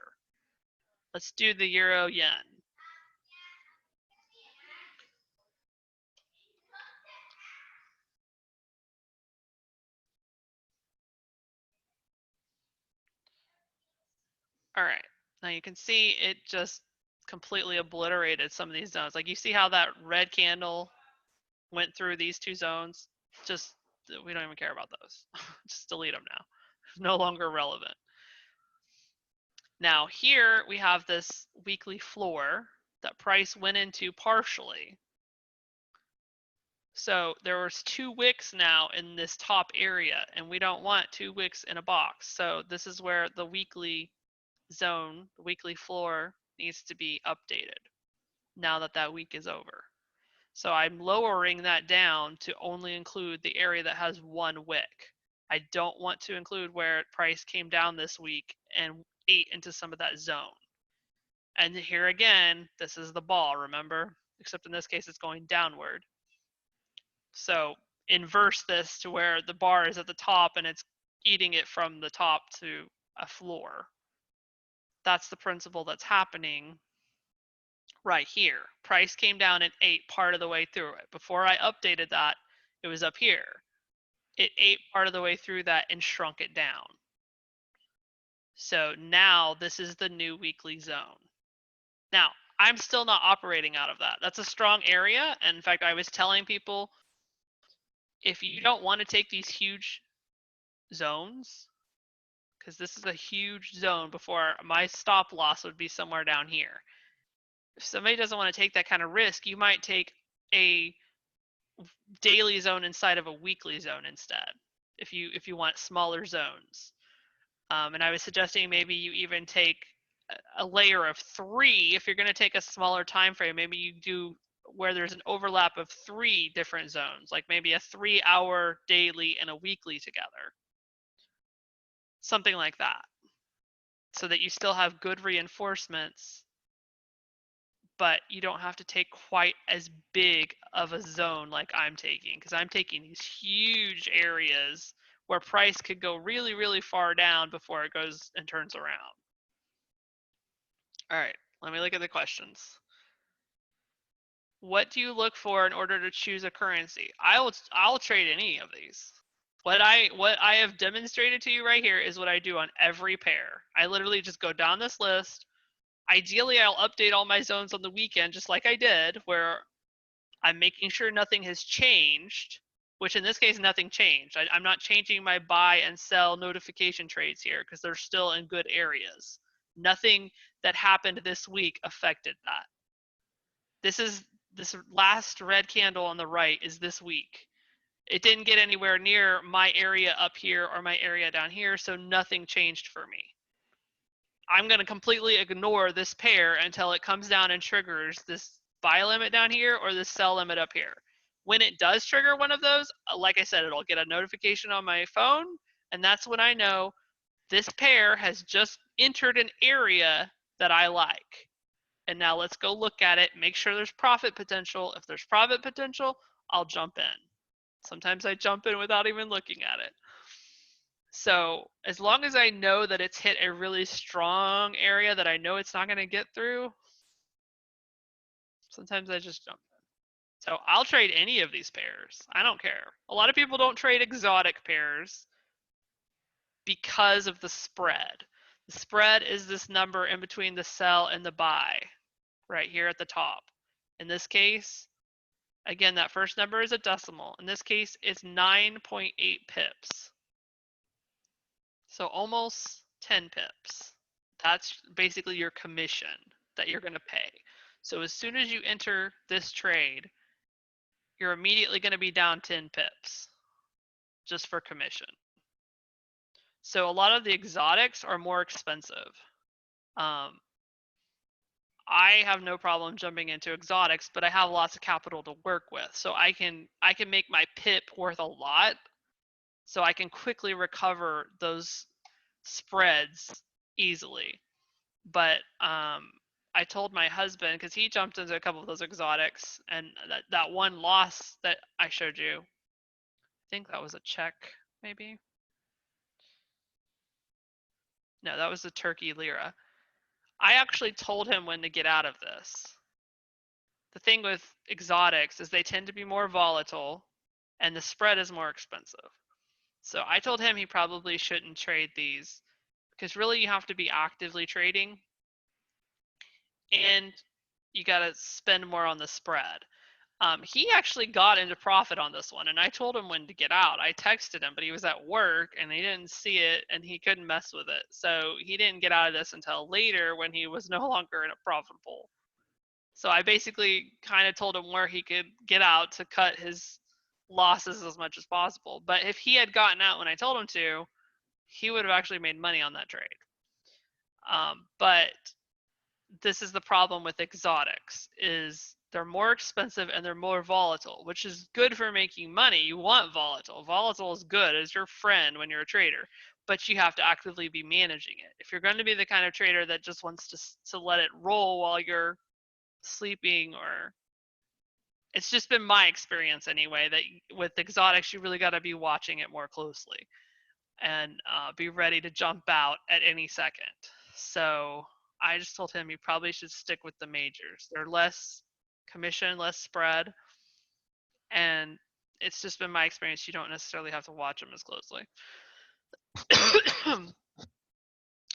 Let's do the euro yen. All right, now you can see it just completely obliterated some of these zones. Like you see how that red candle went through these 2 zones? Just, we don't even care about those. Just delete them now. No longer relevant. Now here we have this weekly floor that price went into partially. So there was 2 wicks now in this top area, and we don't want 2 wicks in a box. So this is where the weekly zone, the weekly floor, needs to be updated now that that week is over. So I'm lowering that down to only include the area that has 1 wick. I don't want to include where price came down this week and ate into some of that zone. And here again, this is the ball, remember? Except in this case, it's going downward. So inverse this to where the bar is at the top and it's eating it from the top to a floor. That's the principle that's happening right here. Price came down and ate part of the way through it. Before I updated that, it was up here. It ate part of the way through that and shrunk it down. So now this is the new weekly zone. Now, I'm still not operating out of that. That's a strong area. And in fact, I was telling people, if you don't want to take these huge zones, because this is a huge zone, before my stop loss would be somewhere down here. If somebody doesn't want to take that kind of risk, you might take a daily zone inside of a weekly zone instead, if you want smaller zones. And I was suggesting maybe you even take a layer of 3. If you're going to take a smaller time frame, maybe you do where there's an overlap of 3 different zones, like maybe a 3-hour daily and a weekly together, something like that, so that you still have good reinforcements, but you don't have to take quite as big of a zone like I'm taking, because I'm taking these huge areas where price could go really, really far down before it goes and turns around. All right, let me look at the questions. What do you look for in order to choose a currency? I'll trade any of these. What I have demonstrated to you right here is what I do on every pair. I literally just go down this list. Ideally, I'll update all my zones on the weekend, just like I did, where I'm making sure nothing has changed, which in this case, nothing changed. I'm not changing my buy and sell notification trades here because they're still in good areas. Nothing that happened this week affected that. This last red candle on the right is this week. It didn't get anywhere near my area up here or my area down here, so nothing changed for me. I'm going to completely ignore this pair until it comes down and triggers this buy limit down here or this sell limit up here. When it does trigger one of those, like I said, it'll get a notification on my phone, and that's when I know this pair has just entered an area that I like. And now let's go look at it, make sure there's profit potential. If there's profit potential, I'll jump in. Sometimes I jump in without even looking at it. So as long as I know that it's hit a really strong area that I know it's not going to get through, sometimes I just jump in. So I'll trade any of these pairs. I don't care. A lot of people don't trade exotic pairs because of the spread. The spread is this number in between the sell and the buy right here at the top. In this case, again, that first number is a decimal. In this case, it's 9.8 pips. So almost 10 pips. That's basically your commission that you're going to pay. So as soon as you enter this trade, you're immediately going to be down 10 pips just for commission. So a lot of the exotics are more expensive. I have no problem jumping into exotics, but I have lots of capital to work with. So I can make my pip worth a lot, so I can quickly recover those spreads easily. But I told my husband, because he jumped into a couple of those exotics, and that one loss that I showed you, I think that was a check, maybe. No, that was the Turkey lira. I actually told him when to get out of this. The thing with exotics is they tend to be more volatile, and the spread is more expensive. So I told him he probably shouldn't trade these, because really you have to be actively trading, and you got to spend more on the spread. He actually got into profit on this one, and I told him when to get out. I texted him, but he was at work and he didn't see it, and he couldn't mess with it. So he didn't get out of this until later when he was no longer in a profit pool. So I basically kind of told him where he could get out to cut his losses as much as possible. But if he had gotten out when I told him to, he would have actually made money on that trade. But this is the problem with exotics, is they're more expensive and they're more volatile, which is good for making money. You want volatile. Volatile is good. It's your friend when you're a trader, but you have to actively be managing it. If you're going to be the kind of trader that just wants to let it roll while you're sleeping, or it's just been my experience anyway, that with exotics, you really got to be watching it more closely and be ready to jump out at any second. So I just told him he probably should stick with the majors. They're less commission, less spread, and it's just been my experience. You don't necessarily have to watch them as closely. Of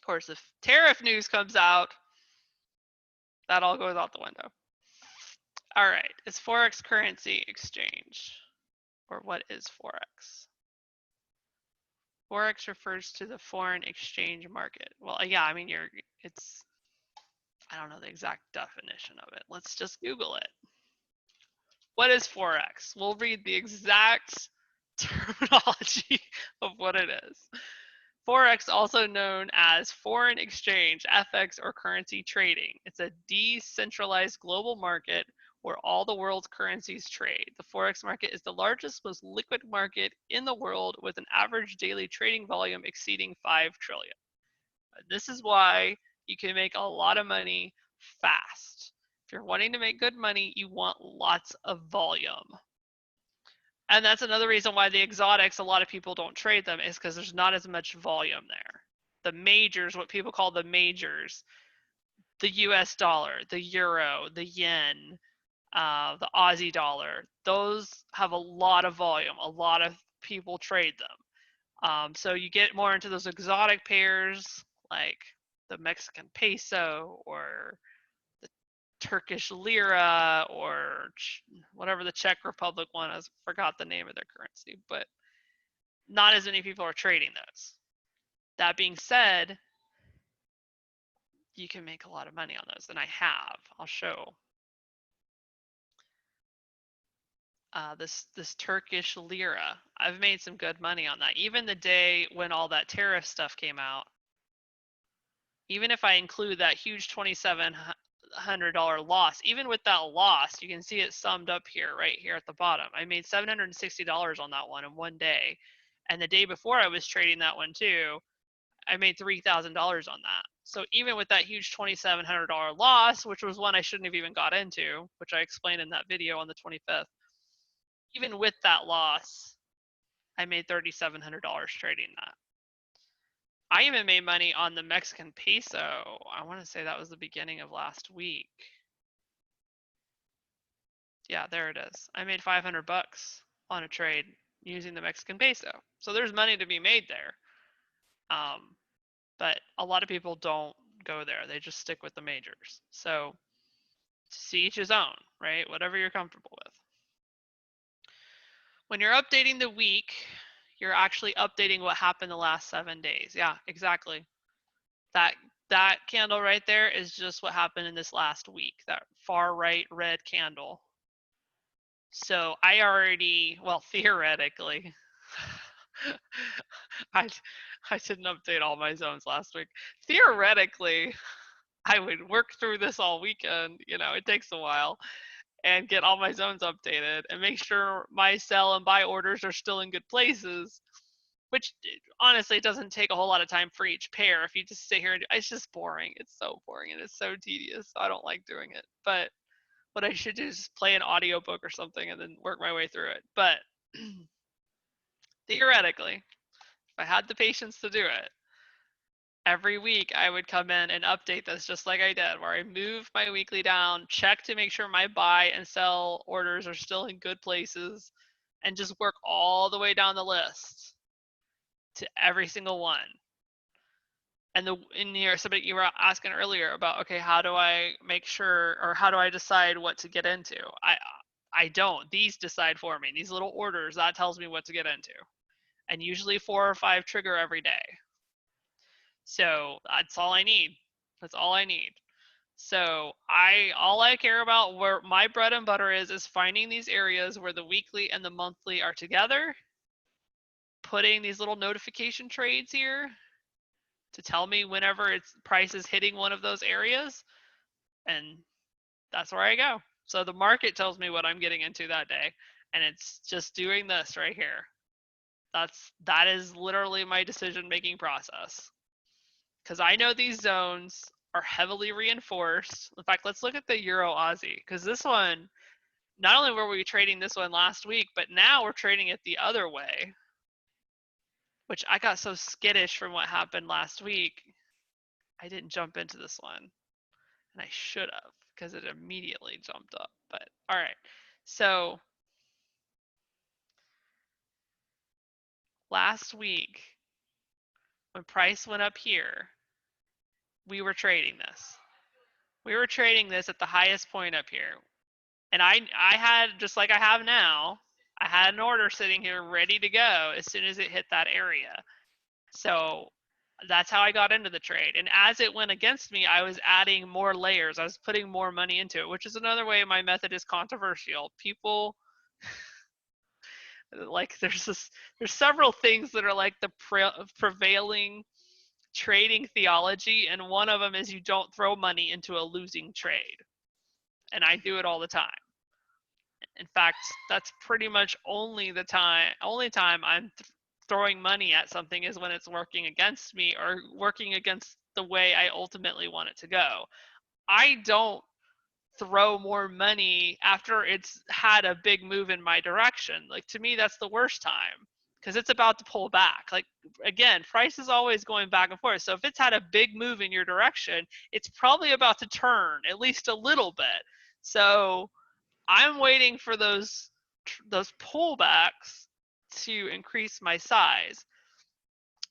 course, if tariff news comes out, that all goes out the window. All right, is Forex currency exchange, or what is Forex? Forex refers to the foreign exchange market. Well, yeah, I mean, I don't know the exact definition of it. Let's just Google it. What is Forex? We'll read the exact terminology of what it is. Forex, also known as foreign exchange, FX, or currency trading. It's a decentralized global market where all the world's currencies trade. The Forex market is the largest, most liquid market in the world, with an average daily trading volume exceeding 5 trillion. This is why you can make a lot of money fast. If you're wanting to make good money, you want lots of volume. And that's another reason why the exotics, a lot of people don't trade them, is because there's not as much volume there. The majors, what people call the majors, the US dollar, the euro, the yen, the Aussie dollar, those have a lot of volume. A lot of people trade them. So you get more into those exotic pairs like the Mexican peso or the Turkish lira or whatever the Czech Republic one is. I forgot the name of their currency, but not as many people are trading those. That being said, you can make a lot of money on those, and I have. I'll show. This Turkish lira. I've made some good money on that. Even the day when all that tariff stuff came out, even if I include that huge $2,700 loss, even with that loss, you can see it summed up here, right here at the bottom. I made $760 on that one in one day. And the day before I was trading that one too, I made $3,000 on that. So even with that huge $2,700 loss, which was one I shouldn't have even got into, which I explained in that video on the 25th, even with that loss, I made $3,700 trading that. I even made money on the Mexican peso. I want to say that was the beginning of last week. Yeah, there it is. I made 500 bucks on a trade using the Mexican peso. So there's money to be made there. But a lot of people don't go there. They just stick with the majors. So to each his own, right? Whatever you're comfortable with. When you're updating the week, you're actually updating what happened the last 7 days. Yeah, exactly. That candle right there is just what happened in this last week, that far right red candle. So I already, well, theoretically, I didn't update all my zones last week. Theoretically, I would work through this all weekend. It takes a while, and get all my zones updated and make sure my sell and buy orders are still in good places, which honestly doesn't take a whole lot of time for each pair. If you just sit here and it's just boring. It's so boring and it's so tedious. So I don't like doing it. But what I should do is just play an audiobook or something and then work my way through it. But theoretically, if I had the patience to do it, every week I would come in and update this just like I did, where I move my weekly down, check to make sure my buy and sell orders are still in good places, and just work all the way down the list to every single one. And in here, somebody you were asking earlier about, okay, how do I make sure, or how do I decide what to get into? I don't. These decide for me. These little orders, that tells me what to get into. And usually 4 or 5 trigger every day. So that's all I need. That's all I need. So all I care about, where my bread and butter is finding these areas where the weekly and the monthly are together, putting these little notification trades here to tell me whenever its price is hitting one of those areas, and that's where I go. So the market tells me what I'm getting into that day, and it's just doing this right here. That is literally my decision-making process. Because I know these zones are heavily reinforced. In fact, let's look at the Euro Aussie, because this one, not only were we trading this one last week, but now we're trading it the other way, which I got so skittish from what happened last week. I didn't jump into this one, and I should have, because it immediately jumped up. But all right, so last week when price went up here, we were trading this. We were trading this at the highest point up here. And I had, just like I have now, I had an order sitting here ready to go as soon as it hit that area. So that's how I got into the trade. And as it went against me, I was adding more layers. I was putting more money into it, which is another way my method is controversial. People like there's several things that are like the prevailing trading theology, and one of them is you don't throw money into a losing trade. And I do it all the time. In fact, that's pretty much only time I'm throwing money at something is when it's working against me or working against the way I ultimately want it to go. I don't throw more money after it's had a big move in my direction. Like, to me, that's the worst time, because it's about to pull back. Like, again, price is always going back and forth. So if it's had a big move in your direction, it's probably about to turn at least a little bit. So I'm waiting for those pullbacks to increase my size.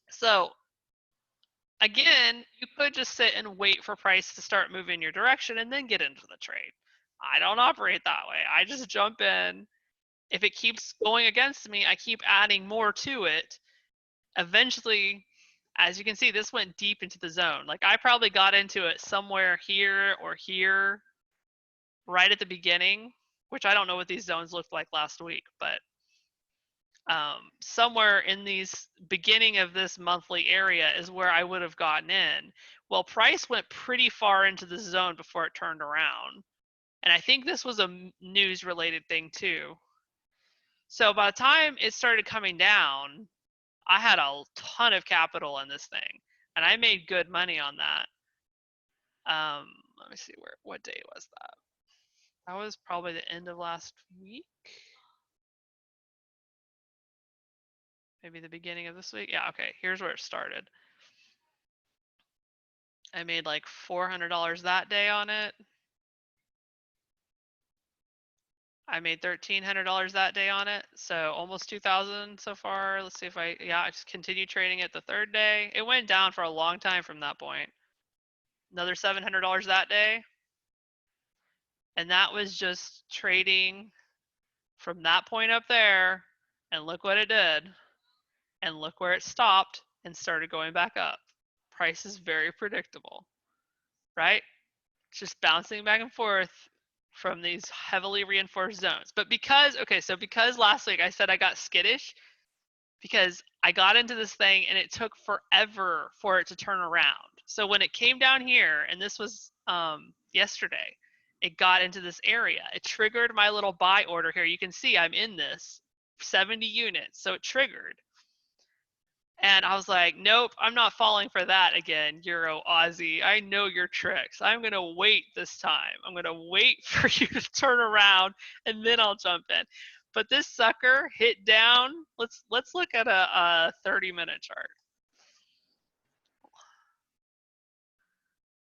So again, you could just sit and wait for price to start moving your direction and then get into the trade. I don't operate that way. I just jump in. If it keeps going against me, I keep adding more to it. Eventually, as you can see, this went deep into the zone. Like I probably got into it somewhere here or here right at the beginning, which I don't know what these zones looked like last week, but somewhere in these beginning of this monthly area is where I would have gotten in. Well, price went pretty far into the zone before it turned around. And I think this was a news related thing too. So by the time it started coming down, I had a ton of capital in this thing, and I made good money on that. Let me see what day was that? That was probably the end of last week, maybe the beginning of this week. Yeah, okay. Here's where it started. I made like $400 that day on it. I made $1,300 that day on it, so almost 2,000 so far. Let's see if I just continued trading it the third day. It went down for a long time from that point. Another $700 that day, and that was just trading from that point up there. And look what it did, and look where it stopped and started going back up. Price is very predictable, right? It's just bouncing back and forth from these heavily reinforced zones. But because last week I said I got skittish, because I got into this thing and it took forever for it to turn around. So when it came down here, and this was yesterday, it got into this area. It triggered my little buy order here. You can see I'm in this 70 units. So it triggered. And I was like, nope, I'm not falling for that again, Euro Aussie. I know your tricks. I'm going to wait this time. I'm going to wait for you to turn around and then I'll jump in. But this sucker hit down. Let's look at a 30-minute chart.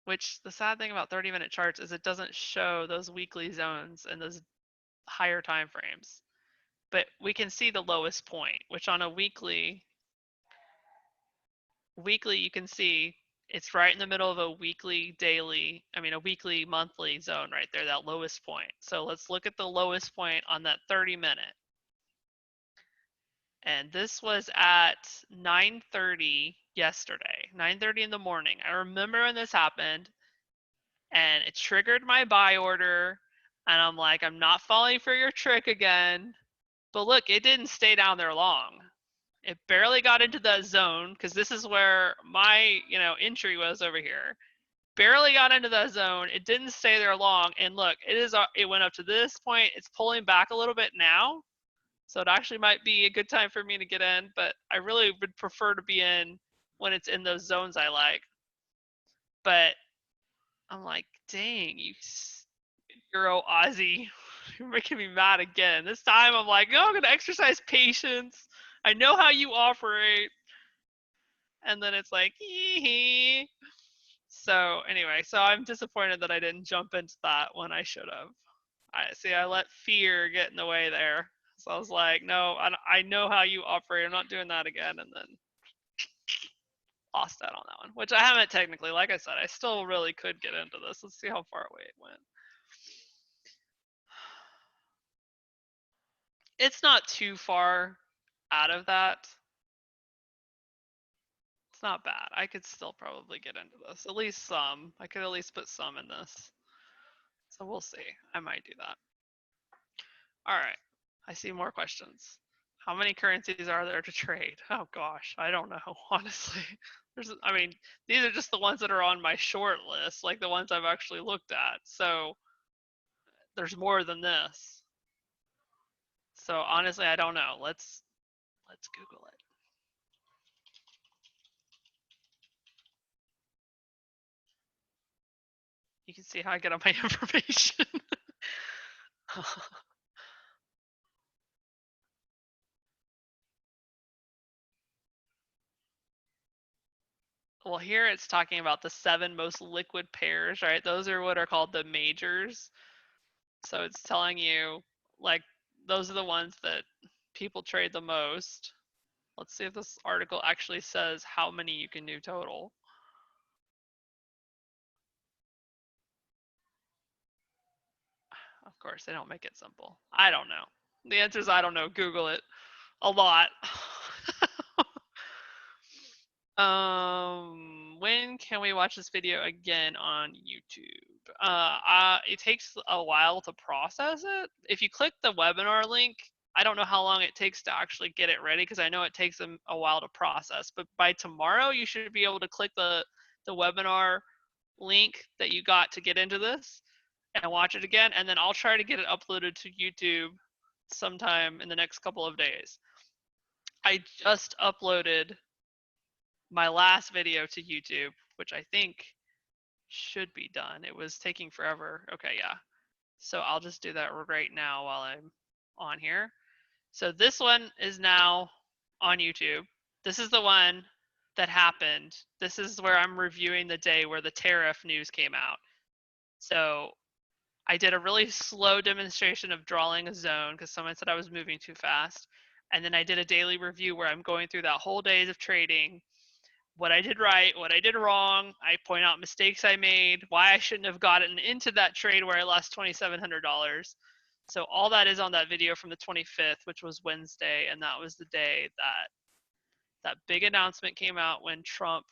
Which the sad thing about 30-minute charts is it doesn't show those weekly zones and those higher time frames. But we can see the lowest point, which on a weekly you can see it's right in the middle of a weekly monthly zone right there, that lowest point. So let's look at the lowest point on that 30-minute. And this was at 9:30 yesterday, 9:30 in the morning. I remember when this happened, and it triggered my buy order, and I'm like, I'm not falling for your trick again. But look, it didn't stay down there long. It barely got into that zone, because this is where my entry was over here. Barely got into that zone. It didn't stay there long, and look, it went up to this point. It's pulling back a little bit now, so it actually might be a good time for me to get in, but I really would prefer to be in when it's in those zones I like. But I'm like, dang, you Euro Aussie, you're making me mad again. This time I'm like, no, I'm gonna exercise patience. I know how you operate. And then it's like, hee. So anyway, so I'm disappointed that I didn't jump into that when I should have. I let fear get in the way there. So I was like, no, I know how you operate. I'm not doing that again. And then lost out on that one, which I haven't technically. Like I said, I still really could get into this. Let's see how far away it went. It's not too far out of that. It's not bad. I could still probably get into this. At least some. I could at least put some in this. So we'll see. I might do that. All right. I see more questions. How many currencies are there to trade? Oh gosh, I don't know, honestly. These are just the ones that are on my short list, like the ones I've actually looked at. So there's more than this. So honestly, I don't know. Let's Google it. You can see how I get all my information. Well, here it's talking about the 7 most liquid pairs, right? Those are what are called the majors. So it's telling you, like, those are the ones that people trade the most. Let's see if this article actually says how many you can do total. Of course, they don't make it simple. I don't know. The answer is I don't know. Google it. A lot. When can we watch this video again on YouTube? It takes a while to process it. If you click the webinar link, I don't know how long it takes to actually get it ready because I know it takes them a while to process. But by tomorrow, you should be able to click the webinar link that you got to get into this and watch it again. And then I'll try to get it uploaded to YouTube sometime in the next couple of days. I just uploaded my last video to YouTube, which I think should be done. It was taking forever. Okay, yeah. So I'll just do that right now while I'm on here. So this one is now on YouTube. This is the one that happened. This is where I'm reviewing the day where the tariff news came out. So I did a really slow demonstration of drawing a zone because someone said I was moving too fast. And then I did a daily review where I'm going through that whole days of trading, what I did right, what I did wrong. I point out mistakes I made, why I shouldn't have gotten into that trade where I lost $2,700. So all that is on that video from the 25th, which was Wednesday, and that was the day that that big announcement came out when Trump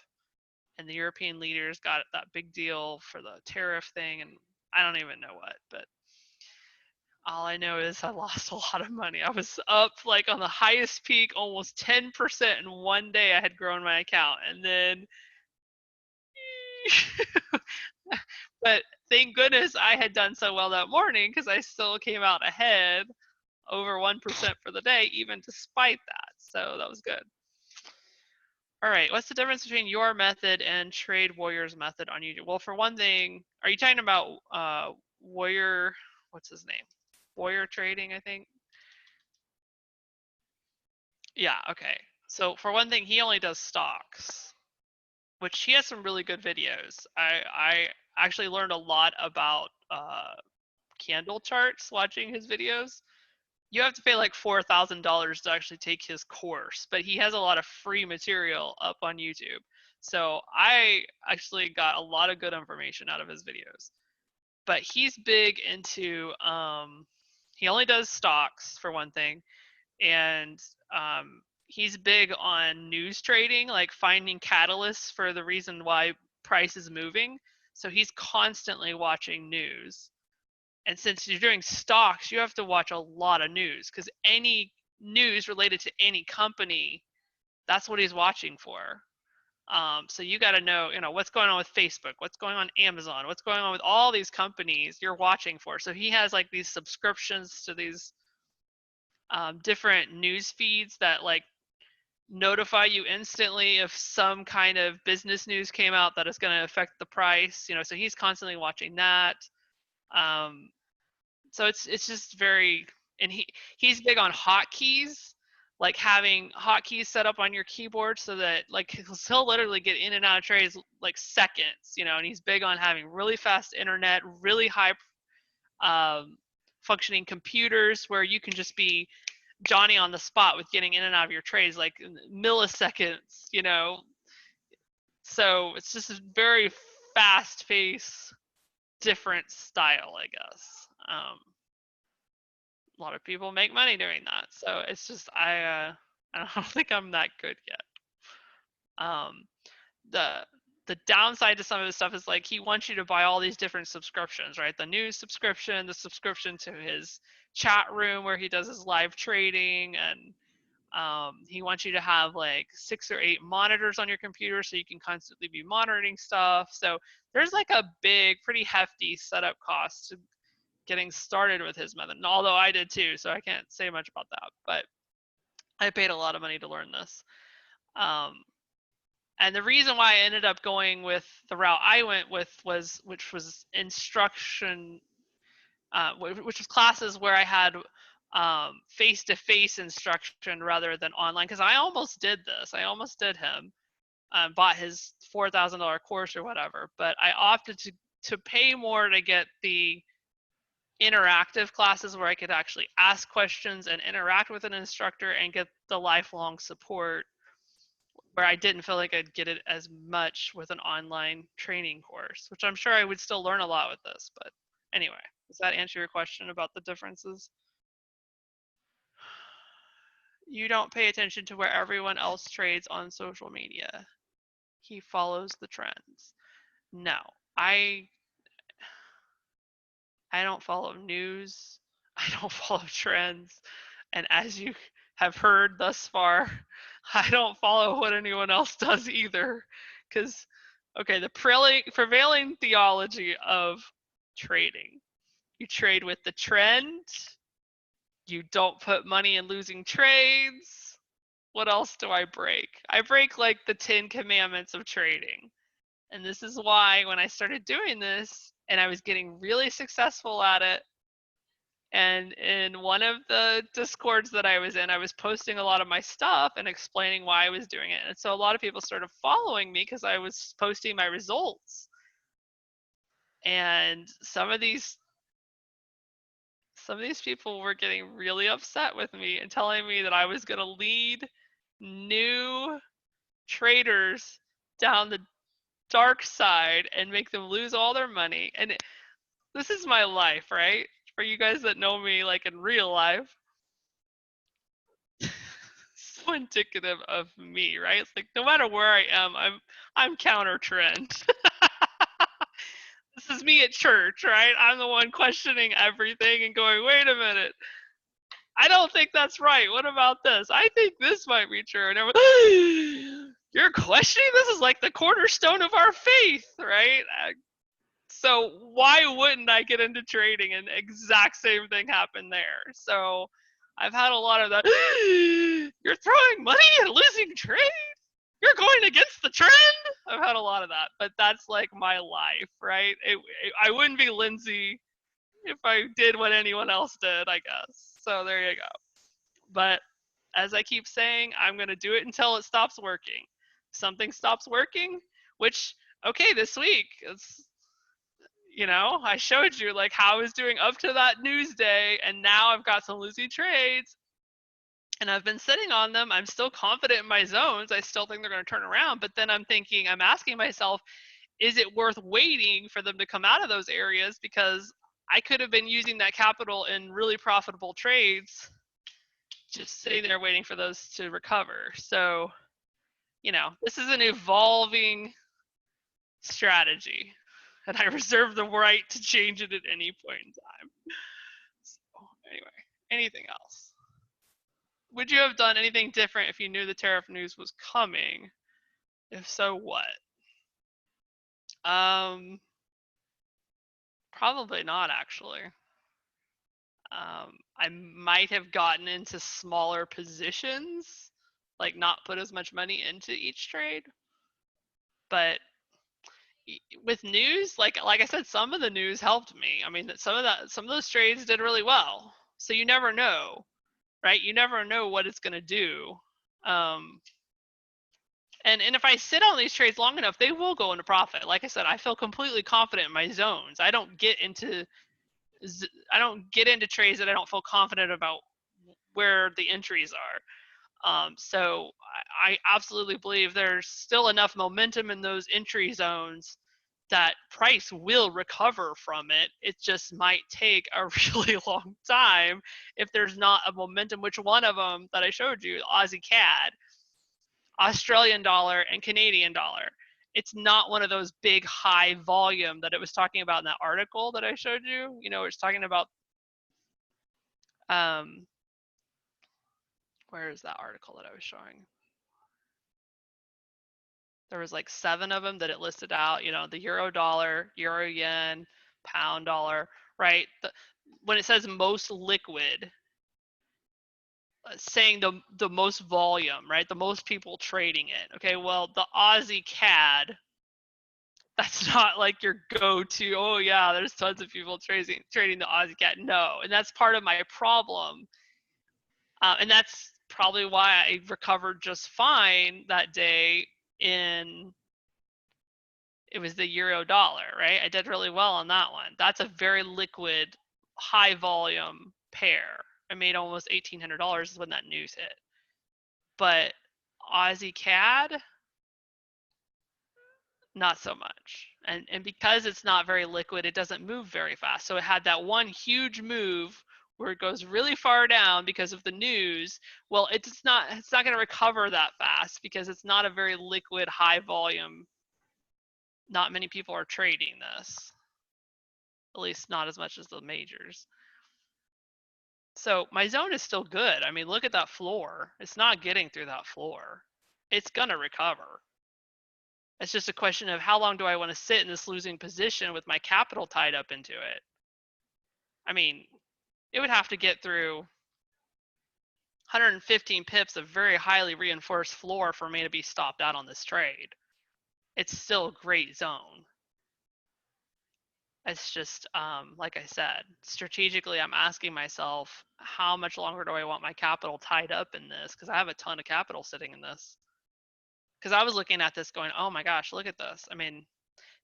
and the European leaders got that big deal for the tariff thing, and I don't even know what, but all I know is I lost a lot of money. I was up like on the highest peak, almost 10% in one day I had grown my account. And then, but thank goodness I had done so well that morning because I still came out ahead over 1% for the day, even despite that. So that was good. All right, what's the difference between your method and Trade Warrior's method on YouTube? Well, for one thing, are you talking about Warrior, what's his name? Warrior Trading, I think. Yeah, okay. So for one thing, he only does stocks, which he has some really good videos. I actually learned a lot about candle charts watching his videos. You have to pay like $4,000 to actually take his course, but he has a lot of free material up on YouTube. So I actually got a lot of good information out of his videos. But he's big into he only does stocks for one thing, and he's big on news trading, like finding catalysts for the reason why price is moving. So he's constantly watching news. And since you're doing stocks, you have to watch a lot of news because any news related to any company, that's what he's watching for. So you got to know, what's going on with Facebook, what's going on Amazon, what's going on with all these companies you're watching for. So he has like these subscriptions to these different news feeds that like notify you instantly if some kind of business news came out that is going to affect the price. So he's constantly watching that. So it's just very, and he's big on hotkeys, like having hotkeys set up on your keyboard so that like he'll literally get in and out of trades like seconds, and he's big on having really fast internet, really high functioning computers where you can just be Johnny on the spot with getting in and out of your trades like milliseconds, So it's just a very fast paced, different style, I guess. A lot of people make money doing that. So it's just I don't think I'm that good yet. Um, the the downside to some of his stuff is like he wants you to buy all these different subscriptions, right? The news subscription, the subscription to his chat room where he does his live trading, and he wants you to have like 6 or 8 monitors on your computer so you can constantly be monitoring stuff. So there's like a big, pretty hefty setup cost to getting started with his method. And although I did too, so I can't say much about that. But I paid a lot of money to learn this. And the reason why I ended up going with the route I went with which was instruction, which was classes where I had face-to-face instruction rather than online. Because I almost did this. I almost did him, bought his $4,000 course or whatever. But I opted to pay more to get the interactive classes where I could actually ask questions and interact with an instructor and get the lifelong support, where I didn't feel like I'd get it as much with an online training course, which I'm sure I would still learn a lot with this. But anyway, does that answer your question about the differences? You don't pay attention to where everyone else trades on social media. He follows the trends. No, I don't follow news. I don't follow trends. And as you have heard thus far, I don't follow what anyone else does either. Because, okay, the prevailing theology of trading, you trade with the trend, you don't put money in losing trades. What else do I break? I break like the 10 commandments of trading. And this is why when I started doing this and I was getting really successful at it, and in one of the discords that I was in, I was posting a lot of my stuff and explaining why I was doing it. And so a lot of people started following me because I was posting my results. And some of these people were getting really upset with me and telling me that I was going to lead new traders down the dark side and make them lose all their money. And this is my life, right? For you guys that know me like in real life, so indicative of me, right? It's like no matter where I am, I'm counter trend. This is me at church, right? I'm the one questioning everything and going, wait a minute, I don't think that's right. What about this? I think this might be true. And everyone, you're questioning this is like the cornerstone of our faith, right? So why wouldn't I get into trading? And the exact same thing happened there. So I've had a lot of that. You're throwing money and losing trade? You're going against the trend? I've had a lot of that, but that's like my life, right? I wouldn't be Lindsay if I did what anyone else did, I guess. So there you go. But as I keep saying, I'm going to do it until it stops working. Something stops working, which, okay, this week, it's, I showed you like how I was doing up to that news day, and now I've got some losing trades, and I've been sitting on them. I'm still confident in my zones. I still think they're going to turn around, but then I'm asking myself, is it worth waiting for them to come out of those areas? Because I could have been using that capital in really profitable trades, just sitting there waiting for those to recover. So, this is an evolving strategy, and I reserve the right to change it at any point in time. So, anyway, anything else? Would you have done anything different if you knew the tariff news was coming? If so, what? Probably not, actually. I might have gotten into smaller positions, like not put as much money into each trade. But with news, like I said, some of the news helped me. I mean, some of those trades did really well. So you never know, right? You never know what it's going to do. And if I sit on these trades long enough, they will go into profit. Like I said, I feel completely confident in my zones. I don't get into trades that I don't feel confident about where the entries are. So I absolutely believe there's still enough momentum in those entry zones that price will recover from it. It just might take a really long time if there's not a momentum. Which one of them that I showed you, Aussie CAD, Australian dollar, and Canadian dollar. It's not one of those big high volume that it was talking about in that article that I showed you. It's talking about where is that article that I was showing? There was like 7 of them that it listed out, the euro dollar, euro yen, pound dollar, right? When it says most liquid, saying the most volume, right? The most people trading it. Okay, well, the Aussie CAD, that's not like your go-to, oh yeah, there's tons of people trading the Aussie CAD. No, and that's part of my problem. And that's probably why I recovered just fine that day it was the euro dollar, right? I did really well on that one. That's a very liquid high volume pair. I made almost $1,800 when that news hit. But Aussie CAD, not so much. And because it's not very liquid, it doesn't move very fast. So it had that one huge move where it goes really far down because of the news. Well, it's not going to recover that fast because it's not a very liquid, high volume. Not many people are trading this. At least not as much as the majors. So my zone is still good. I mean, look at that floor. It's not getting through that floor. It's going to recover. It's just a question of how long do I want to sit in this losing position with my capital tied up into it? I mean, it would have to get through 115 pips of very highly reinforced floor for me to be stopped out on this trade. It's still a great zone. It's just, like I said, strategically, I'm asking myself, how much longer do I want my capital tied up in this? Because I have a ton of capital sitting in this. Because I was looking at this going, oh my gosh, look at this. I mean,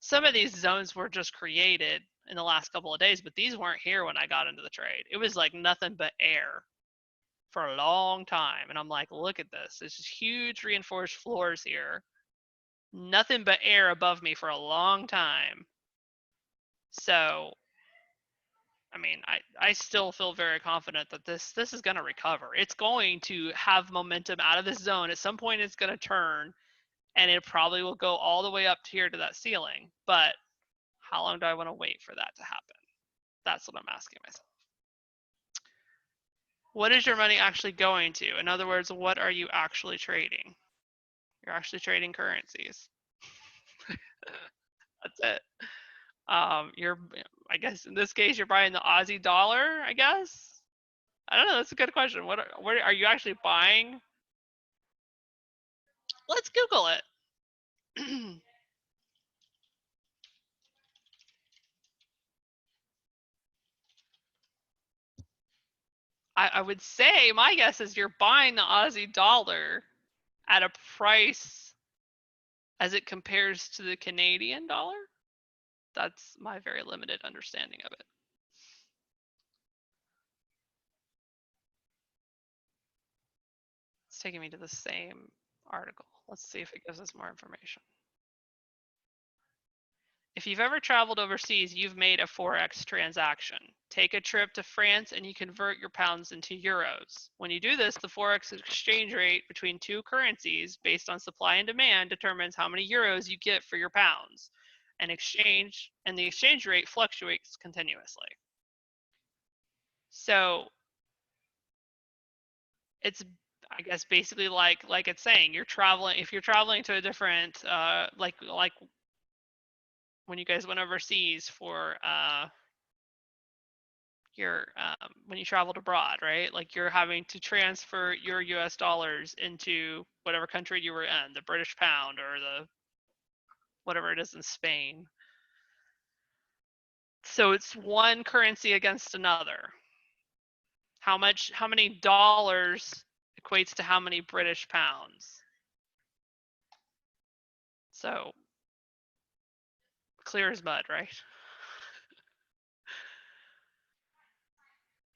some of these zones were just created in the last couple of days, but these weren't here when I got into the trade. It was like nothing but air for a long time. And I'm like, look at this. There's just huge reinforced floors here. Nothing but air above me for a long time. So, I mean, I still feel very confident that this is going to recover. It's going to have momentum out of this zone. At some point, it's going to turn, and it probably will go all the way up here to that ceiling. But how long do I want to wait for that to happen? That's what I'm asking myself. What is your money actually going to? In other words, what are you actually trading? You're actually trading currencies. That's it. You're, I guess in this case, you're buying the Aussie dollar, I guess. I don't know. That's a good question. What are you actually buying? Let's Google it. I would say my guess is you're buying the Aussie dollar at a price as it compares to the Canadian dollar. That's my very limited understanding of it. It's taking me to the same article. Let's see if it gives us more information. If you've ever traveled overseas, you've made a Forex transaction. Take a trip to France and you convert your pounds into euros. When you do this, the Forex exchange rate between two currencies based on supply and demand determines how many euros you get for your pounds. And the exchange rate fluctuates continuously. So it's, I guess, basically like it's saying, you're traveling, if you're traveling to a different, like when you guys went overseas for when you traveled abroad, right? Like you're having to transfer your US dollars into whatever country you were in, the British pound or the whatever it is in Spain. So it's one currency against another. How many dollars equates to how many British pounds? So clear as mud, right?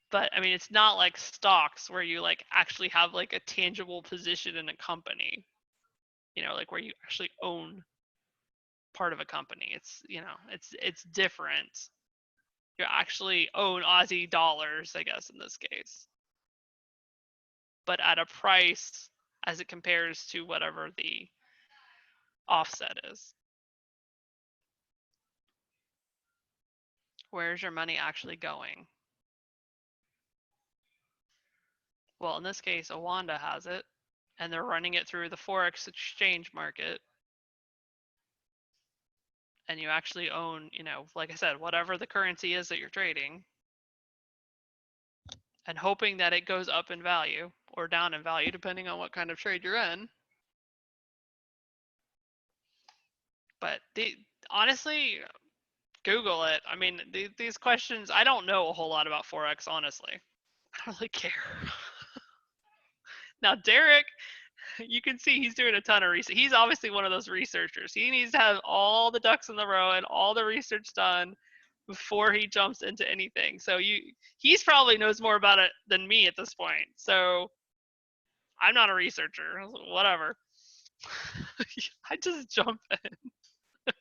But I mean, it's not like stocks where you like actually have like a tangible position in a company, like where you actually own part of a company. It's different. You actually own Aussie dollars, I guess, in this case, but at a price as it compares to whatever the offset is. Where's your money actually going? Well, in this case, Oanda has it, and they're running it through the Forex exchange market. And you actually own, like I said, whatever the currency is that you're trading, and hoping that it goes up in value or down in value, depending on what kind of trade you're in. But honestly, Google it. I mean, these questions, I don't know a whole lot about Forex, honestly. I don't really care. Now, Derek, you can see he's doing a ton of research. He's obviously one of those researchers. He needs to have all the ducks in the row and all the research done before he jumps into anything. So he's probably knows more about it than me at this point. So I'm not a researcher. Whatever. I just jump in.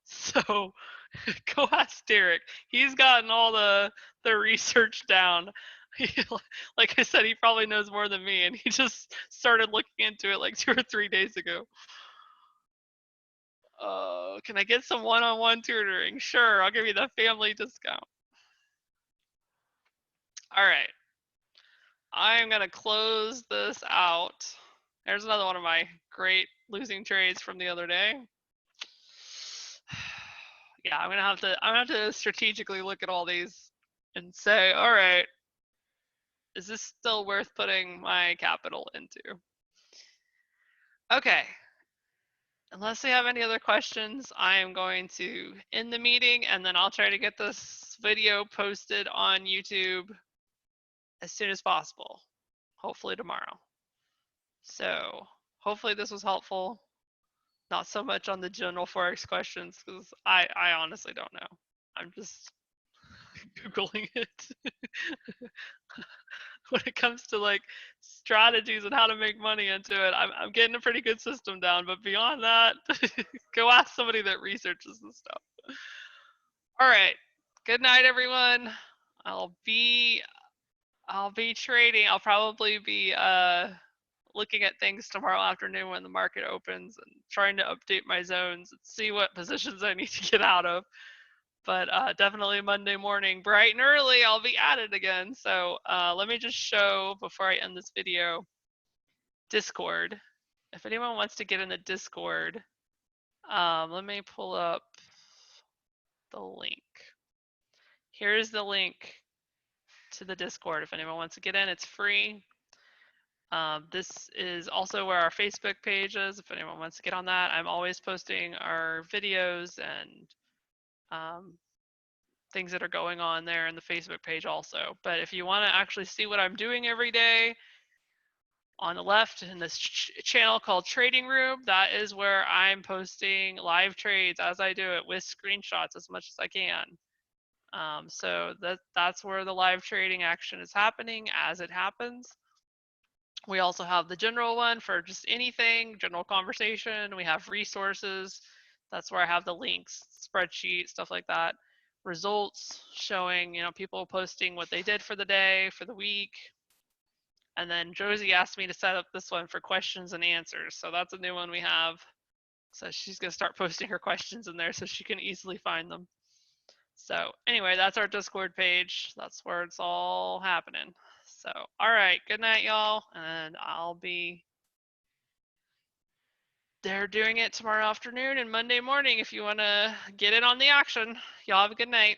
So go ask Derek. He's gotten all the research down. Like I said, he probably knows more than me, and he just started looking into it like 2 or 3 days ago. Can I get some one-on-one tutoring? Sure, I'll give you the family discount. All right. I'm going to close this out. There's another one of my great losing trades from the other day. Yeah, I'm gonna have to strategically look at all these and say, all right, is this still worth putting my capital into? Okay. Unless you have any other questions, I am going to end the meeting, and then I'll try to get this video posted on YouTube as soon as possible, hopefully tomorrow. So hopefully this was helpful. Not so much on the general Forex questions, because I honestly don't know. I'm just Googling it. When it comes to like strategies and how to make money into it, I'm getting a pretty good system down. But beyond that, go ask somebody that researches this stuff. All right. Good night, everyone. I'll be trading. I'll probably be looking at things tomorrow afternoon when the market opens and trying to update my zones and see what positions I need to get out of. But definitely Monday morning, bright and early, I'll be at it again. So let me just show, before I end this video, Discord. If anyone wants to get in the Discord, let me pull up the link. Here's the link to the Discord. If anyone wants to get in, it's free. This is also where our Facebook page is. If anyone wants to get on that, I'm always posting our videos and things that are going on there in the Facebook page also. But if you want to actually see what I'm doing every day, on the left in this channel called Trading Room, that is where I'm posting live trades as I do it with screenshots as much as I can. So that's where the live trading action is happening as it happens. We also have the general one for just anything, general conversation. We have resources. That's where I have the links, spreadsheet, stuff like that. Results showing, people posting what they did for the day, for the week. And then Josie asked me to set up this one for questions and answers. So that's a new one we have. So she's going to start posting her questions in there so she can easily find them. So anyway, that's our Discord page. That's where it's all happening. So, all right, good night, y'all. And I'll be there doing it tomorrow afternoon and Monday morning if you want to get in on the action. Y'all have a good night.